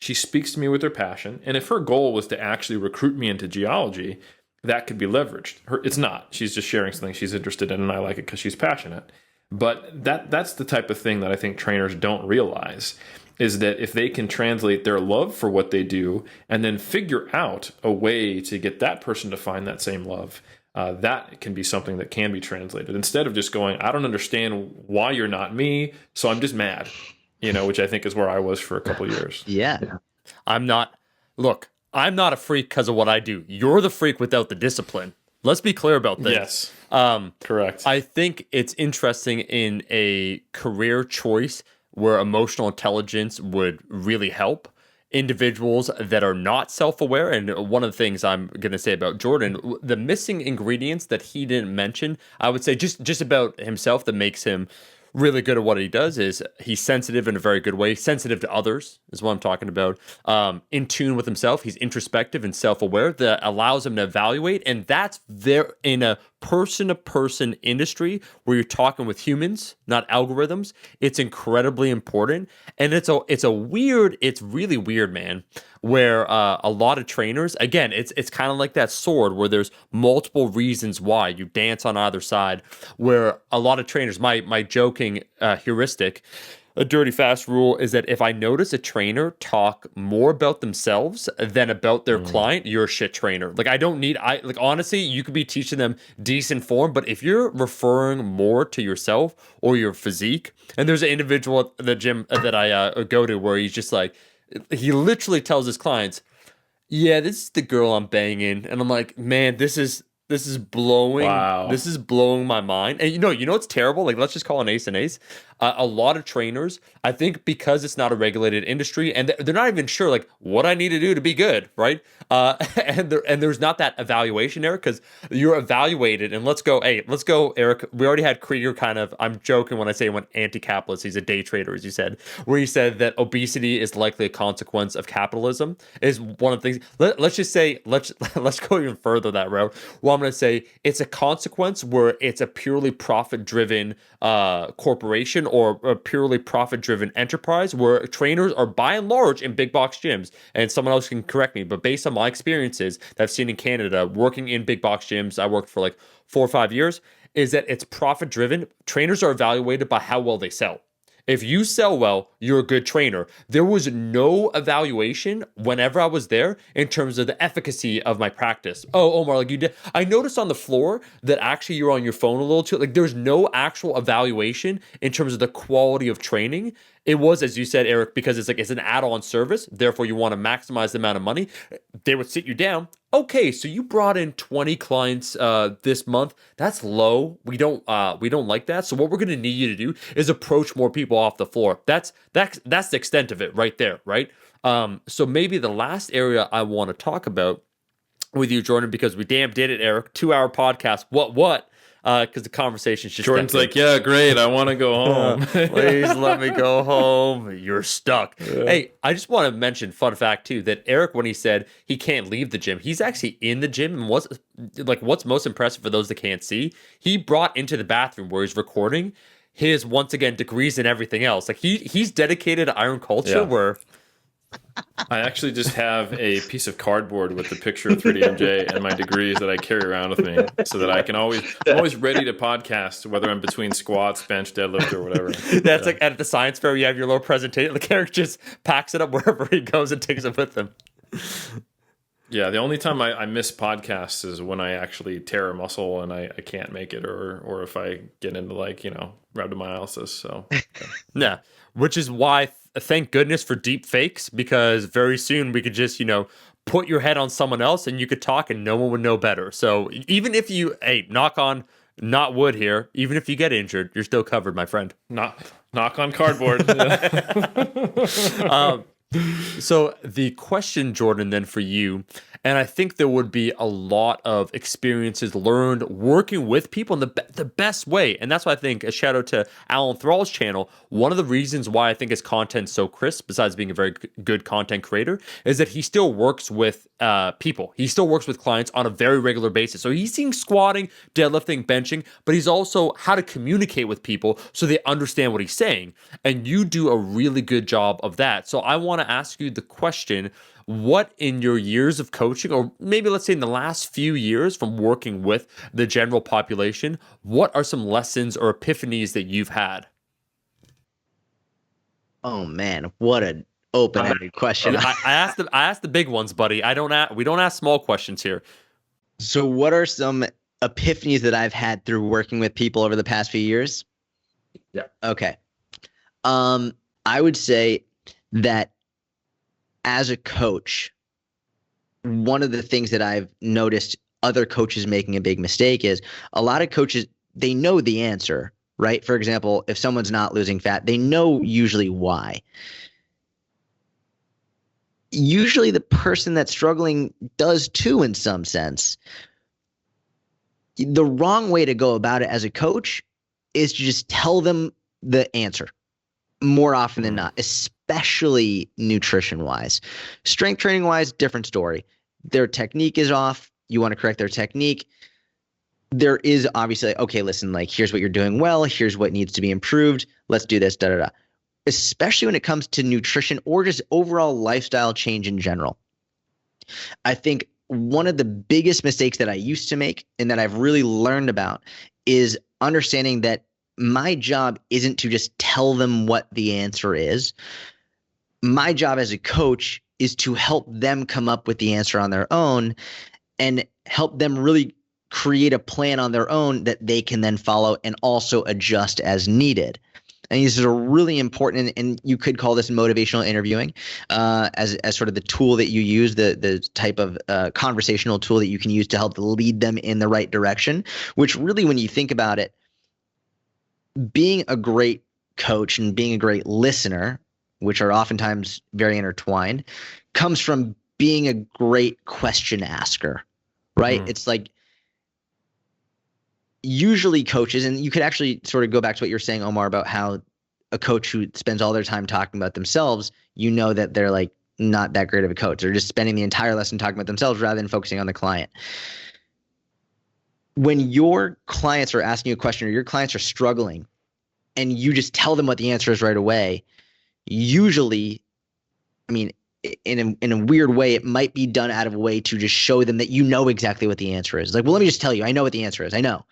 she speaks to me with her passion. And if her goal was to actually recruit me into geology, that could be leveraged. It's not. She's just sharing something she's interested in, and I like it because she's passionate. But that's the type of thing that I think trainers don't realize, is that if they can translate their love for what they do and then figure out a way to get that person to find that same love, that can be something that can be translated. Instead of just going, I don't understand why you're not me, so I'm just mad. You know, which I think is where I was for a couple of years. Yeah. I'm not a freak because of what I do. You're the freak without the discipline. Let's be clear about this. Yes. Correct. I think it's interesting in a career choice where emotional intelligence would really help individuals that are not self-aware. And one of the things I'm going to say about Jordan, the missing ingredients that he didn't mention, I would say just about himself that makes him really good at what he does is he's sensitive in a very good way. Sensitive to others is what I'm talking about. In tune with himself. He's introspective and self-aware. That allows him to evaluate. And that's there in a person-to-person industry where you're talking with humans, not algorithms. It's incredibly important. And it's really weird, man, where a lot of trainers, again, it's kind of like that sword where there's multiple reasons why you dance on either side, where a lot of trainers, my joking heuristic, a dirty fast rule is that if I notice a trainer talk more about themselves than about their client, you're a shit trainer. Like honestly, you could be teaching them decent form, but if you're referring more to yourself or your physique, and there's an individual at the gym that I go to where he's just like, he literally tells his clients, yeah, this is the girl I'm banging. And I'm like, man, this is blowing. Wow. This is blowing my mind. And you know what's terrible? Like, let's just call an ace an ace. A lot of trainers, I think, because it's not a regulated industry, and they're not even sure like what I need to do to be good, right? And there's not that evaluation there because you're evaluated. And let's go, Eric. We already had Krieger kind of. I'm joking when I say he went anti-capitalist. He's a day trader, as you said, where he said that obesity is likely a consequence of capitalism. Is one of the things. Let's just say let's go even further that route. Well, I'm going to say it's a consequence where it's a purely profit-driven corporation or a purely profit-driven enterprise where trainers are by and large in big box gyms. And someone else can correct me, but based on my experiences that I've seen in Canada working in big box gyms, I worked for like 4 or 5 years, is that it's profit-driven. Trainers are evaluated by how well they sell. If you sell well, you're a good trainer. There was no evaluation whenever I was there in terms of the efficacy of my practice. Oh, Omar, like you did. I noticed on the floor that actually you're on your phone a little too. Like there's no actual evaluation in terms of the quality of training. It was, as you said, Eric, because it's an add-on service. Therefore, you want to maximize the amount of money. They would sit you down. Okay, so you brought in 20 clients this month. That's low. We don't like that. So what we're going to need you to do is approach more people off the floor. That's the extent of it right there, right? So maybe the last area I want to talk about with you, Jordan, because we damn did it, Eric. 2-hour podcast. What? Because the conversation's just Jordan's like, yeah, great. I want to go home. Please let me go home. You're stuck. Yeah. Hey, I just want to mention, fun fact too, that Eric, when he said he can't leave the gym, he's actually in the gym. And what's most impressive for those that can't see, he brought into the bathroom where he's recording his, once again, degrees and everything else. Like he's dedicated to iron culture where I actually just have a piece of cardboard with the picture of 3DMJ and my degrees that I carry around with me so that I'm always ready to podcast, whether I'm between squats, bench, deadlift, or whatever. That's like at the science fair, you have your little presentation. The character just packs it up wherever he goes and takes it with him. Yeah, the only time I miss podcasts is when I actually tear a muscle and I can't make it, or if I get into like, rhabdomyolysis. So Yeah, which is why thank goodness for deep fakes, because very soon we could just, put your head on someone else and you could talk and no one would know better. So even if you, hey, knock on not wood here, even if you get injured, you're still covered, my friend. knock on cardboard. So the question, Jordan, then for you, and I think there would be a lot of experiences learned working with people in the best way. And that's why I think, a shout out to Alan Thrall's channel, one of the reasons why I think his content's so crisp, besides being a very good content creator, is that he still works with people. He still works with clients on a very regular basis. So he's seeing squatting, deadlifting, benching, but he's also how to communicate with people so they understand what he's saying. And you do a really good job of that. So I want to ask you the question, what in your years of coaching, or maybe let's say in the last few years from working with the general population, what are some lessons or epiphanies that you've had? Oh man, what an open-ended question. I asked the big ones, buddy. We don't ask small questions here. So what are some epiphanies that I've had through working with people over the past few years? Yeah. Okay. I would say that as a coach, one of the things that I've noticed other coaches making a big mistake is a lot of coaches, they know the answer, right? For example, if someone's not losing fat, they know usually why. Usually the person that's struggling does too, in some sense. The wrong way to go about it as a coach is to just tell them the answer more often than not, especially nutrition-wise. Strength training-wise, different story. Their technique is off. You want to correct their technique. There is obviously, okay, listen, like, here's what you're doing well. Here's what needs to be improved. Let's do this, da-da-da. Especially when it comes to nutrition or just overall lifestyle change in general. I think one of the biggest mistakes that I used to make and that I've really learned about is understanding that my job isn't to just tell them what the answer is. My job as a coach is to help them come up with the answer on their own and help them really create a plan on their own that they can then follow and also adjust as needed. And these are really important, and you could call this motivational interviewing as sort of the tool that you use, the type of conversational tool that you can use to help lead them in the right direction, which really, when you think about it, being a great coach and being a great listener, which are oftentimes very intertwined, comes from being a great question asker, right? It's like usually coaches, and you could actually sort of go back to what you're saying, Omar, about how a coach who spends all their time talking about themselves, you know that they're like not that great of a coach. They're just spending the entire lesson talking about themselves rather than focusing on the client. When your clients are asking you a question or your clients are struggling and you just tell them what the answer is right away, usually, I mean, in a weird way, it might be done out of a way to just show them that you know exactly what the answer is. Like, well, let me just tell you, I know what the answer is. I know.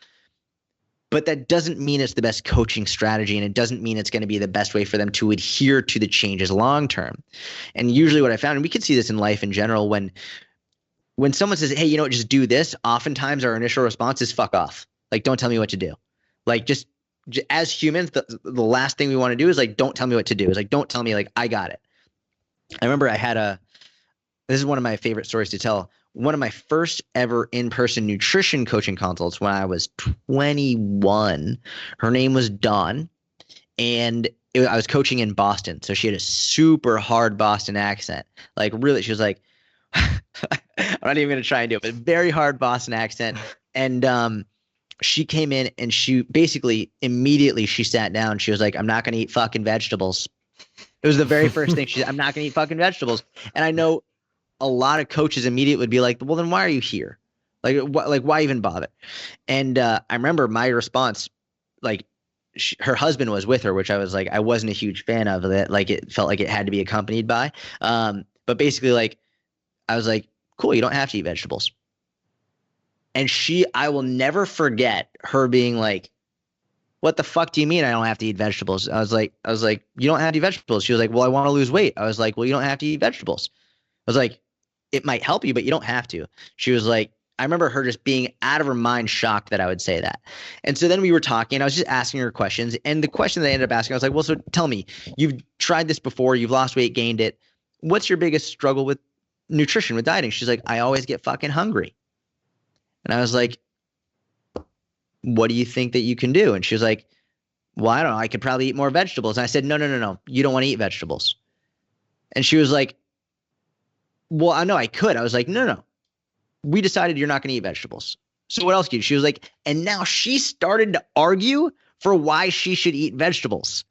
But that doesn't mean it's the best coaching strategy, and it doesn't mean it's going to be the best way for them to adhere to the changes long term. And usually what I found, and we can see this in life in general, when someone says, hey, just do this, oftentimes our initial response is fuck off. Like, don't tell me what to do. Like, just as humans, the last thing we want to do is like, don't tell me what to do. It's like, don't tell me, like, I got it. I remember this is one of my favorite stories to tell. One of my first ever in-person nutrition coaching consults when I was 21, her name was Dawn, and I was coaching in Boston. So she had a super hard Boston accent. Like, really, she was like, I'm not even going to try and do it, but very hard Boston accent. And she came in and she basically immediately she sat down. She was like, I'm not going to eat fucking vegetables. It was the very first thing she said, I'm not going to eat fucking vegetables. And I know a lot of coaches immediately would be like, well, then why are you here? Like, why even bother? And I remember my response, like, her husband was with her, which I was like, I wasn't a huge fan of that. Like, it felt like it had to be accompanied by. But basically, like, I was like, cool, you don't have to eat vegetables. And I will never forget her being like, what the fuck do you mean I don't have to eat vegetables? I was like, you don't have to eat vegetables. She was like, well, I want to lose weight. I was like, well, you don't have to eat vegetables. I was like, it might help you, but you don't have to. She was like, I remember her just being out of her mind shocked that I would say that. And so then we were talking, I was just asking her questions. And the question that I ended up asking, I was like, well, so tell me, you've tried this before, you've lost weight, gained it. What's your biggest struggle with nutrition, with dieting? She's like, I always get fucking hungry. And I was like, what do you think that you can do? And she was like, well, I don't know. I could probably eat more vegetables. And I said, no. You don't want to eat vegetables. And she was like, well, I know I could. I was like, no. We decided you're not going to eat vegetables. So what else can you do? She was like, and now she started to argue for why she should eat vegetables.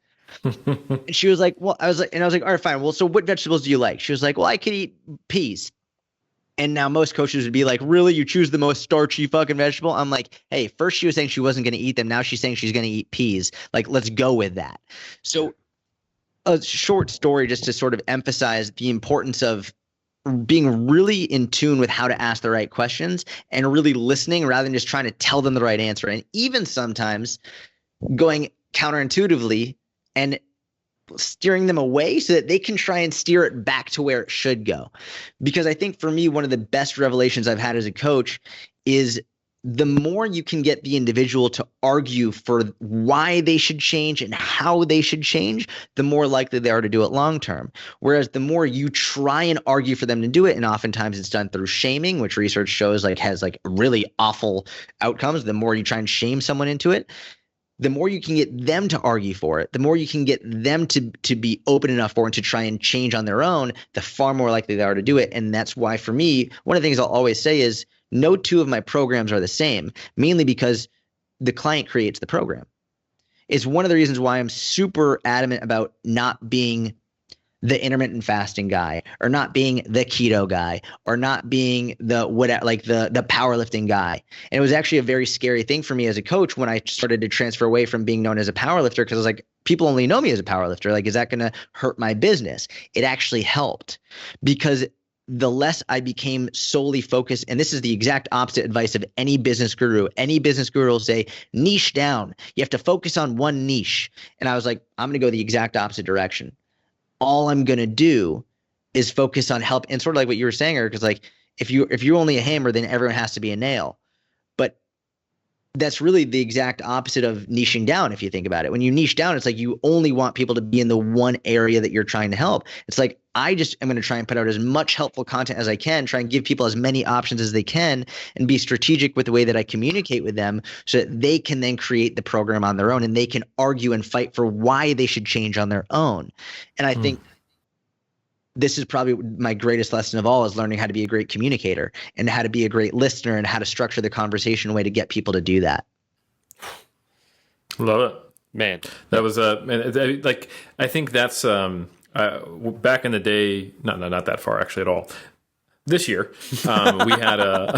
And she was like, well, I was like, all right, fine. Well, so what vegetables do you like? She was like, well, I could eat peas. And now most coaches would be like, really? You choose the most starchy fucking vegetable? I'm like, hey, first she was saying she wasn't going to eat them. Now she's saying she's going to eat peas. Like, let's go with that. So a short story just to sort of emphasize the importance of being really in tune with how to ask the right questions and really listening rather than just trying to tell them the right answer. And even sometimes going counterintuitively and steering them away so that they can try and steer it back to where it should go. Because I think for me, one of the best revelations I've had as a coach is the more you can get the individual to argue for why they should change and how they should change, the more likely they are to do it long term. Whereas the more you try and argue for them to do it, and oftentimes it's done through shaming, which research shows like has like really awful outcomes, the more you try and shame someone into it, the more you can get them to argue for it, the more you can get them to be open enough for it and to try and change on their own, the far more likely they are to do it. And that's why for me, one of the things I'll always say is no two of my programs are the same, mainly because the client creates the program. It's one of the reasons why I'm super adamant about not being the intermittent fasting guy or not being the keto guy or not being the powerlifting guy. And it was actually a very scary thing for me as a coach when I started to transfer away from being known as a powerlifter, because I was like, people only know me as a powerlifter. Like, is that going to hurt my business? It actually helped, because the less I became solely focused, and this is the exact opposite advice of any business guru. Any business guru will say, niche down. You have to focus on one niche. And I was like, I'm going to go the exact opposite direction. All I'm going to do is focus on help. And sort of like what you were saying, Eric, is like, if you're only a hammer, then everyone has to be a nail. But that's really the exact opposite of niching down. If you think about it, when you niche down, it's like you only want people to be in the one area that you're trying to help. It's like, I just am going to try and put out as much helpful content as I can, try and give people as many options as they can, and be strategic with the way that I communicate with them so that they can then create the program on their own and they can argue and fight for why they should change on their own. And I think this is probably my greatest lesson of all, is learning how to be a great communicator and how to be a great listener and how to structure the conversation in a way to get people to do that. Love it, man. That was like, I think that's back in the day, not that far actually at all. This year, we had a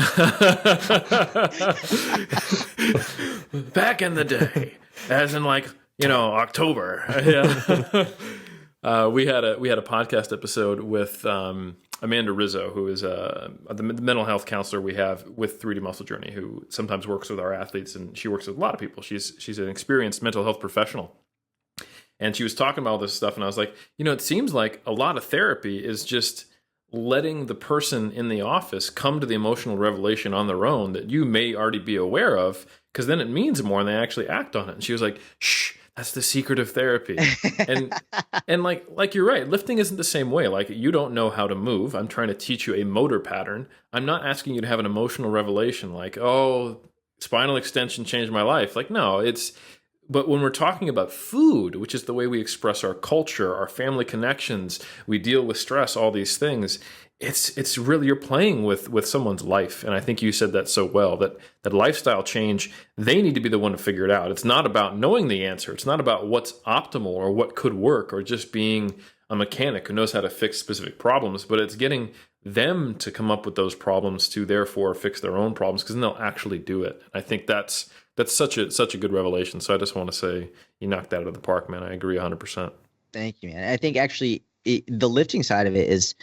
back in the day, as in like, October. Yeah. We had a podcast episode with Amanda Rizzo, who is the mental health counselor we have with 3D Muscle Journey, who sometimes works with our athletes, and she works with a lot of people. She's an experienced mental health professional. And she was talking about all this stuff, and I was like, it seems like a lot of therapy is just letting the person in the office come to the emotional revelation on their own that you may already be aware of, because then it means more and they actually act on it. And she was like, shh, that's the secret of therapy. and like you're right, lifting isn't the same way. Like, you don't know how to move. I'm trying to teach you a motor pattern. I'm not asking you to have an emotional revelation like, oh, spinal extension changed my life. Like, no, but when we're talking about food, which is the way we express our culture, our family connections, we deal with stress, all these things, it's really, you're playing with someone's life. And I think you said that so well, that lifestyle change, they need to be the one to figure it out. It's not about knowing the answer. It's not about what's optimal or what could work or just being a mechanic who knows how to fix specific problems, but it's getting them to come up with those problems to therefore fix their own problems, because then they'll actually do it. I think that's such a good revelation. So I just want to say you knocked that out of the park, man. I agree 100%. Thank you, man. I think actually the lifting side of it is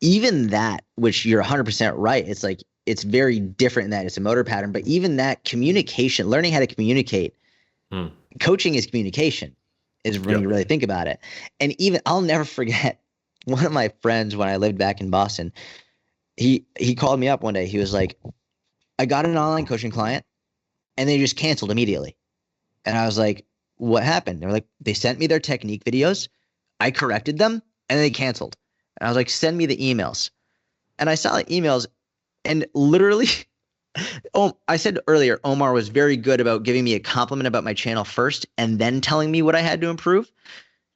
even that, which you're 100% right. It's like, it's very different in that it's a motor pattern, but even that communication, learning how to communicate, coaching is communication, is when you really think about it. And even, I'll never forget one of my friends when I lived back in Boston. he called me up one day. He was like, I got an online coaching client and they just canceled immediately. And I was like, what happened? They were like, they sent me their technique videos. I corrected them and they canceled. And I was like, send me the emails. And I saw the emails and literally, I said earlier, Omar was very good about giving me a compliment about my channel first and then telling me what I had to improve.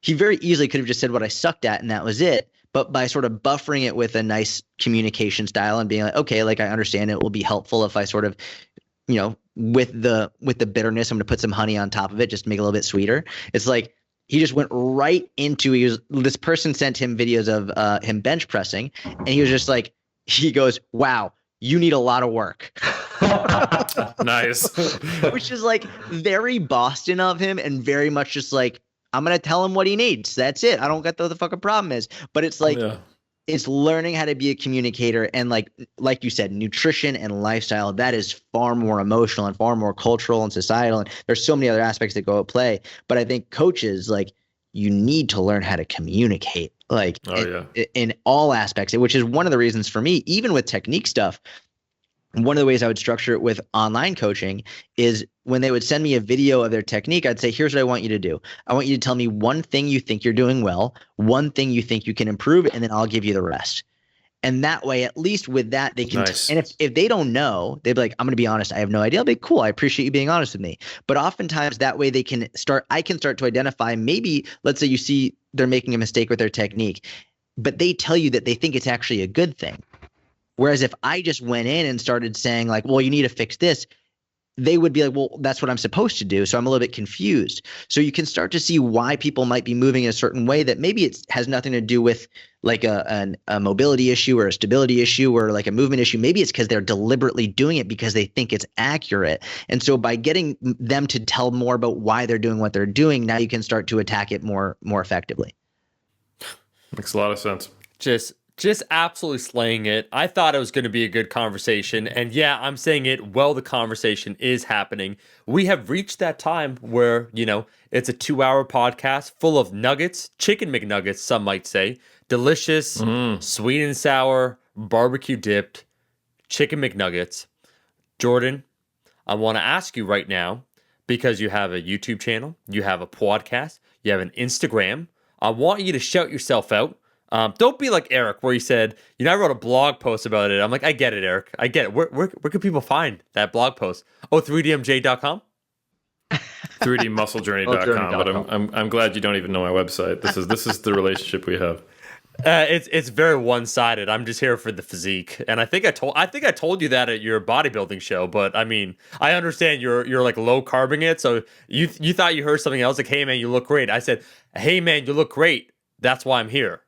He very easily could have just said what I sucked at and that was it. But by sort of buffering it with a nice communication style and being like, okay, like I understand it will be helpful if I sort of, with the bitterness, I'm going to put some honey on top of it just to make it a little bit sweeter. It's like he just went right into this person sent him videos of him bench pressing, and he was just like, he goes, wow, you need a lot of work. Nice. Which is like very Boston of him and very much just like, I'm going to tell him what he needs. That's it. I don't get what the fucking problem is. But it's like, it's learning how to be a communicator. And like you said, nutrition and lifestyle, that is far more emotional and far more cultural and societal. And there's so many other aspects that go at play. But I think coaches, like, you need to learn how to communicate, like in all aspects, which is one of the reasons for me, even with technique stuff. One of the ways I would structure it with online coaching is when they would send me a video of their technique, I'd say, here's what I want you to do. I want you to tell me one thing you think you're doing well, one thing you think you can improve, and then I'll give you the rest. And that way, at least with that, they can. Nice. And if they don't know, they'd be like, I'm going to be honest. I have no idea. I'll be cool. I appreciate you being honest with me. But oftentimes that way I can start to identify, maybe, let's say you see they're making a mistake with their technique, but they tell you that they think it's actually a good thing. Whereas if I just went in and started saying like, well, you need to fix this, they would be like, well, that's what I'm supposed to do. So I'm a little bit confused. So you can start to see why people might be moving in a certain way that maybe it has nothing to do with like a mobility issue or a stability issue or like a movement issue. Maybe it's because they're deliberately doing it because they think it's accurate. And so by getting them to tell more about why they're doing what they're doing, now you can start to attack it more effectively. Makes a lot of sense. Just absolutely slaying it. I thought it was going to be a good conversation. And yeah, I'm saying it while the conversation is happening. We have reached that time where, it's a 2-hour podcast full of nuggets, chicken McNuggets, some might say. Delicious, sweet and sour, barbecue dipped chicken McNuggets. Jordan, I want to ask you right now, because you have a YouTube channel, you have a podcast, you have an Instagram. I want you to shout yourself out. Don't be like Eric, where he said, I wrote a blog post about it. I'm like, I get it, Eric. I get it. Where can people find that blog post? 3dmj.com? 3dmusclejourney.com. But I'm glad you don't even know my website. This is the relationship we have. It's very one-sided. I'm just here for the physique, and I think I told you that at your bodybuilding show. But I mean, I understand you're like low carbing it. So you thought you heard something else like, hey man, you look great. I said, hey man, you look great. That's why I'm here.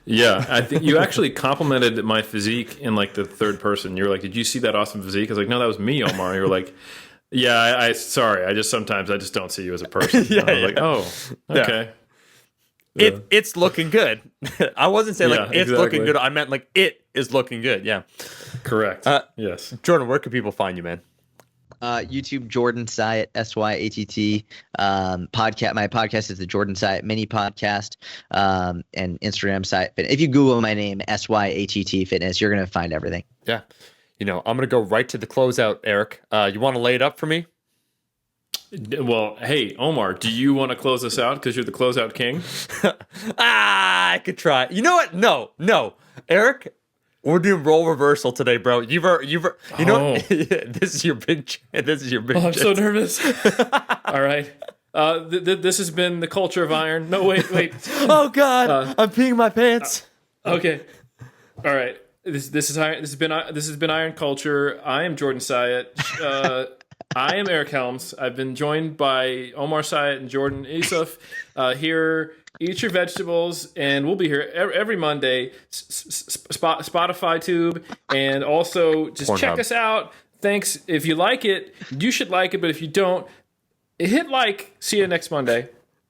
Yeah, I think you actually complimented my physique in like the third person. You were like, "Did you see that awesome physique?" I was like, "No, that was me, Omar." You were like, "Yeah, I sorry. Sometimes I just don't see you as a person." Yeah, I was like, "Oh, okay." Yeah. It's looking good. I wasn't saying like it's looking good. I meant like it is looking good. Yeah, correct. Yes, Jordan, where can people find you, man? YouTube, Jordan Syatt, Syatt. Podcast. My podcast is the Jordan Syatt Mini Podcast, and Instagram Syatt Fitness. If you Google my name, Syatt Fitness, you're gonna find everything. Yeah, I'm gonna go right to the closeout, Eric. You want to lay it up for me? Well, hey, Omar, do you want to close us out because you're the closeout king? I could try. You know what? No, Eric. We're doing role reversal today, bro. This is your big chance. I'm so nervous. All right. This has been the culture of iron. No, wait. Oh God, I'm peeing my pants. Okay. All right. This is iron. This has been Iron Culture. I am Jordan Syatt. I am Eric Helms. I've been joined by Omar Syatt and Jordan Isuf here. Eat your vegetables, and we'll be here every Monday. Spotify tube, and also just check us out. Thanks. If you like it, you should like it, but if you don't, hit like. See you next Monday.